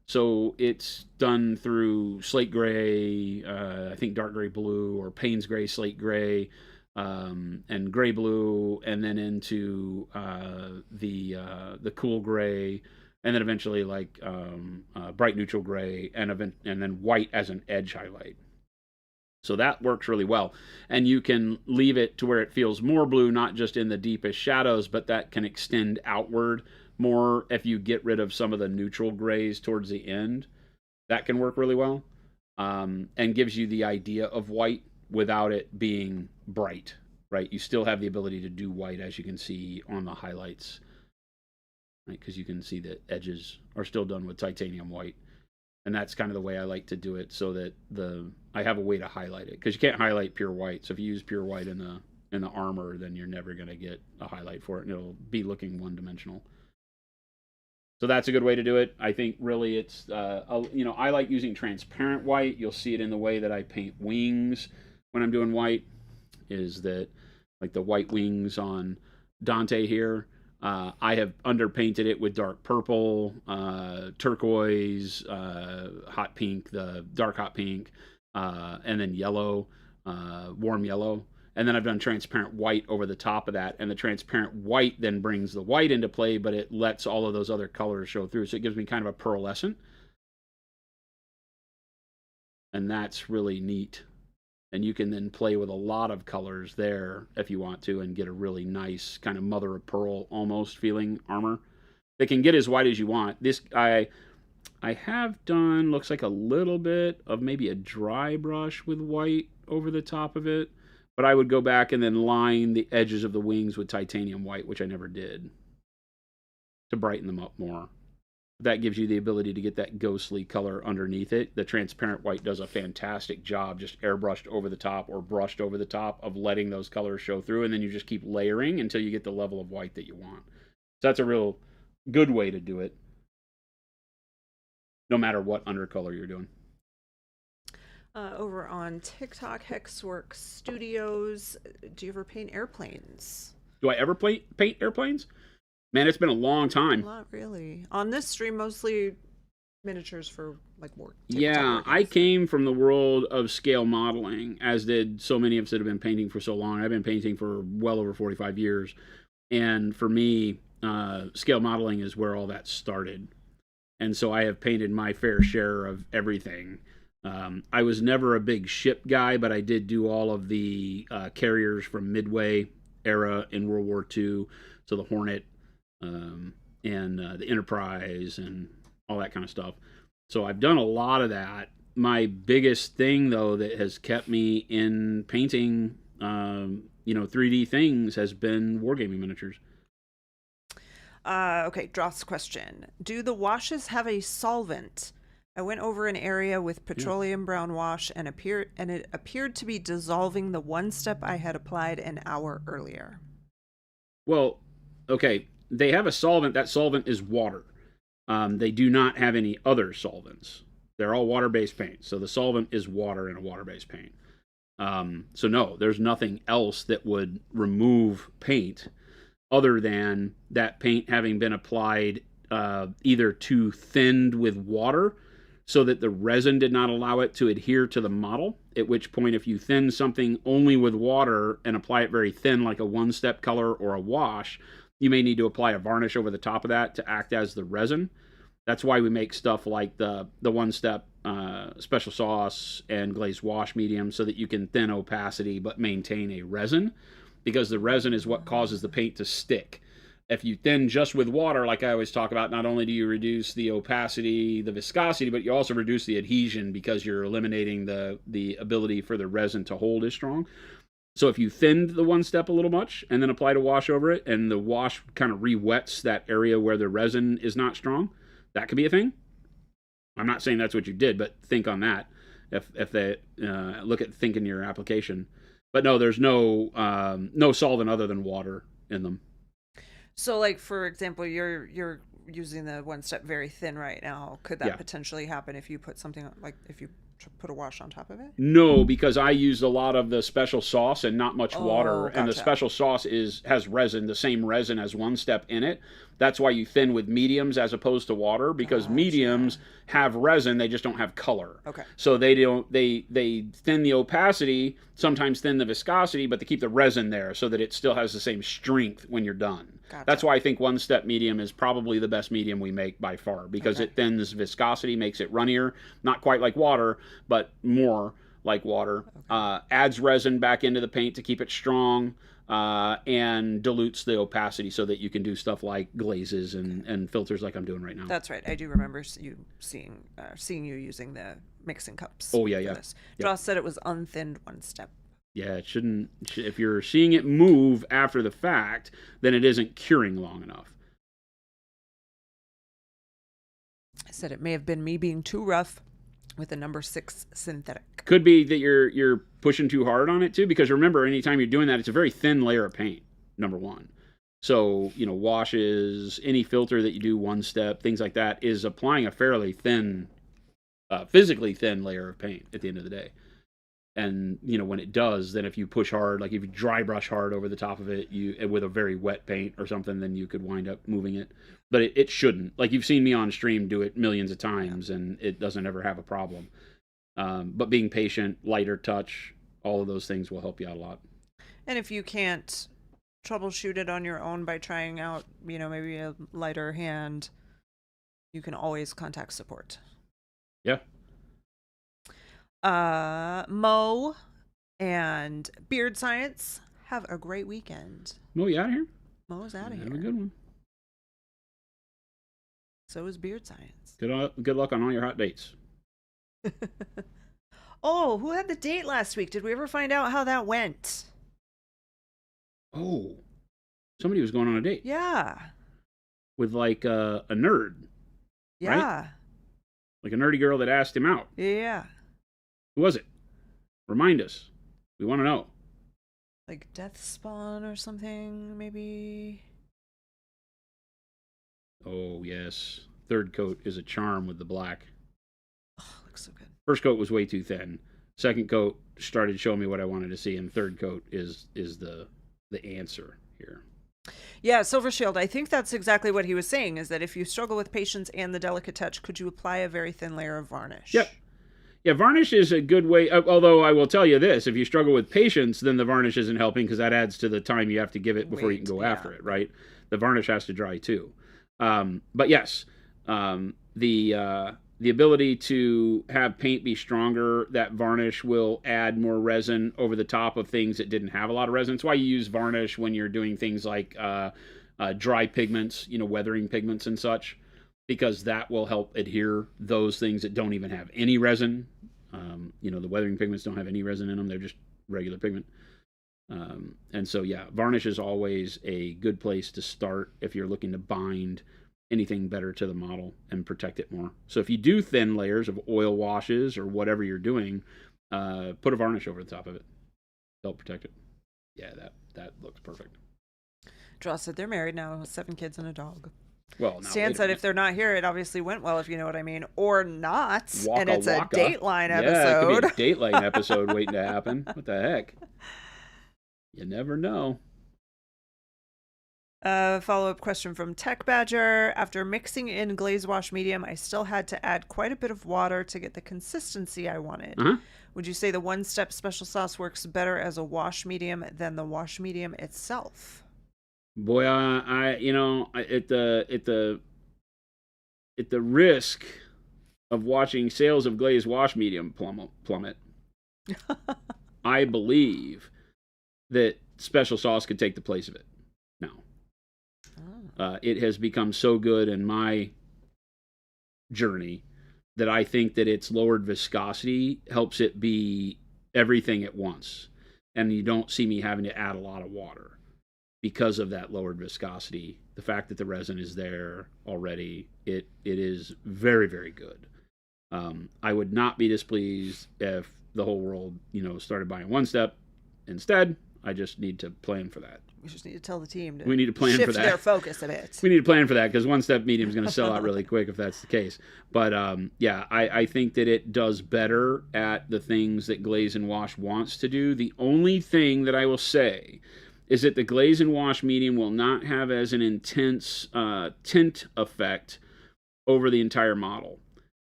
So it's done through slate gray, I think dark gray blue, or Payne's gray, slate gray, and gray blue, and then into the cool gray. And then eventually like bright neutral gray and then white as an edge highlight. So that works really well. And you can leave it to where it feels more blue, not just in the deepest shadows, but that can extend outward more if you get rid of some of the neutral grays towards the end. That can work really well and gives you the idea of white without it being bright, right? You still have the ability to do white, as you can see on the highlights. Because you can see the edges are still done with titanium white, and that's kind of the way I like to do it, so that I have a way to highlight it. Because you can't highlight pure white, so if you use pure white in the armor, then you're never going to get a highlight for it, and it'll be looking one-dimensional. So that's a good way to do it. I think really it's I like using transparent white. You'll see it in the way that I paint wings when I'm doing white. Is that like the white wings on Dante here? I have underpainted it with dark purple, turquoise, hot pink, the dark hot pink, and then yellow, warm yellow. And then I've done transparent white over the top of that. And the transparent white then brings the white into play, but it lets all of those other colors show through. So it gives me kind of a pearlescent. And that's really neat. And you can then play with a lot of colors there if you want to and get a really nice kind of mother of pearl almost feeling armor. They can get as white as you want. This I have done, looks like a little bit of maybe a dry brush with white over the top of it. But I would go back and then line the edges of the wings with titanium white, which I never did, to brighten them up more. That gives you the ability to get that ghostly color underneath it. The transparent white does a fantastic job, just airbrushed over the top or brushed over the top, of letting those colors show through, and then you just keep layering until you get the level of white that you want. So that's a real good way to do it, no matter what undercolor you're doing. Over on TikTok, Hexworks Studios, do you ever paint airplanes? Do I ever paint airplanes? Man, it's been a long time. Not really. On this stream, mostly miniatures for like more. Yeah, I came from the world of scale modeling, as did so many of us that have been painting for so long. I've been painting for well over 45 years. And for me, scale modeling is where all that started. And so I have painted my fair share of everything. I was never a big ship guy, but I did do all of the carriers from Midway era in World War II, so the Hornet and the Enterprise and all that kind of stuff. So I've done a lot of that. My biggest thing, though, that has kept me in painting, 3D things has been wargaming miniatures. Okay, Droth's question. Do the washes have a solvent? I went over an area with petroleum brown wash and it appeared to be dissolving the one step I had applied an hour earlier. Well, okay, they have a solvent. That solvent is water. They do not have any other solvents. They're all water-based paints. So the solvent is water in a water-based paint. So no, there's nothing else that would remove paint other than that paint having been applied either too thinned with water so that the resin did not allow it to adhere to the model, at which point if you thin something only with water and apply it very thin like a one-step color or a wash, you may need to apply a varnish over the top of that to act as the resin. That's why we make stuff like the one-step special sauce and glazed wash medium so that you can thin opacity but maintain a resin, because the resin is what causes the paint to stick. If you thin just with water, like I always talk about, not only do you reduce the opacity, the viscosity, but you also reduce the adhesion because you're eliminating the ability for the resin to hold as strong. So if you thinned the one step a little much and then applied a wash over it, and the wash kind of re-wets that area where the resin is not strong, that could be a thing. I'm not saying that's what you did, but think on that. If they think in your application. But no, there's no solvent other than water in them. So, like, for example, you're using the one step very thin right now. Could that potentially happen if you put something, like if you put a wash on top of it? No, because I used a lot of the special sauce and not much water. Gotcha. And the special sauce has resin, the same resin as one step in it. That's why you thin with mediums as opposed to water, because mediums have resin, they just don't have color. Okay. So they thin the opacity, sometimes thin the viscosity, but they keep the resin there so that it still has the same strength when you're done. Gotcha. That's why I think one step medium is probably the best medium we make by far, because it thins viscosity, makes it runnier, not quite like water, but more like water. Adds resin back into the paint to keep it strong, and dilutes the opacity so that you can do stuff like glazes and filters like I'm doing right now. That's right. I do remember seeing you using the mixing cups. Oh, yeah. Josh said it was unthinned one step. Yeah, it shouldn't. If you're seeing it move after the fact, then it isn't curing long enough. I said it may have been me being too rough with a number 6 synthetic. Could be that you're pushing too hard on it too, because remember, anytime you're doing that, it's a very thin layer of paint, number one. So, washes, any filter that you do one step, things like that, is applying a fairly thin, physically thin layer of paint at the end of the day. And, when it does, then if you push hard, like if you dry brush hard over the top of it, with a very wet paint or something, then you could wind up moving it. But it shouldn't. Like, you've seen me on stream do it millions of times, and it doesn't ever have a problem. But being patient, lighter touch, all of those things will help you out a lot. And if you can't troubleshoot it on your own by trying out, maybe a lighter hand, you can always contact support. Yeah. Mo and Beard Science, have a great weekend. Mo, you out of here? Mo is out of here. Have a good one. So is Beard Science. Good luck on all your hot dates. Oh, who had the date last week? Did we ever find out how that went? Oh, somebody was going on a date. Yeah. With like a nerd. Yeah. Right? Like a nerdy girl that asked him out. Yeah. Who was it? Remind us. We want to know. Like Death Spawn or something, maybe? Oh, yes. Third coat is a charm with the black. Oh, looks so good. First coat was way too thin. Second coat started showing me what I wanted to see, and third coat is the answer here. Yeah, Silver Shield, I think that's exactly what he was saying, is that if you struggle with patience and the delicate touch, could you apply a very thin layer of varnish? Yep. Yeah, varnish is a good way, although I will tell you this, if you struggle with patience, then the varnish isn't helping, because that adds to the time you have to give it before you can go after it, right? The varnish has to dry too. But yes, the the ability to have paint be stronger, that varnish will add more resin over the top of things that didn't have a lot of resin. That's why you use varnish when you're doing things like dry pigments, weathering pigments and such, because that will help adhere those things that don't even have any resin. The weathering pigments don't have any resin in them. They're just regular pigment. And so, yeah, varnish is always a good place to start if you're looking to bind anything better to the model and protect it more. So if you do thin layers of oil washes or whatever you're doing, put a varnish over the top of it. Help protect it. Yeah, that looks perfect. Draw said they're married now, 7 kids and a dog. Well, Stan said if they're not here, it obviously went well, if you know what I mean, or not. Waka, and it's waka. a Dateline episode. Yeah, it could be a Dateline episode waiting to happen. What the heck? You never know. Follow-up question from Tech Badger. After mixing in glaze wash medium, I still had to add quite a bit of water to get the consistency I wanted. Would you say the one-step special sauce works better as a wash medium than the wash medium itself? Boy, at the risk of watching sales of glazed wash medium plummet, I believe that special sauce could take the place of it now. It has become so good in my journey that I think that its lowered viscosity helps it be everything at once. And you don't see me having to add a lot of water because of that lowered viscosity. The fact that the resin is there already, it is very, very good. I would not be displeased if the whole world, started buying one step instead. I just need to plan for that. We just need to tell the team to we need to plan shift for that. Their focus a bit. We need to plan for that because one step medium is going to sell out really quick if that's the case. But I think that it does better at the things that Glaze and Wash wants to do. The only thing that I will say is that the Glaze and Wash medium will not have as an intense tint effect over the entire model,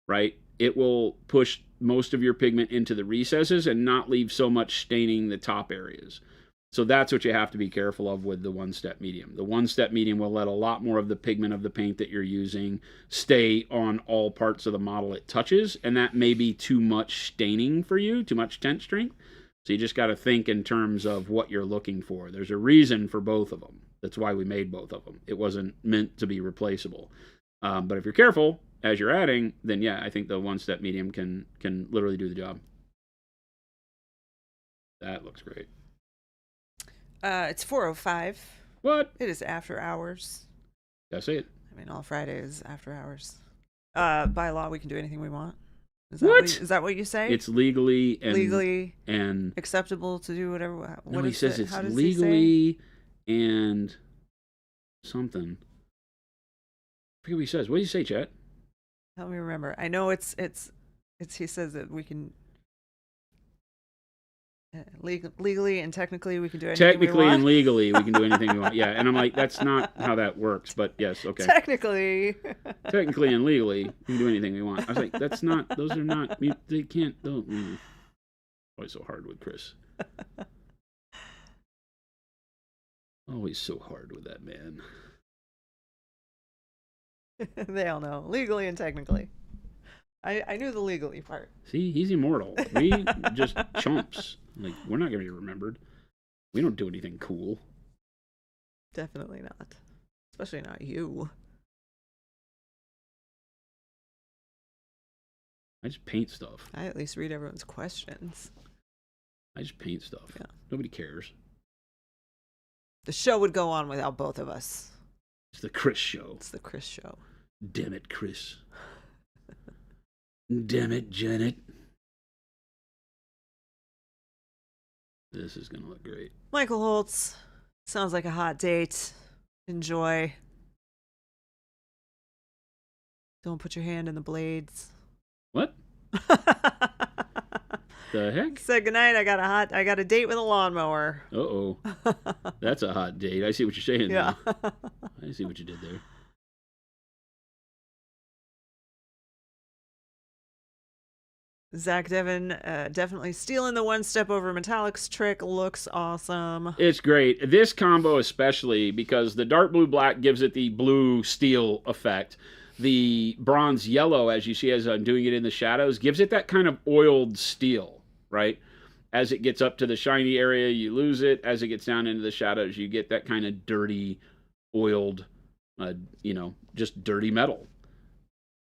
right? It will push most of your pigment into the recesses and not leave so much staining the top areas. So that's what you have to be careful of with the one-step medium. The one-step medium will let a lot more of the pigment of the paint that you're using stay on all parts of the model it touches, and that may be too much staining for you, too much tint strength. So you just got to think in terms of what you're looking for. There's a reason for both of them. That's why we made both of them. It wasn't meant to be replaceable. But if you're careful as you're adding, then yeah, I think the one-step medium can literally do the job. That looks great. It's 4:05. What? It is after hours. Gotta say it. I mean, all Friday is after hours. By law, we can do anything we want. Is that what you say? It's legally and acceptable to do whatever. What no, he says it's legally and something. I forget what he says. What do you say, Chet? Help me remember. I know it's. He says that we can. Legally and technically we can do anything technically we want. And legally we can do anything we want. Yeah, and I'm like, that's not how that works, but yes, okay. Technically and legally we can do anything we want. I was like, that's not, those are not, they can't, don't. Always so hard with Chris. Always so hard with that man. They all know legally and technically. I knew the legally part. See, he's immortal. We just chumps. Like, we're not going to be remembered. We don't do anything cool. Definitely not. Especially not you. I just paint stuff. I at least read everyone's questions. I just paint stuff. Yeah. Nobody cares. The show would go on without both of us. It's the Chris show. It's the Chris show. Damn it, Chris. Damn it, Janet. This is going to look great. Michael Holtz. Sounds like a hot date. Enjoy. Don't put your hand in the blades. What? The heck? Said goodnight. I got a date with a lawnmower. Uh-oh. That's a hot date. I see what you're saying. Yeah. I see what you did there. Zach Devon, definitely stealing the one step over metallics trick. Looks awesome. It's great. This combo especially because the dark blue black gives it the blue steel effect. The bronze yellow, as you see as I'm doing it in the shadows, gives it that kind of oiled steel, right? As it gets up to the shiny area, you lose it. As it gets down into the shadows, you get that kind of dirty, oiled, just dirty metal.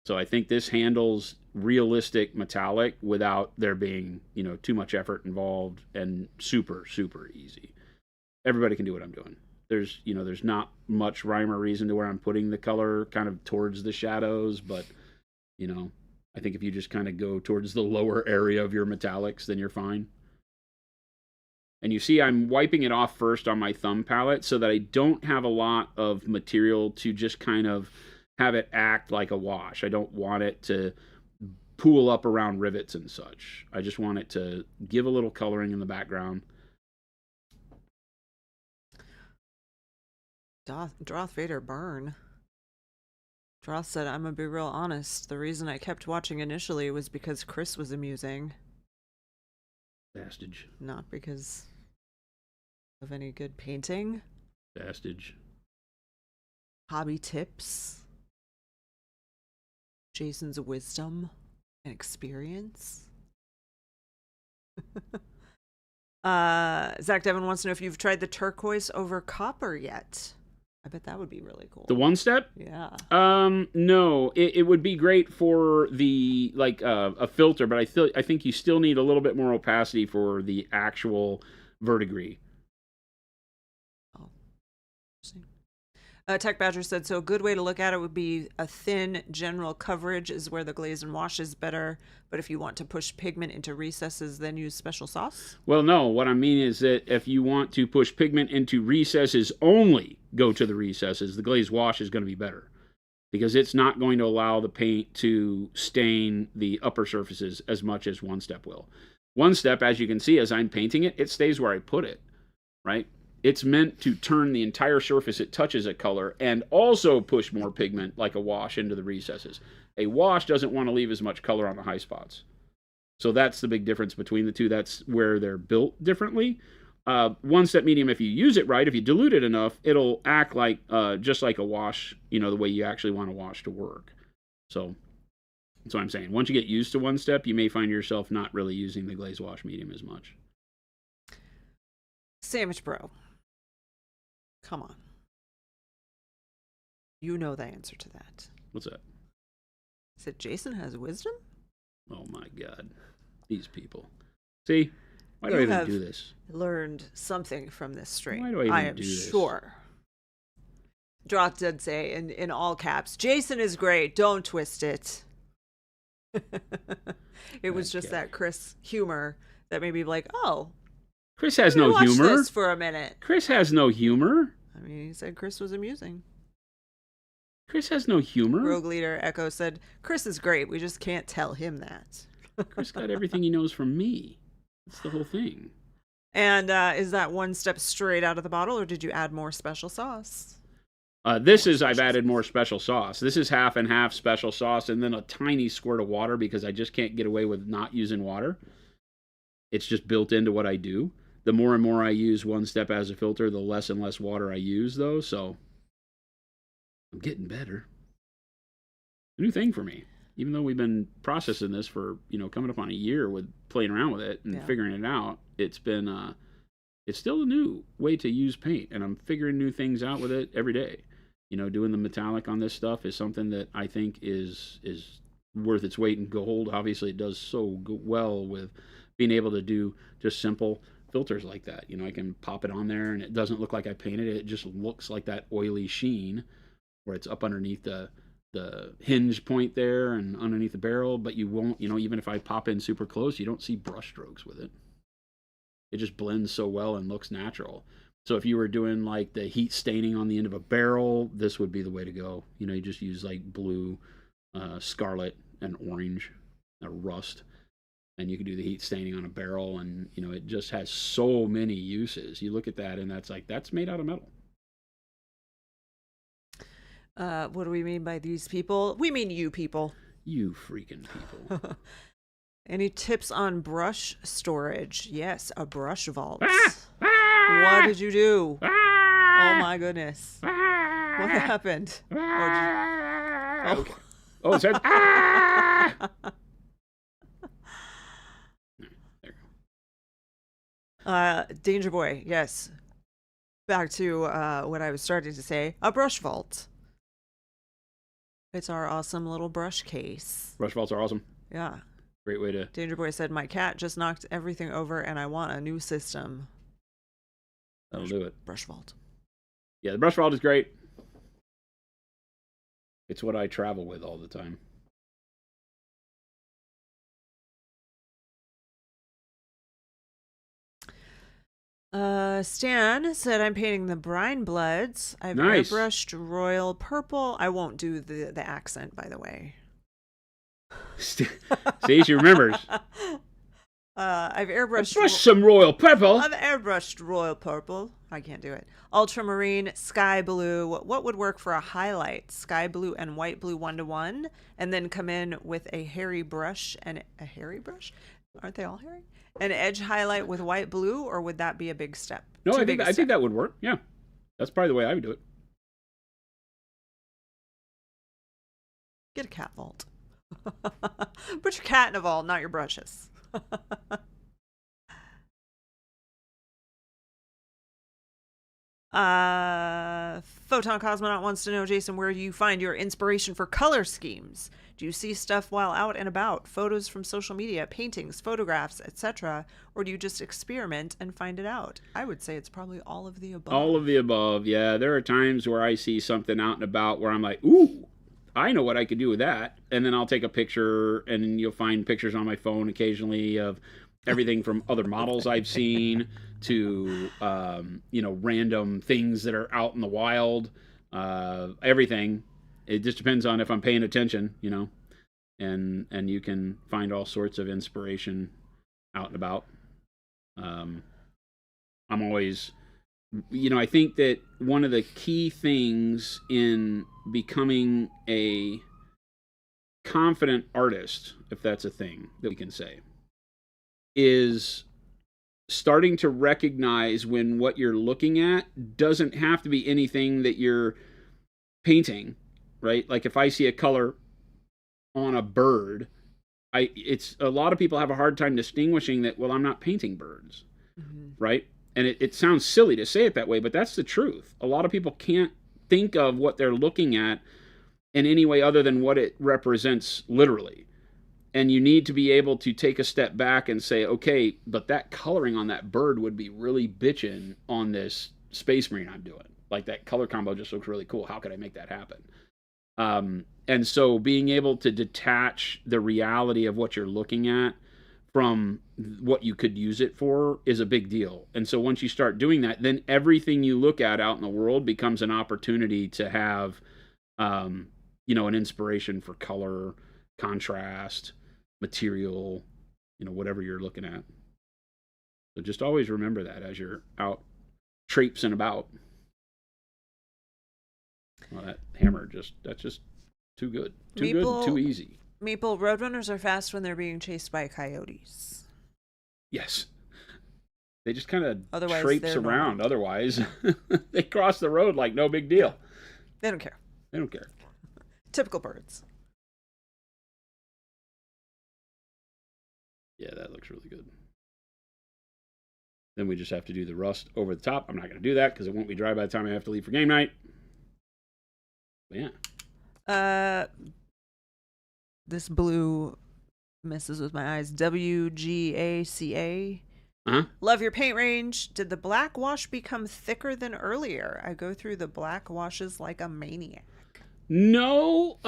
So I think this handles realistic metallic without there being, too much effort involved, and super, super easy. Everybody can do what I'm doing. There's not much rhyme or reason to where I'm putting the color kind of towards the shadows, but, I think if you just kind of go towards the lower area of your metallics, then you're fine. And you see I'm wiping it off first on my thumb palette so that I don't have a lot of material to just kind of have it act like a wash. I don't want it to pool up around rivets and such. I just want it to give a little coloring in the background. Darth Vader burn. Droth said, I'm gonna be real honest. The reason I kept watching initially was because Chris was amusing. Bastage. Not because of any good painting. Bastage. Hobby tips. Jason's wisdom and experience. Zach Devin wants to know if you've tried the turquoise over copper yet. I bet that would be really cool. The one step? Yeah. No. It would be great for the a filter, but I think you still need a little bit more opacity for the actual verdigris. Oh. Interesting. Tech Badger said, so a good way to look at it would be a thin general coverage is where the glaze and wash is better, but if you want to push pigment into recesses, then use special sauce? Well, no. What I mean is that if you want to push pigment into recesses only, go to the recesses. The glaze wash is going to be better because it's not going to allow the paint to stain the upper surfaces as much as one step will. One step, as you can see, as I'm painting it, it stays where I put it, right? It's meant to turn the entire surface it touches a color and also push more pigment like a wash into the recesses. A wash doesn't want to leave as much color on the high spots. So that's the big difference between the two. That's where they're built differently. One step medium, if you use it right, if you dilute it enough, it'll act like just like a wash, the way you actually want a wash to work. So that's what I'm saying. Once you get used to one step, you may find yourself not really using the glaze wash medium as much. Sandwich Bro. Come on. You know the answer to that. What's that? Said Jason has wisdom? Oh my God. These people. See? Why do I even do this? Learned something from this stream. Why do I even do this? I am sure. Droth did say in all caps, Jason is great. Don't twist it. It was just that Chris humor that made me be like, oh. Chris has no humor. Watch this for a minute. Chris has no humor. I mean, he said Chris was amusing. Chris has no humor. Rogue Leader Echo said, Chris is great. We just can't tell him that. Chris got everything he knows from me. That's the whole thing. And is that one step straight out of the bottle, or did you add more special sauce? I've added more special sauce. This is half and half special sauce and then a tiny squirt of water because I just can't get away with not using water. It's just built into what I do. The more and more I use one step as a filter, the less and less water I use, though. So I'm getting better. A new thing for me. Even though we've been processing this for, coming up on a year with playing around with it and figuring it out, it's been, it's still a new way to use paint. And I'm figuring new things out with it every day. Doing the metallic on this stuff is something that I think is worth its weight in gold. Obviously, it does so well with being able to do just simple filters like that. I can pop it on there and it doesn't look like I painted it. It just looks like that oily sheen where it's up underneath the hinge point there and underneath the barrel, but you won't, even if I pop in super close, you don't see brush strokes with it. It just blends so well and looks natural. So if you were doing like the heat staining on the end of a barrel, this would be the way to go. You just use like blue, scarlet, and orange, or rust. And you can do the heat staining on a barrel, and it just has so many uses. You look at that, and that's made out of metal. What do we mean by these people? We mean you people. You freaking people. Any tips on brush storage? Yes, a brush vault. What did you do? Oh my goodness. What happened? Ah, okay. Oh, it says ah. There you Danger Boy, yes. Back to what I was starting to say. A brush vault. It's our awesome little brush case. Brush vaults are awesome. Yeah. Great way to. Danger Boy said, my cat just knocked everything over and I want a new system. That'll do it. Brush vault. Yeah, the brush vault is great. It's what I travel with all the time. Stan said, I'm painting the Brine Bloods. I've Nice. airbrushed royal purple. I won't do the accent, by the way. See, she remembers. I've airbrushed... Brush some royal purple. I've airbrushed royal purple. I can't do it. Ultramarine, sky blue. What would work for a highlight? Sky blue and white blue 1-to-1, and then come in with a hairy brush and a hairy brush. Aren't they all hairy? An edge highlight with white blue, or would that be a big step? No, I think that would work. Yeah, that's probably the way I would do it. Get a cat vault. Put your cat in a vault, not your brushes. Photon Cosmonaut wants to know, Jason, where you find your inspiration for color schemes. Do you see stuff while out and about? Photos from social media, paintings, photographs, etc., or do you just experiment and find it out? I would say it's probably all of the above. All of the above, yeah. There are times where I see something out and about where I'm like, ooh, I know what I could do with that. And then I'll take a picture, and you'll find pictures on my phone occasionally of everything from other models I've seen to, random things that are out in the wild, everything. It just depends on if I'm paying attention, and you can find all sorts of inspiration out and about. I'm always, I think that one of the key things in becoming a confident artist, if that's a thing that we can say, is starting to recognize when what you're looking at doesn't have to be anything that you're painting, right? Like if I see a color on a bird, it's a lot of people have a hard time distinguishing that, well, I'm not painting birds, right? And it sounds silly to say it that way, but that's the truth. A lot of people can't think of what they're looking at in any way other than what it represents literally. And you need to be able to take a step back and say, okay, but that coloring on that bird would be really bitchin' on this Space Marine I'm doing. Like that color combo just looks really cool. How could I make that happen? And so being able to detach the reality of what you're looking at from what you could use it for is a big deal. And so once you start doing that, then everything you look at out in the world becomes an opportunity to have, an inspiration for color, contrast, material, whatever you're looking at. So just always remember that as you're out traipsing about. Well, that hammer that's just too good. Too good, too easy. Maple, roadrunners are fast when they're being chased by coyotes. Yes. They just kind of traipse around. Otherwise, they cross the road like no big deal. They don't care. They don't care. Typical birds. Yeah, that looks really good. Then we just have to do the rust over the top. I'm not going to do that because it won't be dry by the time I have to leave for game night. But yeah. This blue messes with my eyes. WGACA. Love your paint range. Did the black wash become thicker than earlier? I go through the black washes like a maniac. No,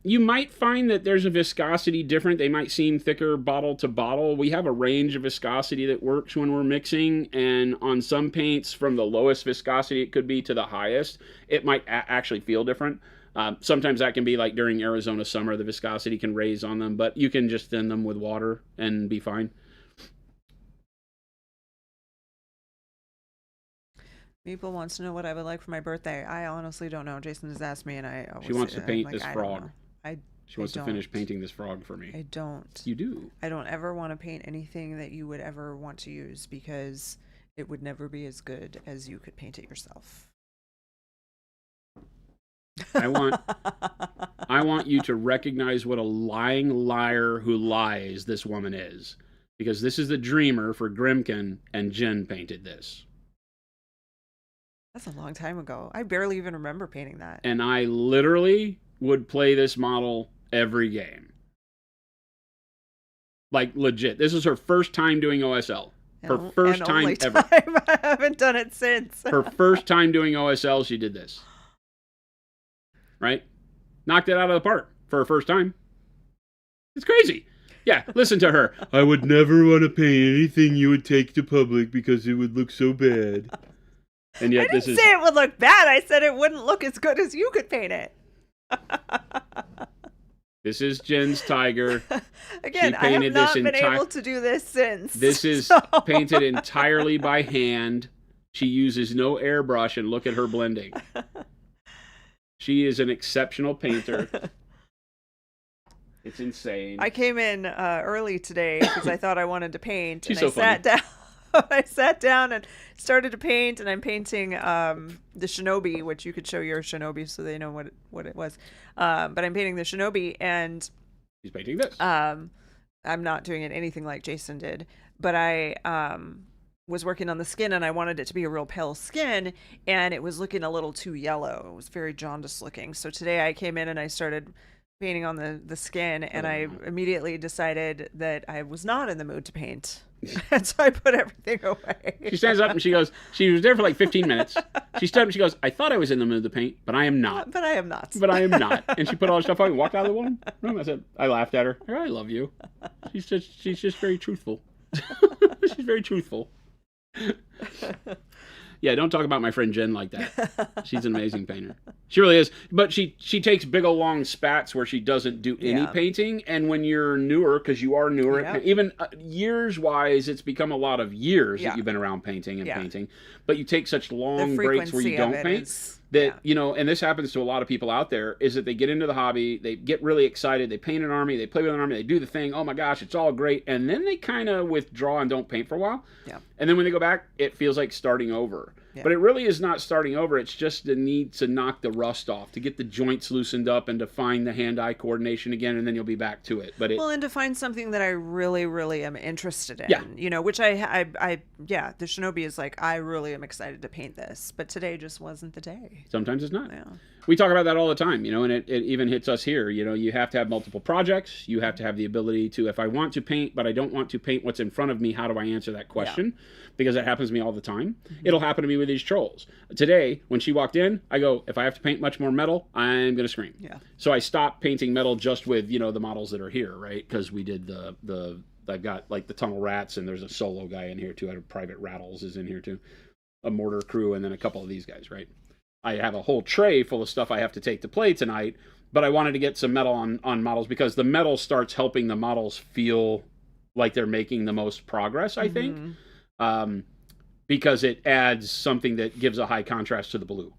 you might find that there's a viscosity different. They might seem thicker bottle to bottle. We have a range of viscosity that works when we're mixing, and on some paints, from the lowest viscosity it could be to the highest, it might actually feel different. Sometimes that can be like during Arizona summer, the viscosity can raise on them, but you can just thin them with water and be fine. People wants to know what I would like for my birthday. I honestly don't know. Jason has asked me, and she wants to paint this frog. She wants to finish painting this frog for me. I don't. You do. I don't ever want to paint anything that you would ever want to use because it would never be as good as you could paint it yourself. I I want you to recognize what a lying liar who lies this woman is. Because this is the Dreamer for Grimkin, and Jen painted this. That's a long time ago. I barely even remember painting that. And I literally would play this model every game. Like, legit. This is her first time doing OSL. Her first time ever. I haven't done it since. Her first time doing OSL, she did this. Right? Knocked it out of the park for her first time. It's crazy. Yeah, listen to her. I would never want to paint anything you would take to public because it would look so bad. And yet I didn't say it would look bad. I said it wouldn't look as good as you could paint it. This is Jen's tiger. Again, I have not been able to do this since. This is painted entirely by hand. She uses no airbrush, and look at her blending. She is an exceptional painter. It's insane. I came in early today because I thought I wanted to paint. She's and so I sat down. I sat down and started to paint, and I'm painting the Shinobi, which you could show your Shinobi so they know what it was. But I'm painting the Shinobi, and he's painting this. I'm not doing it anything like Jason did, but I was working on the skin, and I wanted it to be a real pale skin, and it was looking a little too yellow. It was very jaundiced looking. So today I came in and I started painting on the skin, and I immediately decided that I was not in the mood to paint. And so I put everything away. She stands up and she goes, she was there for like 15 minutes. She stood up and she goes, I thought I was in the mood to paint, but I am not. But I am not. But I am not. And she put all her stuff on and walked out of the room. I said, I laughed at her. I love you. She's just very truthful. She's very truthful. Yeah, don't talk about my friend Jen like that. She's an amazing painter. She really is. But she takes big old long spats where she doesn't do any painting. And when you're newer, because you are newer, even years-wise, it's become a lot of years that you've been around painting and painting. But you take such long breaks where you don't paint. You know, and this happens to a lot of people out there, is that they get into the hobby, they get really excited, they paint an army, they play with an army, they do the thing, oh my gosh, it's all great, and then they kind of withdraw and don't paint for a while. Yeah. And then when they go back, it feels like starting over. Yeah. But it really is not starting over, it's just the need to knock the rust off, to get the joints loosened up and to find the hand-eye coordination again, and then you'll be back to it. But and to find something that I really, really am interested in. You know, which the Shinobi is like, I really am excited to paint this, but today just wasn't the day. Sometimes it's not. Yeah. We talk about that all the time, you know, and it even hits us here. You know, you have to have multiple projects. You have to have the ability to, if I want to paint, but I don't want to paint what's in front of me, how do I answer that question? Yeah. Because that happens to me all the time. Mm-hmm. It'll happen to me with these trolls. Today, when she walked in, I go, if I have to paint much more metal, I'm going to scream. Yeah. So I stopped painting metal just with, you know, the models that are here, right? Because we did I've got like the Tunnel Rats, and there's a solo guy in here too. I have Private Rattles is in here too. A Mortar Crew, and then a couple of these guys, right? I have a whole tray full of stuff I have to take to play tonight, but I wanted to get some metal on models because the metal starts helping the models feel like they're making the most progress, I think, because it adds something that gives a high contrast to the blue.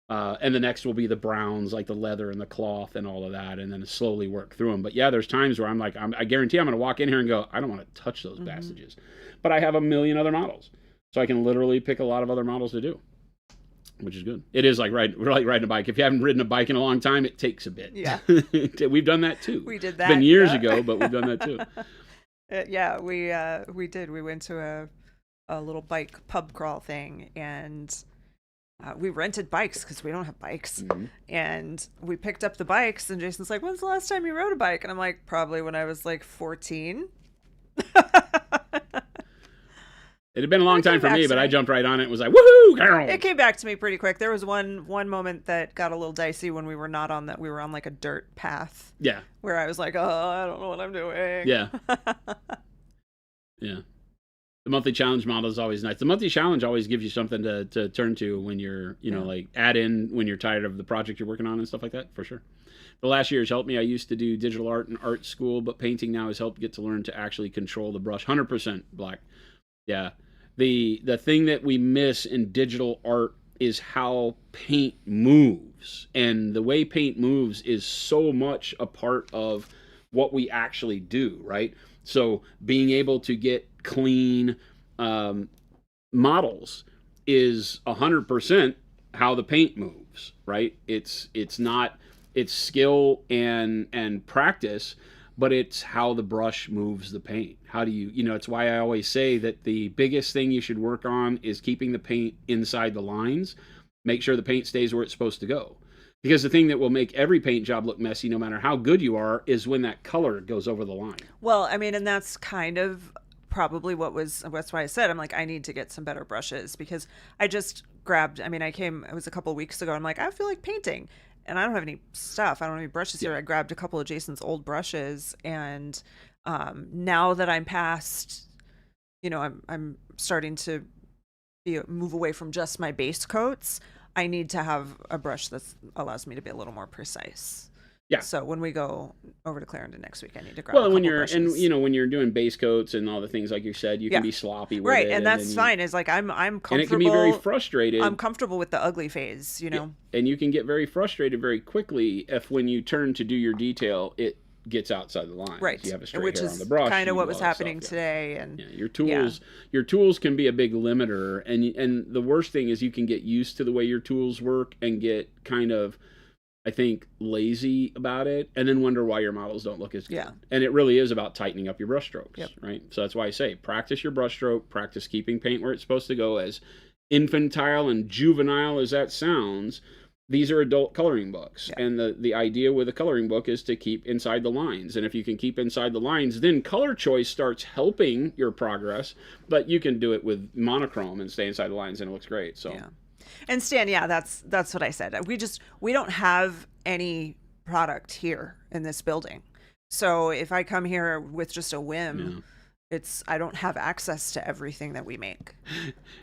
And the next will be the browns, like the leather and the cloth and all of that, and then slowly work through them. But yeah, there's times where I'm like, I guarantee I'm going to walk in here and go, I don't want to touch those passages. But I have a million other models, so I can literally pick a lot of other models to do. Which is good. It is like riding a bike. If you haven't ridden a bike in a long time, it takes a bit. Yeah. We've done that too. We did that. It's been years ago, but we've done that too. We did. We went to a little bike pub crawl thing, and we rented bikes because we don't have bikes. Mm-hmm. And we picked up the bikes, and Jason's like, when's the last time you rode a bike? And I'm like, probably when I was like 14. It had been a long time for me, but I jumped right on it and was like, woohoo! It came back to me pretty quick. There was one moment that got a little dicey when we were not on that. We were on like a dirt path. Yeah. Where I was like, oh, I don't know what I'm doing. Yeah. Yeah. The monthly challenge model is always nice. The monthly challenge always gives you something to turn to when you're, you know, like add in when you're tired of the project you're working on and stuff like that, for sure. The last year has helped me. I used to do digital art and art school, but painting now has helped get to learn to actually control the brush. 100% Black. Yeah. The thing that we miss in digital art is how paint moves. And the way paint moves is so much a part of what we actually do, right? So being able to get clean models is 100% how the paint moves, right? It's not it's skill and practice, but it's how the brush moves the paint. How do you, it's why I always say that the biggest thing you should work on is keeping the paint inside the lines. Make sure the paint stays where it's supposed to go. Because the thing that will make every paint job look messy, no matter how good you are, is when that color goes over the line. Well, I mean, and that's kind of probably that's why I said, I'm like, I need to get some better brushes, because I just grabbed, I mean, it was a couple of weeks ago, I'm like, I feel like painting. And I don't have any stuff. I don't have any brushes here. I grabbed a couple of Jason's old brushes, and now that I'm past, I'm starting to move away from just my base coats. I need to have a brush that allows me to be a little more precise. Yeah. So when we go over to Clarendon next week, I need to grab. Well, when you're when you're doing base coats and all the things like you said, you can be sloppy with it, right, and that's fine. It's like I'm comfortable, and it can be very frustrated. I'm comfortable with the ugly phase, Yeah. And you can get very frustrated very quickly if when you turn to do your detail, it gets outside the line. Right. You have a straight which hair is on the brush. Kind of what was happening today, and your tools can be a big limiter, and the worst thing is you can get used to the way your tools work and get kind of, I think, lazy about it, and then wonder why your models don't look as good. Yeah. And it really is about tightening up your brush strokes, Yep. right? So that's why I say practice your brush stroke, practice keeping paint where it's supposed to go. As infantile and juvenile as that sounds, these are adult coloring books. Yeah. And the idea with a coloring book is to keep inside the lines. And if you can keep inside the lines, then color choice starts helping your progress, but you can do it with monochrome and stay inside the lines, and it looks great. So. Yeah. And Stan, that's what I said. We don't have any product here in this building. So if I come here with just a whim, I don't have access to everything that we make.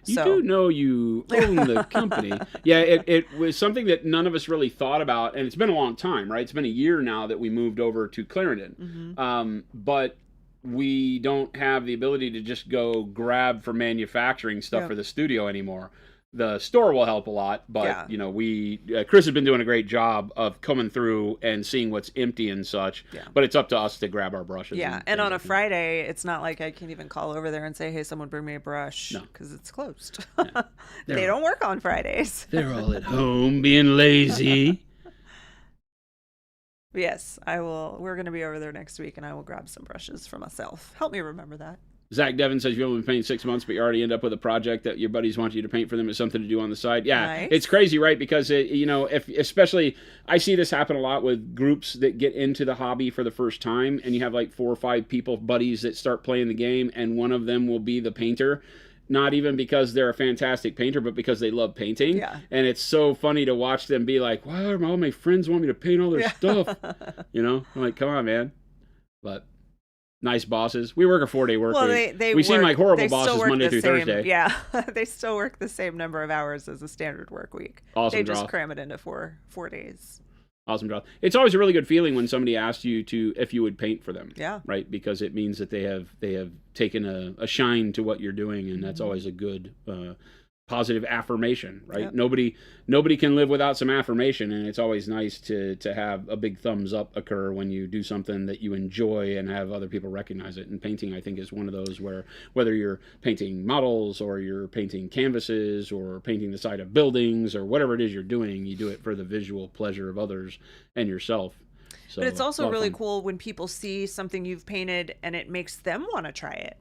You do know you own the company. Yeah, it was something that none of us really thought about, and it's been a long time, right? It's been a year now that we moved over to Clarendon. Mm-hmm. But we don't have the ability to just go grab for manufacturing stuff for the studio anymore. The store will help a lot, but Chris has been doing a great job of coming through and seeing what's empty and such. Yeah. But it's up to us to grab our brushes. Yeah, and on a Friday, it's not like I can even call over there and say, "Hey, someone bring me a brush," because it's closed. Yeah. They don't work on Fridays. They're all at home being lazy. Yes, I will. We're going to be over there next week, and I will grab some brushes for myself. Help me remember that. Zach Devin says you've only been painting 6 months, but you already end up with a project that your buddies want you to paint for them as something to do on the side. Yeah, nice. It's crazy, right? Because, if especially I see this happen a lot with groups that get into the hobby for the first time, and you have like 4 or 5 buddies that start playing the game, and one of them will be the painter. Not even because they're a fantastic painter, but because they love painting. Yeah. And it's so funny to watch them be like, wow, all my friends want me to paint all their stuff. I'm like, come on, man. But nice bosses. We work a 4-day work week. We seem like horrible bosses Monday through Thursday. Yeah, they still work the same number of hours as a standard work week. Awesome They draw. just cram it into four days. Awesome job. It's always a really good feeling when somebody asks you if you would paint for them. Yeah. Right? Because it means that they have taken a shine to what you're doing, and that's always a good positive affirmation, right? Yep. Nobody can live without some affirmation, and it's always nice to have a big thumbs up occur when you do something that you enjoy and have other people recognize it. And painting, I think, is one of those where whether you're painting models or you're painting canvases or painting the side of buildings or whatever it is you're doing, you do it for the visual pleasure of others and yourself. So, but it's also really cool when people see something you've painted and it makes them want to try it.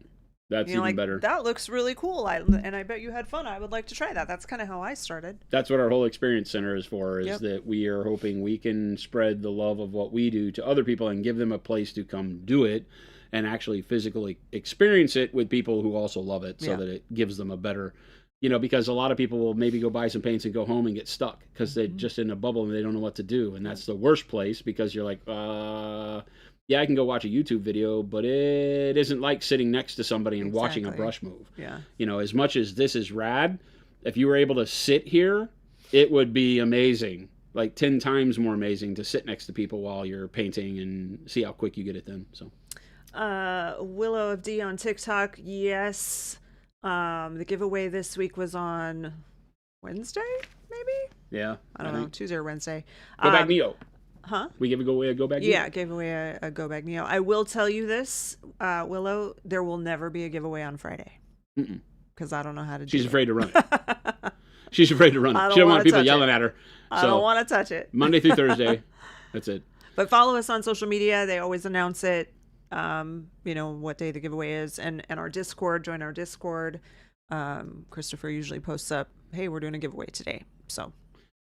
That's even better. That looks really cool, and I bet you had fun. I would like to try that. That's kind of how I started. That's what our whole experience center is for, is that we are hoping we can spread the love of what we do to other people and give them a place to come do it and actually physically experience it with people who also love it, so that it gives them a better, because a lot of people will maybe go buy some paints and go home and get stuck because they're just in a bubble and they don't know what to do. And that's the worst place, because you're like, yeah, I can go watch a YouTube video, but it isn't like sitting next to somebody and watching a brush move. Yeah. As much as this is rad, if you were able to sit here, it would be amazing. Like 10 times more amazing to sit next to people while you're painting and see how quick you get it done. So, Willow of D on TikTok. Yes. The giveaway this week was on Wednesday, maybe? Yeah. I don't know. Tuesday or Wednesday. Go back Neo. Huh? We gave away a Go Bag Neo? Yeah, gave away a Go Bag Neo. I will tell you this, Willow, there will never be a giveaway on Friday. Because I don't know how to do it. She's afraid to run it. She's afraid to run it. She don't want people yelling at her. I don't want to touch it. Monday through Thursday, That's it. But follow us on social media. They always announce it, what day the giveaway is. And our Discord, join our Discord. Christopher usually posts up, hey, we're doing a giveaway today. So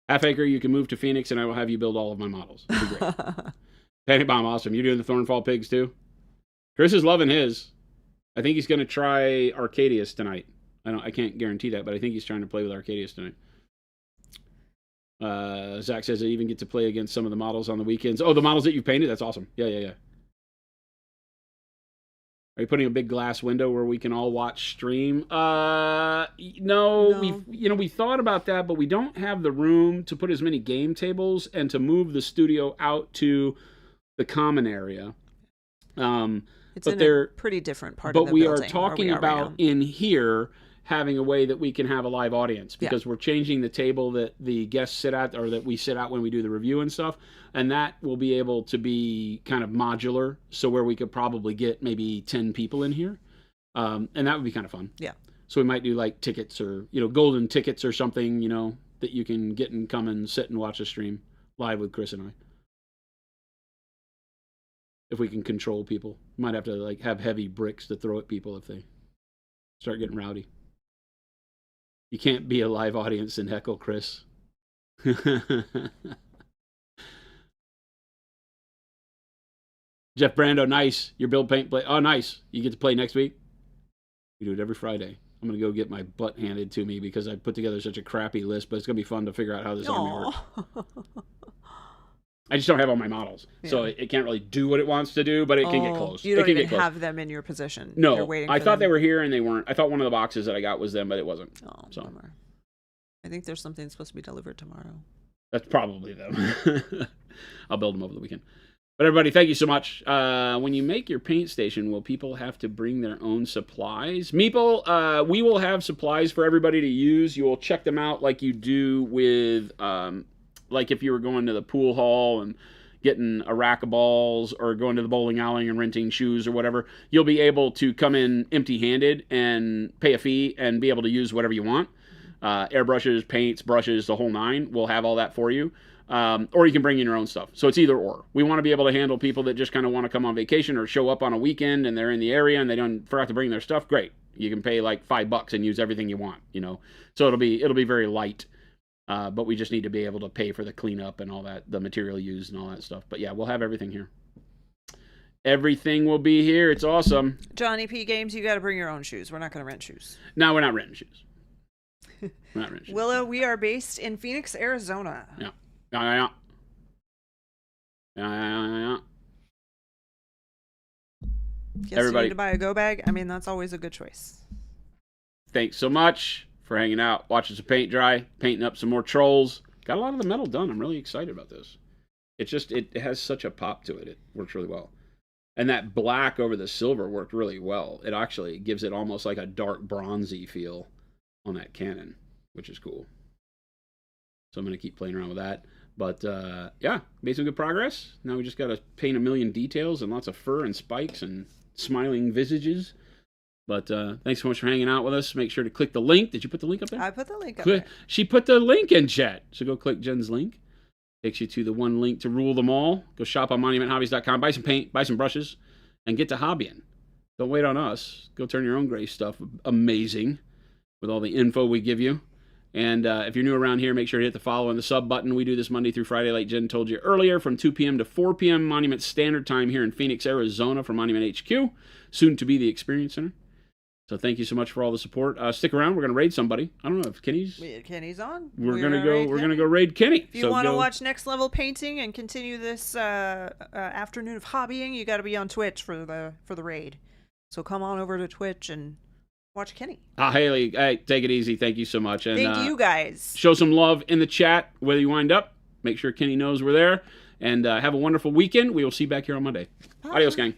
Half Acre, you can move to Phoenix and I will have you build all of my models. It'll be great. Panic Bomb, awesome. You're doing the Thornfall Pigs too? Chris is loving his. I think he's going to try Arcadius tonight. I can't guarantee that, but I think he's trying to play with Arcadius tonight. Zach says I even get to play against some of the models on the weekends. Oh, the models that you've painted? That's awesome. Yeah. Are you putting a big glass window where we can all watch stream? No. We thought about that, but we don't have the room to put as many game tables and to move the studio out to the common area. It's in a pretty different part of the building. But we are talking about in here having a way that we can have a live audience, because we're changing the table that the guests sit at, or that we sit at when we do the review and stuff, and that will be able to be kind of modular, so where we could probably get maybe 10 people in here, and that would be kind of fun. Yeah. So we might do like tickets, or golden tickets or something, that you can get and come and sit and watch a stream live with Chris and I. If we can control people, we might have to have heavy bricks to throw at people if they start getting rowdy. You can't be a live audience and heckle Chris. Jeff Brando, nice. Your build paint play. Oh, nice. You get to play next week? We do it every Friday. I'm going to go get my butt handed to me because I put together such a crappy list, but it's going to be fun to figure out how this army works. I just don't have all my models, so it can't really do what it wants to do, but it can get close. You don't even have them in your position. No, you're waiting I thought they were here and they weren't. I thought one of the boxes that I got was them, but it wasn't. Oh, so. Bummer. I think there's something supposed to be delivered tomorrow. That's probably them. I'll build them over the weekend. But everybody, thank you so much. When you make your paint station, will people have to bring their own supplies? Meeple, we will have supplies for everybody to use. You will check them out like you do with... like if you were going to the pool hall and getting a rack of balls, or going to the bowling alley and renting shoes or whatever, you'll be able to come in empty-handed and pay a fee and be able to use whatever you want. Airbrushes, paints, brushes, the whole nine. We'll have all that for you. Or you can bring in your own stuff. So it's either or. We want to be able to handle people that just kind of want to come on vacation or show up on a weekend and they're in the area and they don't forgot to bring their stuff. Great. You can pay like $5 and use everything you want, So it'll be very light. But we just need to be able to pay for the cleanup and all that, the material used and all that stuff. But yeah, we'll have everything here. Everything will be here. It's awesome. Johnny P. Games, you got to bring your own shoes. We're not going to rent shoes. No, we're not renting shoes. We're not renting shoes. Willow, we are based in Phoenix, Arizona. Yeah. Guess everybody, you need to buy a go bag. I mean, that's always a good choice. Thanks so much for hanging out, watching some paint dry, painting up some more trolls. Got a lot of the metal done. I'm really excited about this. It has such a pop to it. It works really well. And that black over the silver worked really well. It actually gives it almost like a dark bronzy feel on that cannon, which is cool. So I'm going to keep playing around with that. But yeah, made some good progress. Now we just got to paint a million details and lots of fur and spikes and smiling visages. But thanks so much for hanging out with us. Make sure to click the link. Did you put the link up there? I put the link up there. She put the link in chat. So go click Jen's link. Takes you to the one link to rule them all. Go shop on monumenthobbies.com. Buy some paint. Buy some brushes. And get to hobbying. Don't wait on us. Go turn your own gray stuff amazing with all the info we give you. And if you're new around here, make sure to hit the follow and the sub button. We do this Monday through Friday, like Jen told you earlier, from 2 p.m. to 4 p.m. Monument Standard Time here in Phoenix, Arizona for Monument HQ. Soon to be the Experience Center. So thank you so much for all the support. Stick around. We're going to raid somebody. I don't know if Kenny's on. We're going to go raid Kenny. If you want to watch Next Level Painting and continue this afternoon of hobbying, you got to be on Twitch for the raid. So come on over to Twitch and watch Kenny. Haley, hey, take it easy. Thank you so much. And thank you guys. Show some love in the chat whether you wind up. Make sure Kenny knows we're there. And have a wonderful weekend. We will see you back here on Monday. Bye. Adios, gang.